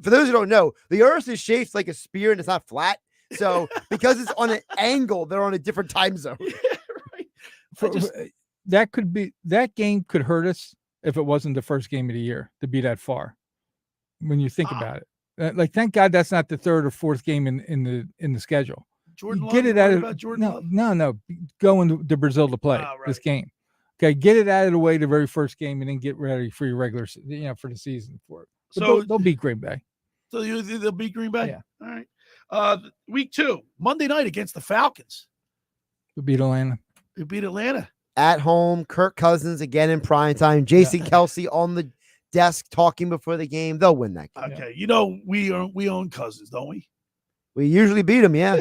For those who don't know, the Earth is shaped like a spear and it's not flat. So because it's on an angle, they're on a different time zone. That game could hurt us if it wasn't the first game of the year to be that far. When you think about it, thank God that's not the third or fourth game in the schedule. Jordan, get it out of Jordan. No. Going to Brazil to play this game. Okay, get it out of the way the very first game, and then get ready for your regular, for the season for it. But So they'll beat Green Bay. So they'll beat Green Bay. Yeah. All right. Week 2, Monday night against the Falcons. They'll beat Atlanta. They beat Atlanta at home. Kirk Cousins again in prime time. Jason Kelsey on the desk talking before the game. They'll win that game. Okay, we own Cousins, don't we? We usually beat them. Yeah.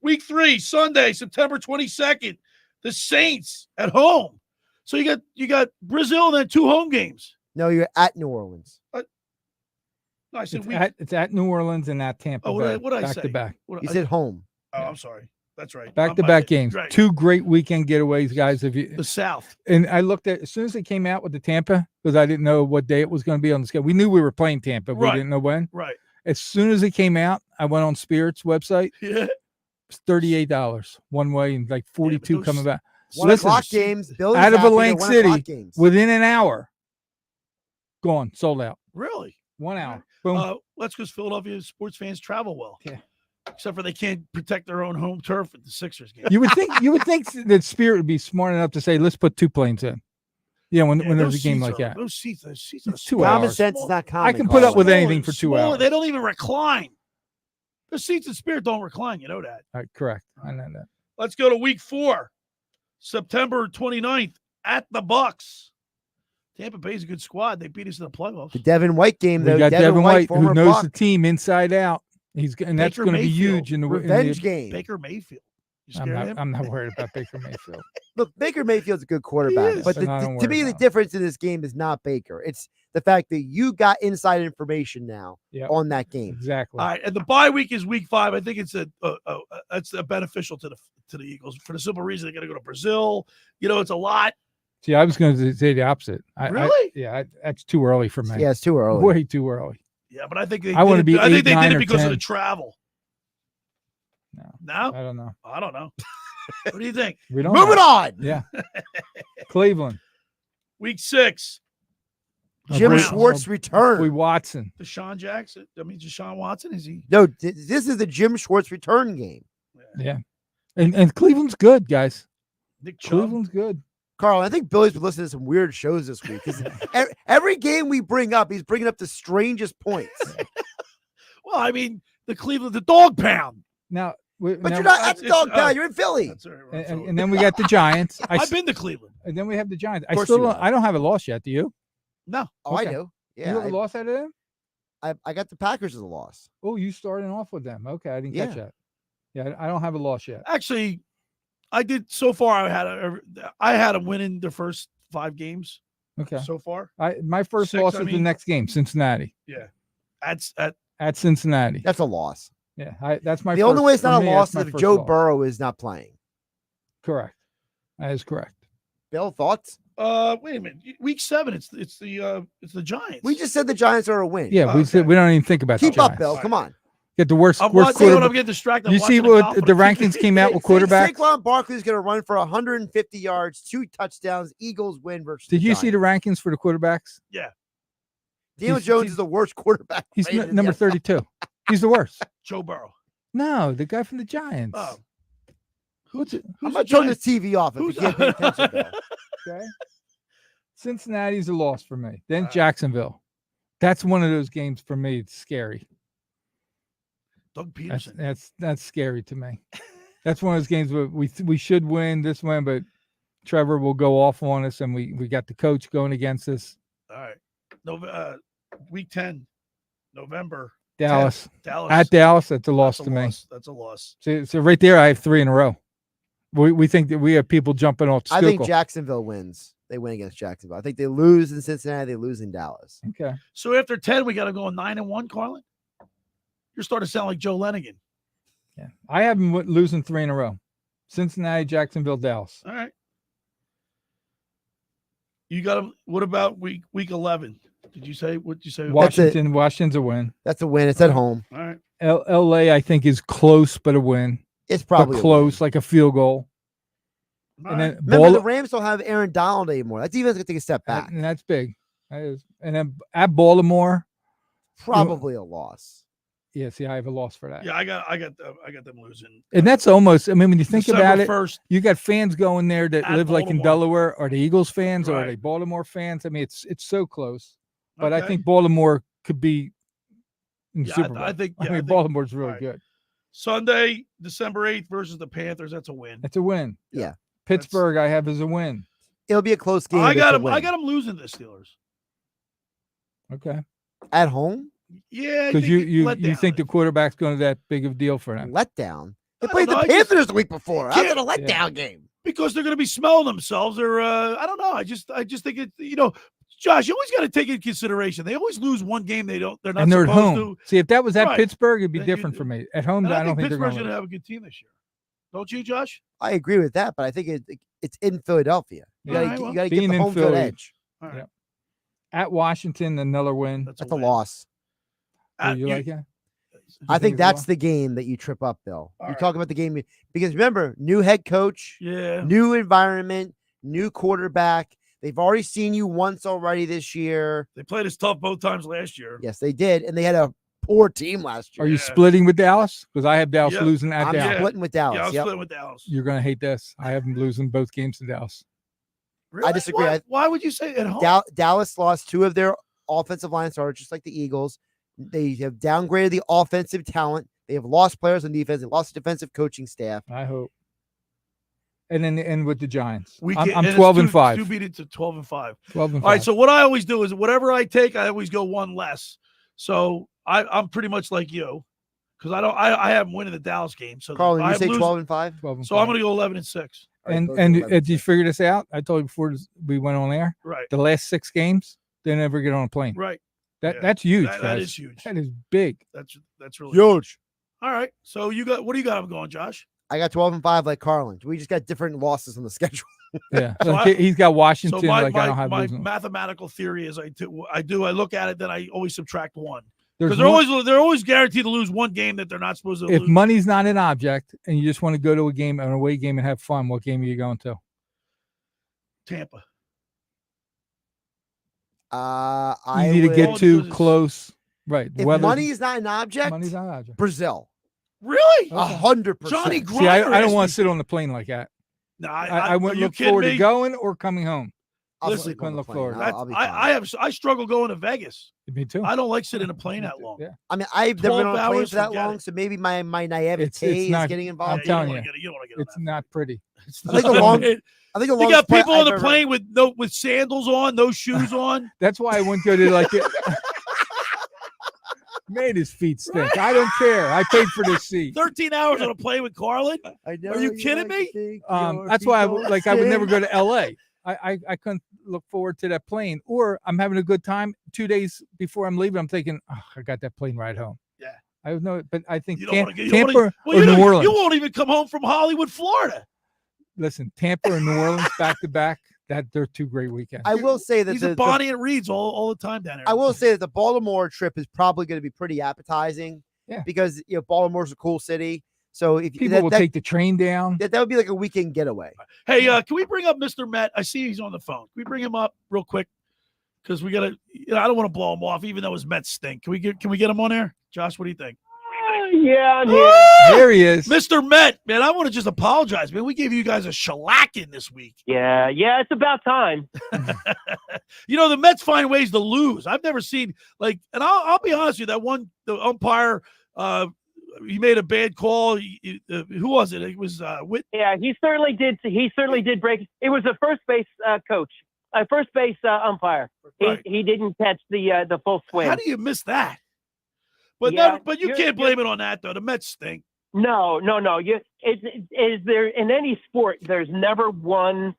Week 3, Sunday, September 22nd. The Saints at home. So you got Brazil and then 2 home games. No, you're at New Orleans. No, I said it's at New Orleans and at Tampa. Oh, what did I say? Back to back. You said home. Oh, I'm sorry. That's right. Back to back games. Right. 2 great weekend getaways, guys. The South. And I looked at as soon as they came out with the Tampa, because I didn't know what day it was going to be on the schedule. We knew we were playing Tampa. We didn't know when. Right. As soon as it came out, I went on Spirit's website. Yeah. It's $38 one way and like 42 coming back. 1 o'clock games. Billy's out of happy, Atlantic 1 o'clock City games. within an hour. Gone, sold out. Really? 1 hour. Boom. That's because Philadelphia sports fans travel well. Yeah. Except for they can't protect their own home turf at the Sixers game. You would think that Spirit would be smart enough to say, let's put 2 planes in. Yeah, when there's a game like that. Those seats are It's 2 Common hours. sense is not common. I can put up with anything for 2 hours. They don't even recline. The seats in Spirit don't recline. You know that. All right, correct. I know that. Let's go to week 4, September 29th at the Bucks. Tampa Bay's a good squad. They beat us in the playoffs. The Devin White game, though. We got Devin White, who former knows Buck. the team inside out. And that's Baker going to be Mayfield. huge in the Revenge game. Baker Mayfield. You scared of him? I'm not worried about Baker Mayfield. Look, Baker Mayfield's a good quarterback, is. but And I don't to worry me, the about difference in this game is not Baker. It's the fact that you got inside information now on that game. Exactly. All right, and the bye week is week 5. I think it's a beneficial to the Eagles for the simple reason they're going to go to Brazil. It's a lot. See, I was going to say the opposite. Really? That's too early for me. Yeah, it's too early. Way too early. Yeah, but I think they. I want to be. I think they 8, 9, did it or because 10. of the travel. No, I don't know. I don't know. What do you think? We don't. Moving on. Yeah. Cleveland. Week 6. Jim Browns. Schwartz return. Watson. Deshaun Watson, is he? No, this is the Jim Schwartz return game. Yeah. And Cleveland's good, guys. Nick Chubb. Cleveland's good. Carl, I think Billy's been listening to some weird shows this week. Every game we bring up, he's bringing up the strangest points. Well, I mean, the dog pound. Now, but you're not at the dog pound. You're in Philly. And then we got the Giants. I've been to Cleveland. And then we have the Giants. Of course you have. I don't have a loss yet. Do you? No. Oh, Okay. I do. Yeah, You have a loss out of them? I got the Packers as a loss. Oh, you starting off with them. Okay, I didn't catch Yeah. that. Yeah, I don't have a loss yet. Actually, I did so far. I had a win in the first 5 games. Okay. So far, My first 6, loss I is the mean. next game, Cincinnati. Yeah. At At Cincinnati. That's a loss. Yeah, that's my The first. only way it's not for a me, loss that's is my if first Joe loss. Burrow is not playing. Correct. That is correct. Bill, thoughts? wait a minute. Week 7. It's the Giants. We just said the Giants are a win. Yeah, we said we don't even think about Keep the up, Giants. Bill. Come on. Get the worst. I'm worst watching when I'm quarterback. getting distracted. You I'm see watching the what golf, the but I'm rankings came out with quarterbacks? Saquon Barkley's going to run for 150 yards, 2 touchdowns. Eagles win versus. Did the you see the Giants. rankings for the quarterbacks? Yeah. Daniel Jones is the worst quarterback. He's rated in number the NFL. 32. He's the worst. Joe Burrow. No, the guy from the Giants. Oh. I'm not turning the TV off if you can't pay attention. Bill. Okay. Cincinnati's a loss for me. Then Jacksonville. That's one of those games for me. It's scary. Doug Peterson. That's scary to me. That's one of those games where we should win this one, but Trevor will go off on us, and we got the coach going against us. All right. Week 10, November. Dallas. 10. Dallas. At Dallas, that's a loss to me. That's a loss. So right there, I have 3 in a row. We think that we have people jumping off the I think Schuylkill. Jacksonville wins. They win against Jacksonville. I think they lose in Cincinnati. They lose in Dallas. Okay. So after 10, we got to go 9-1, Carlin? You're starting to sound like Joe Lenigan. Yeah. I have them losing 3 in a row. Cincinnati, Jacksonville, Dallas. All right. You got them. What about week 11? What did you say? Washington's a win. That's a win. It's at home. All right. LA, I think, is close, but a win. It's probably but close, like a field goal. All and right. then Remember, the Rams don't have Aaron Donald anymore. That's even going to take a step back. And that's big. That is. And then at Baltimore, Probably a loss. Yeah, see, I have a loss for that. Yeah, I got them losing. And that's almost, I mean, when you think about December it, 1st, you got fans going there that at live like in Baltimore. Delaware. Are they Eagles fans or are Right. they Baltimore fans? I mean, it's so close. But I Okay. think Baltimore could be in the Yeah, Super Bowl. I think Baltimore's really right. good. Sunday, December 8th versus the Panthers. That's a win. It's a win. Yeah. Pittsburgh, I have as a win. It'll be a close game. I but got it's a them. win. I got them losing the Steelers. Okay. At home? Yeah, I Because think you let you down. think the quarterback's going to that big of a deal for them. Letdown. They I played don't the know, I just Panthers the week before. How's it a can't- letdown game? because they're going to be smelling themselves, or I don't know. I just think it. Josh, you always got to take into consideration. They always lose one game. They're not And they're at supposed home. to. See, if that was at Right. Pittsburgh, it'd be Then you- different for me. At home, And I don't think they're Pittsburgh's going going to to. have a good team this year. Don't you, Josh? I agree with that, but I think it's in Philadelphia. You All got right, to well, get being the in home field Philly. edge. All right. Yeah. At Washington, another win. That's That's a win. loss. You like that? I think it's a that's loss? the game that you trip up, Bill. All You right. talk about the game because remember, new head coach, Yeah. new environment, new quarterback. They've already seen you once already this year. They played us tough both times last year. Yes, they did, and they had a poor team last year. Are you splitting with Dallas? Because I have Dallas Yeah. losing at I'm Dallas. splitting with Dallas. Yeah, I'm Yep. splitting with Dallas. You're going to hate this. I have them losing both games to Dallas. Really? disagree. Why would you say at home? Dallas lost 2 of their offensive line starters, just like the Eagles. They have downgraded the offensive talent. They have lost players on defense. They lost the defensive coaching staff. I hope. And then end with the Giants. We I'm and it's 12 and two- 5. Two beat it to 12 and 5. 12 and 5. All right. So what I always do is whatever I take, I always go one less. So I'm pretty much like you, because I haven't winning the Dallas game. So Carlin, I you say lose- 12 and 5? 12 and So 5. I'm going to go 11 and 6. And both 11 did you figure this out? I told you before we went on air. Right. The last 6 games, they never get on a plane. Right. That Yeah. that's huge. That guys. is huge. That is big. That's really Huge. All right. So what do you got? I'm going, Josh. I got 12 and 5 like Carlin. We just got different losses on the schedule. Yeah. So Like, he's got Washington. So my like I don't have my losing. mathematical theory is I look at it, then I always subtract 1. There's Because they're always guaranteed to lose one game that they're not supposed to if lose. money's not an object and you just want to go to a game, an away game, and have fun, what game are you going to? Tampa. I Easy to would- get to, close. Right. If Weather's- money is not an object, money's not an object. Brazil. Really? 100%. Johnny See, I Grinder don't asked want me- to sit on the plane like that. No, I are wouldn't you look kidding forward me? to going or coming home. I'll Listen, sleep on couldn't the look plane. forward. I'll be fine. I struggle going to Vegas. Me too. I don't like sitting in a plane that long. Yeah. I mean, I've never been 12 on a plane hours, for that forget long, it. so maybe my naivete is not. getting I'm involved. telling You you, don't wanna get on it's not pretty. I think the long. It- I think the You longest got people plane on the I've ever- plane with sandals on, no shoes on. That's why I wouldn't go to like it. Made his feet stink. I don't care. I paid for this seat. 13 hours on a plane with Carlin. I know. Are you kidding me? That's why I would never go to L.A. I couldn't look forward to that plane. Or I'm having a good time. 2 days before I'm leaving, I'm thinking, oh, I got that plane ride home. Yeah. I don't know, but I think You don't want to get Tampa well, or you New Orleans. You won't even come home from Hollywood, Florida. Listen, Tampa or New Orleans back to back. That they're 2 great weekends. I will say that He's at Bonnie and Reed's all the time down there. I will say that the Baltimore trip is probably going to be pretty appetizing. Yeah. Because Baltimore's a cool city. So if People will take the train down. that would be like a weekend getaway. Hey, can we bring up Mr. Met? I see he's on the phone. Can we bring him up real quick? Because we gotta. I don't want to blow him off, even though his Mets stink. Can we get him on there? Josh, what do you think? Yeah, I'm here. There he is. Mr. Met, man, I want to just apologize, man. We gave you guys a shellacking this week. Yeah, it's about time. The Mets find ways to lose. I've never seen and I'll be honest with you, the umpire, he made a bad call. Who was it? It was Whit. Yeah, he certainly did. He certainly did break. It was a first base coach, first base umpire. Right. He didn't catch the full swing. How do you miss that? But Yeah, but you can't blame it on that though. The Mets stink. No. Is there in any sport? There's never one,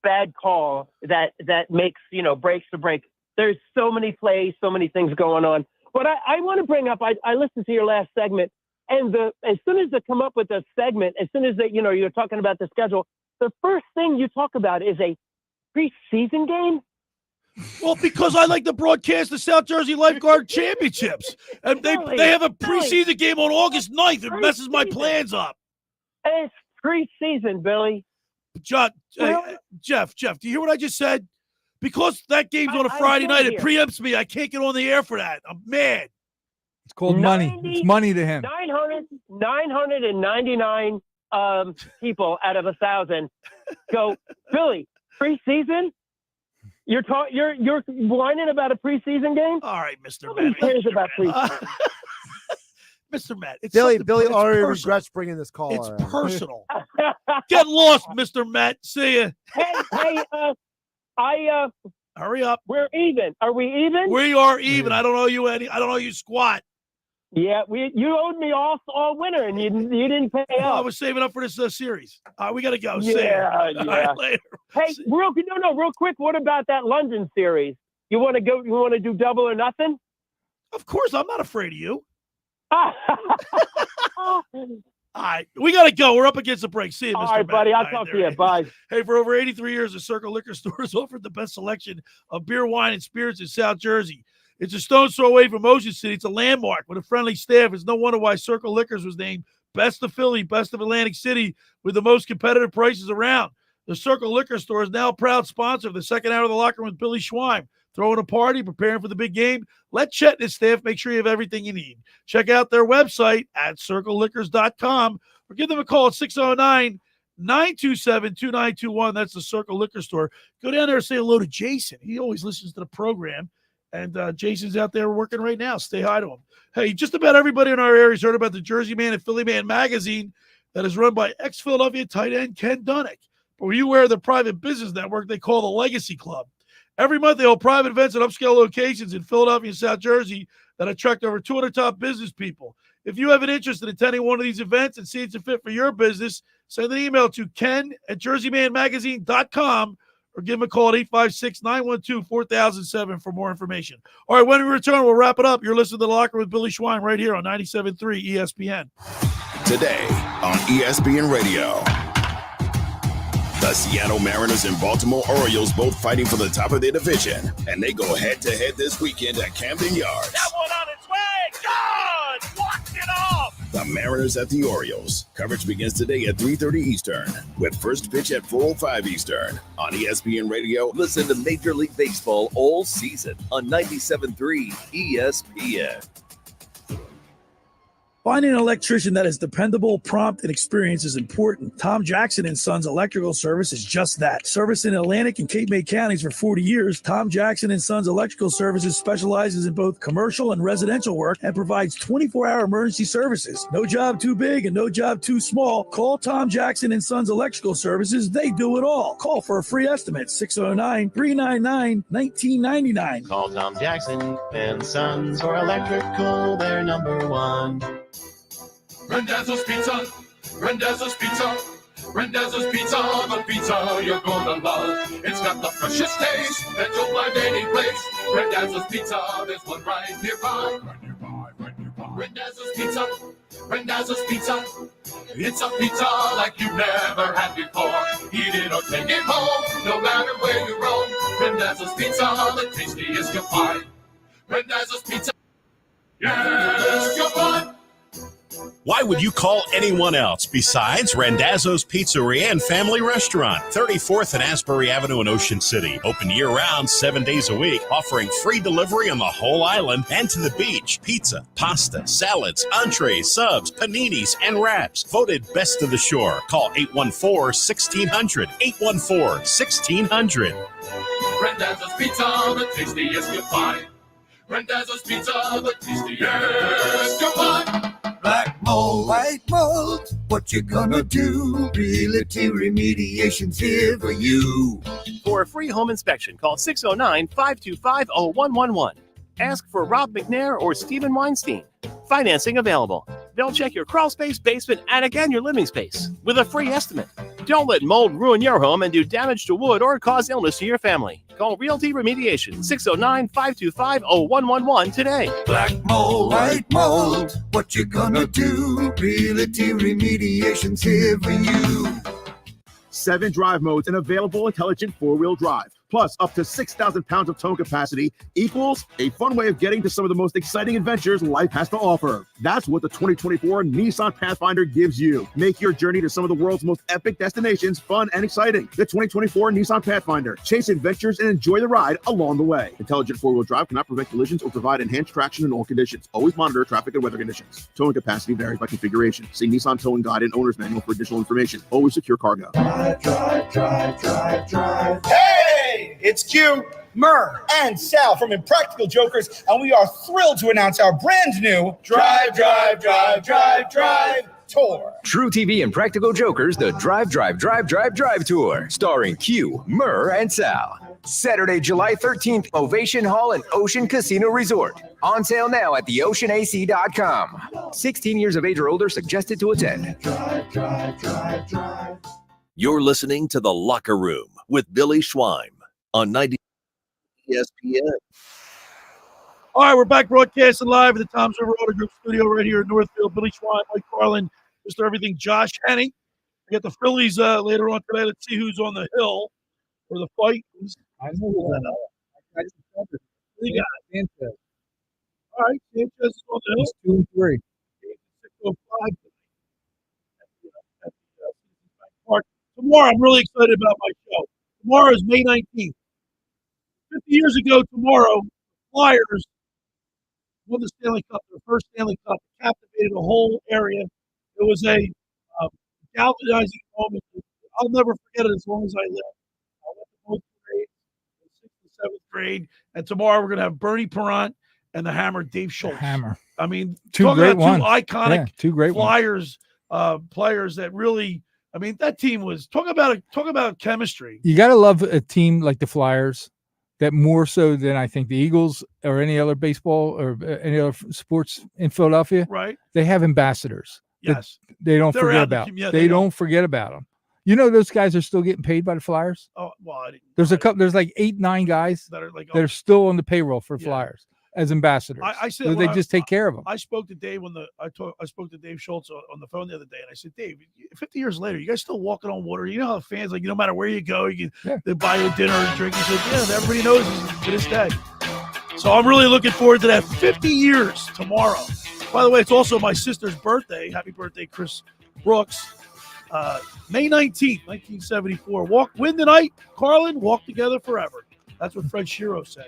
bad call that makes breaks the break. There's so many plays, so many things going on. But I want to bring up. I listened to your last segment, and as soon as they come up with a segment, as soon as you're talking about the schedule, the first thing you talk about is a preseason game. Well, because I like to broadcast the South Jersey Lifeguard Championships. And they have a preseason game on August 9th. It messes my plans up. It's preseason, Billy. Jeff, do you hear what I just said? Because that game's on a Friday night, it preempts me. I can't get on the air for that. I'm mad. It's called money. It's money to him. 999 people out of 1,000 go, Billy, preseason? You're whining about a preseason game? All right, Mr. Nobody Matt. cares about preseason. Mr. Matt, it's Billy it's already personal. regrets bringing this call. It's around. personal. Get lost, Mr. Matt. See ya. Hey, hurry up. We're even. Are we even? We are even. I don't owe you any. I don't owe you squat. Yeah, you owed me all winter, and you didn't pay up. I was saving up for this series. We got to go. Yeah, See ya. yeah. All right, later. Hey, real quick. What about that London series? You want to go? You want to do double or nothing? Of course, I'm not afraid of you. All right, we got to go. We're up against the break. See you, Mr. All right, Matt. buddy. I'll talk to you. Bye. Hey, for over 83 years, the Circle Liquor Store has offered the best selection of beer, wine, and spirits in South Jersey. It's a stone's throw away from Ocean City. It's a landmark with a friendly staff. It's no wonder why Circle Liquors was named Best of Philly, Best of Atlantic City, with the most competitive prices around. The Circle Liquor Store is now a proud sponsor of the second hour of the locker room with Billy Schweim. Throwing a party, preparing for the big game? Let Chet and his staff make sure you have everything you need. Check out their website at circleliquors.com or give them a call at 609-927-2921. That's the Circle Liquor Store. Go down there and say hello to Jason. He always listens to the program. And Jason's out there working right now. Stay hi to him. Hey, just about everybody in our area has heard about the Jersey Man and Philly Man magazine that is run by ex-Philadelphia tight end Ken Dunnick. But were you aware of the private business network they call the Legacy Club? Every month, they hold private events at upscale locations in Philadelphia and South Jersey that attract over 200 top business people. If you have an interest in attending one of these events and see it's a fit for your business, send an email to ken@jerseymanmagazine.com or give him a call at 856-912-4007 for more information. All right, when we return, we'll wrap it up. You're listening to The Locker with Billy Schwein right here on 97.3 ESPN. Today on ESPN Radio. The Seattle Mariners and Baltimore Orioles both fighting for the top of their division, and they go head-to-head this weekend at Camden Yards. That one on its way. God, walked it off. The Mariners at the Orioles. Coverage begins today at 3:30 Eastern, with first pitch at 4:05 Eastern. On ESPN Radio, Listen to Major League Baseball all season on 97.3 ESPN. Finding an electrician that is dependable, prompt, and experienced is important. Tom Jackson & Sons Electrical Service is just that. Service in Atlantic and Cape May counties for 40 years, Tom Jackson & Sons Electrical Services specializes in both commercial and residential work and provides 24-hour emergency services. No job too big and no job too small. Call Tom Jackson & Sons Electrical Services. They do it all. Call for a free estimate, 609-399-1999. Call Tom Jackson and Sons for electrical, they're number one. Randazzo's Pizza, Randazzo's Pizza, Randazzo's Pizza, the pizza you're gonna love. It's got the freshest taste that you'll find any place. Randazzo's Pizza, there's one right nearby. Randazzo's Pizza, Randazzo's Pizza. It's a pizza like you've never had before. Eat it or take it home, no matter where you roam. Randazzo's Pizza, the tastiest you'll find. Randazzo's Pizza, yes, you'll find. Why would you call anyone else besides Randazzo's Pizzeria and Family Restaurant, 34th and Asbury Avenue in Ocean City. Open year-round, 7 days a week, offering free delivery on the whole island and to the beach. Pizza, pasta, salads, entrees, subs, paninis, and wraps. Voted best of the shore. Call 814-1600. 814-1600. Randazzo's Pizza, the tastiest you'll find. Randazzo's Pizza, the tastiest you'll find. Black mold, white mold, what you gonna do? Realty Remediation's here for you. For a free home inspection, call 609-525-0111. Ask for Rob McNair or Stephen Weinstein. Financing available. They'll check your crawl space, basement, attic, and your living space with a free estimate. Don't let mold ruin your home and do damage to wood or cause illness to your family. Call Realty Remediation, 609-525-0111 today. Black mold, white mold, what you gonna do? Realty Remediation's here for you. 7 drive modes and available intelligent 4-wheel drive, plus up to 6,000 pounds of towing capacity equals a fun way of getting to some of the most exciting adventures life has to offer. That's what the 2024 Nissan Pathfinder gives you. Make your journey to some of the world's most epic destinations fun and exciting. The 2024 Nissan Pathfinder. Chase adventures and enjoy the ride along the way. Intelligent 4-wheel drive cannot prevent collisions or provide enhanced traction in all conditions. Always monitor traffic and weather conditions. Towing capacity varies by configuration. See Nissan Towing Guide and Owner's Manual for additional information. Always secure cargo. Drive. Hey, it's Q, Murr, and Sal from Impractical Jokers, and we are thrilled to announce our brand new Drive Tour. True TV and Practical Jokers, the Drive Tour, starring Q, Murr, and Sal. Saturday, July 13th, Ovation Hall and Ocean Casino Resort. On sale now at theoceanac.com. 16 years of age or older suggested to attend. Drive. You're listening to The Locker Room with Billy Schweim on 90 ESPN. All right, we're back broadcasting live at the Tom's River Auto Group studio right here in Northfield. Billy Schweim, Mike Carlin, Mr. Everything, Josh Hennig. We got the Phillies later on today. Let's see who's on the hill for the fight. I know that. What do you got? Sanchez. All right, Sanchez is on the hill. It's 2 and 3. 605. Tomorrow, I'm really excited about my show. Tomorrow is May 19th. 50 years ago tomorrow, Flyers won the Stanley Cup, their first Stanley Cup, captivated a whole area. It was a galvanizing moment. I'll never forget it as long as I live. I went to both grades, 6th and 7th grade, and tomorrow we're going to have Bernie Perrant and the Hammer, Dave Schultz. Hammer. I mean, two great ones. Two iconic two great Flyers players that really. I mean, that team was talk about chemistry. You got to love a team like the Flyers that more so than I think the Eagles or any other baseball or any other sports in Philadelphia. Right. They have ambassadors. Yes. They don't forget about. They don't forget about them. You know, those guys are still getting paid by the Flyers. Oh, well, there's a couple. There's like 8-9 guys that are still on the payroll for Flyers as ambassadors. I said so they just take care of them. I spoke to Dave I spoke to Dave Schultz on the phone the other day, and I said, Dave, 50 years later, you guys still walking on water? You know how fans no matter where you go, they buy you dinner and drink. He said, yeah, everybody knows to this day. So I'm really looking forward to that. 50 years tomorrow. By the way, it's also my sister's birthday. Happy birthday, Chris Brooks. May 19th, 1974. Win tonight, Carlin, walk together forever. That's what Fred Shiro said.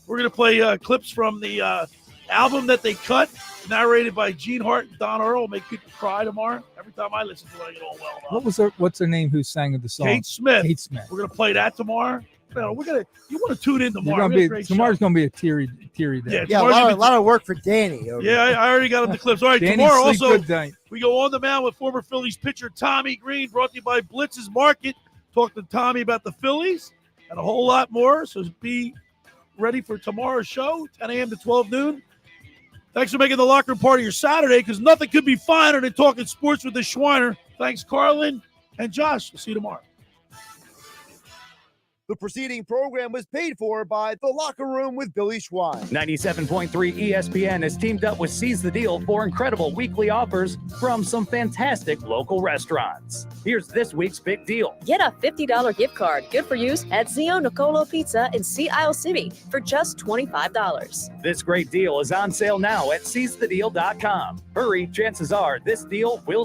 We're going to play clips from the album that they cut, narrated by Gene Hart and Don Earl. Make people cry tomorrow. Every time I listen to it, I get all well. What's her name who sang the song? Kate Smith. Kate Smith. We're going to play that tomorrow. You want to tune in tomorrow. Tomorrow's going to be a teary day. Yeah, a lot of work for Danny. I already got him the clips. All right, Danny, tomorrow also good we go on the mound with former Phillies pitcher Tommy Green, brought to you by Blitz's Market. Talk to Tommy about the Phillies and a whole lot more. So be ready for tomorrow's show, 10 a.m. to 12 noon. Thanks for making the locker room part of your Saturday, because nothing could be finer than talking sports with the Schweiner. Thanks, Carlin and Josh. We'll see you tomorrow. The preceding program was paid for by The Locker Room with Billy Schwein. 97.3 ESPN has teamed up with Seize the Deal for incredible weekly offers from some fantastic local restaurants. Here's this week's big deal. Get a $50 gift card, good for use, at Zio Nicolo Pizza in Sea Isle City for just $25. This great deal is on sale now at seizethedeal.com. Hurry, chances are this deal will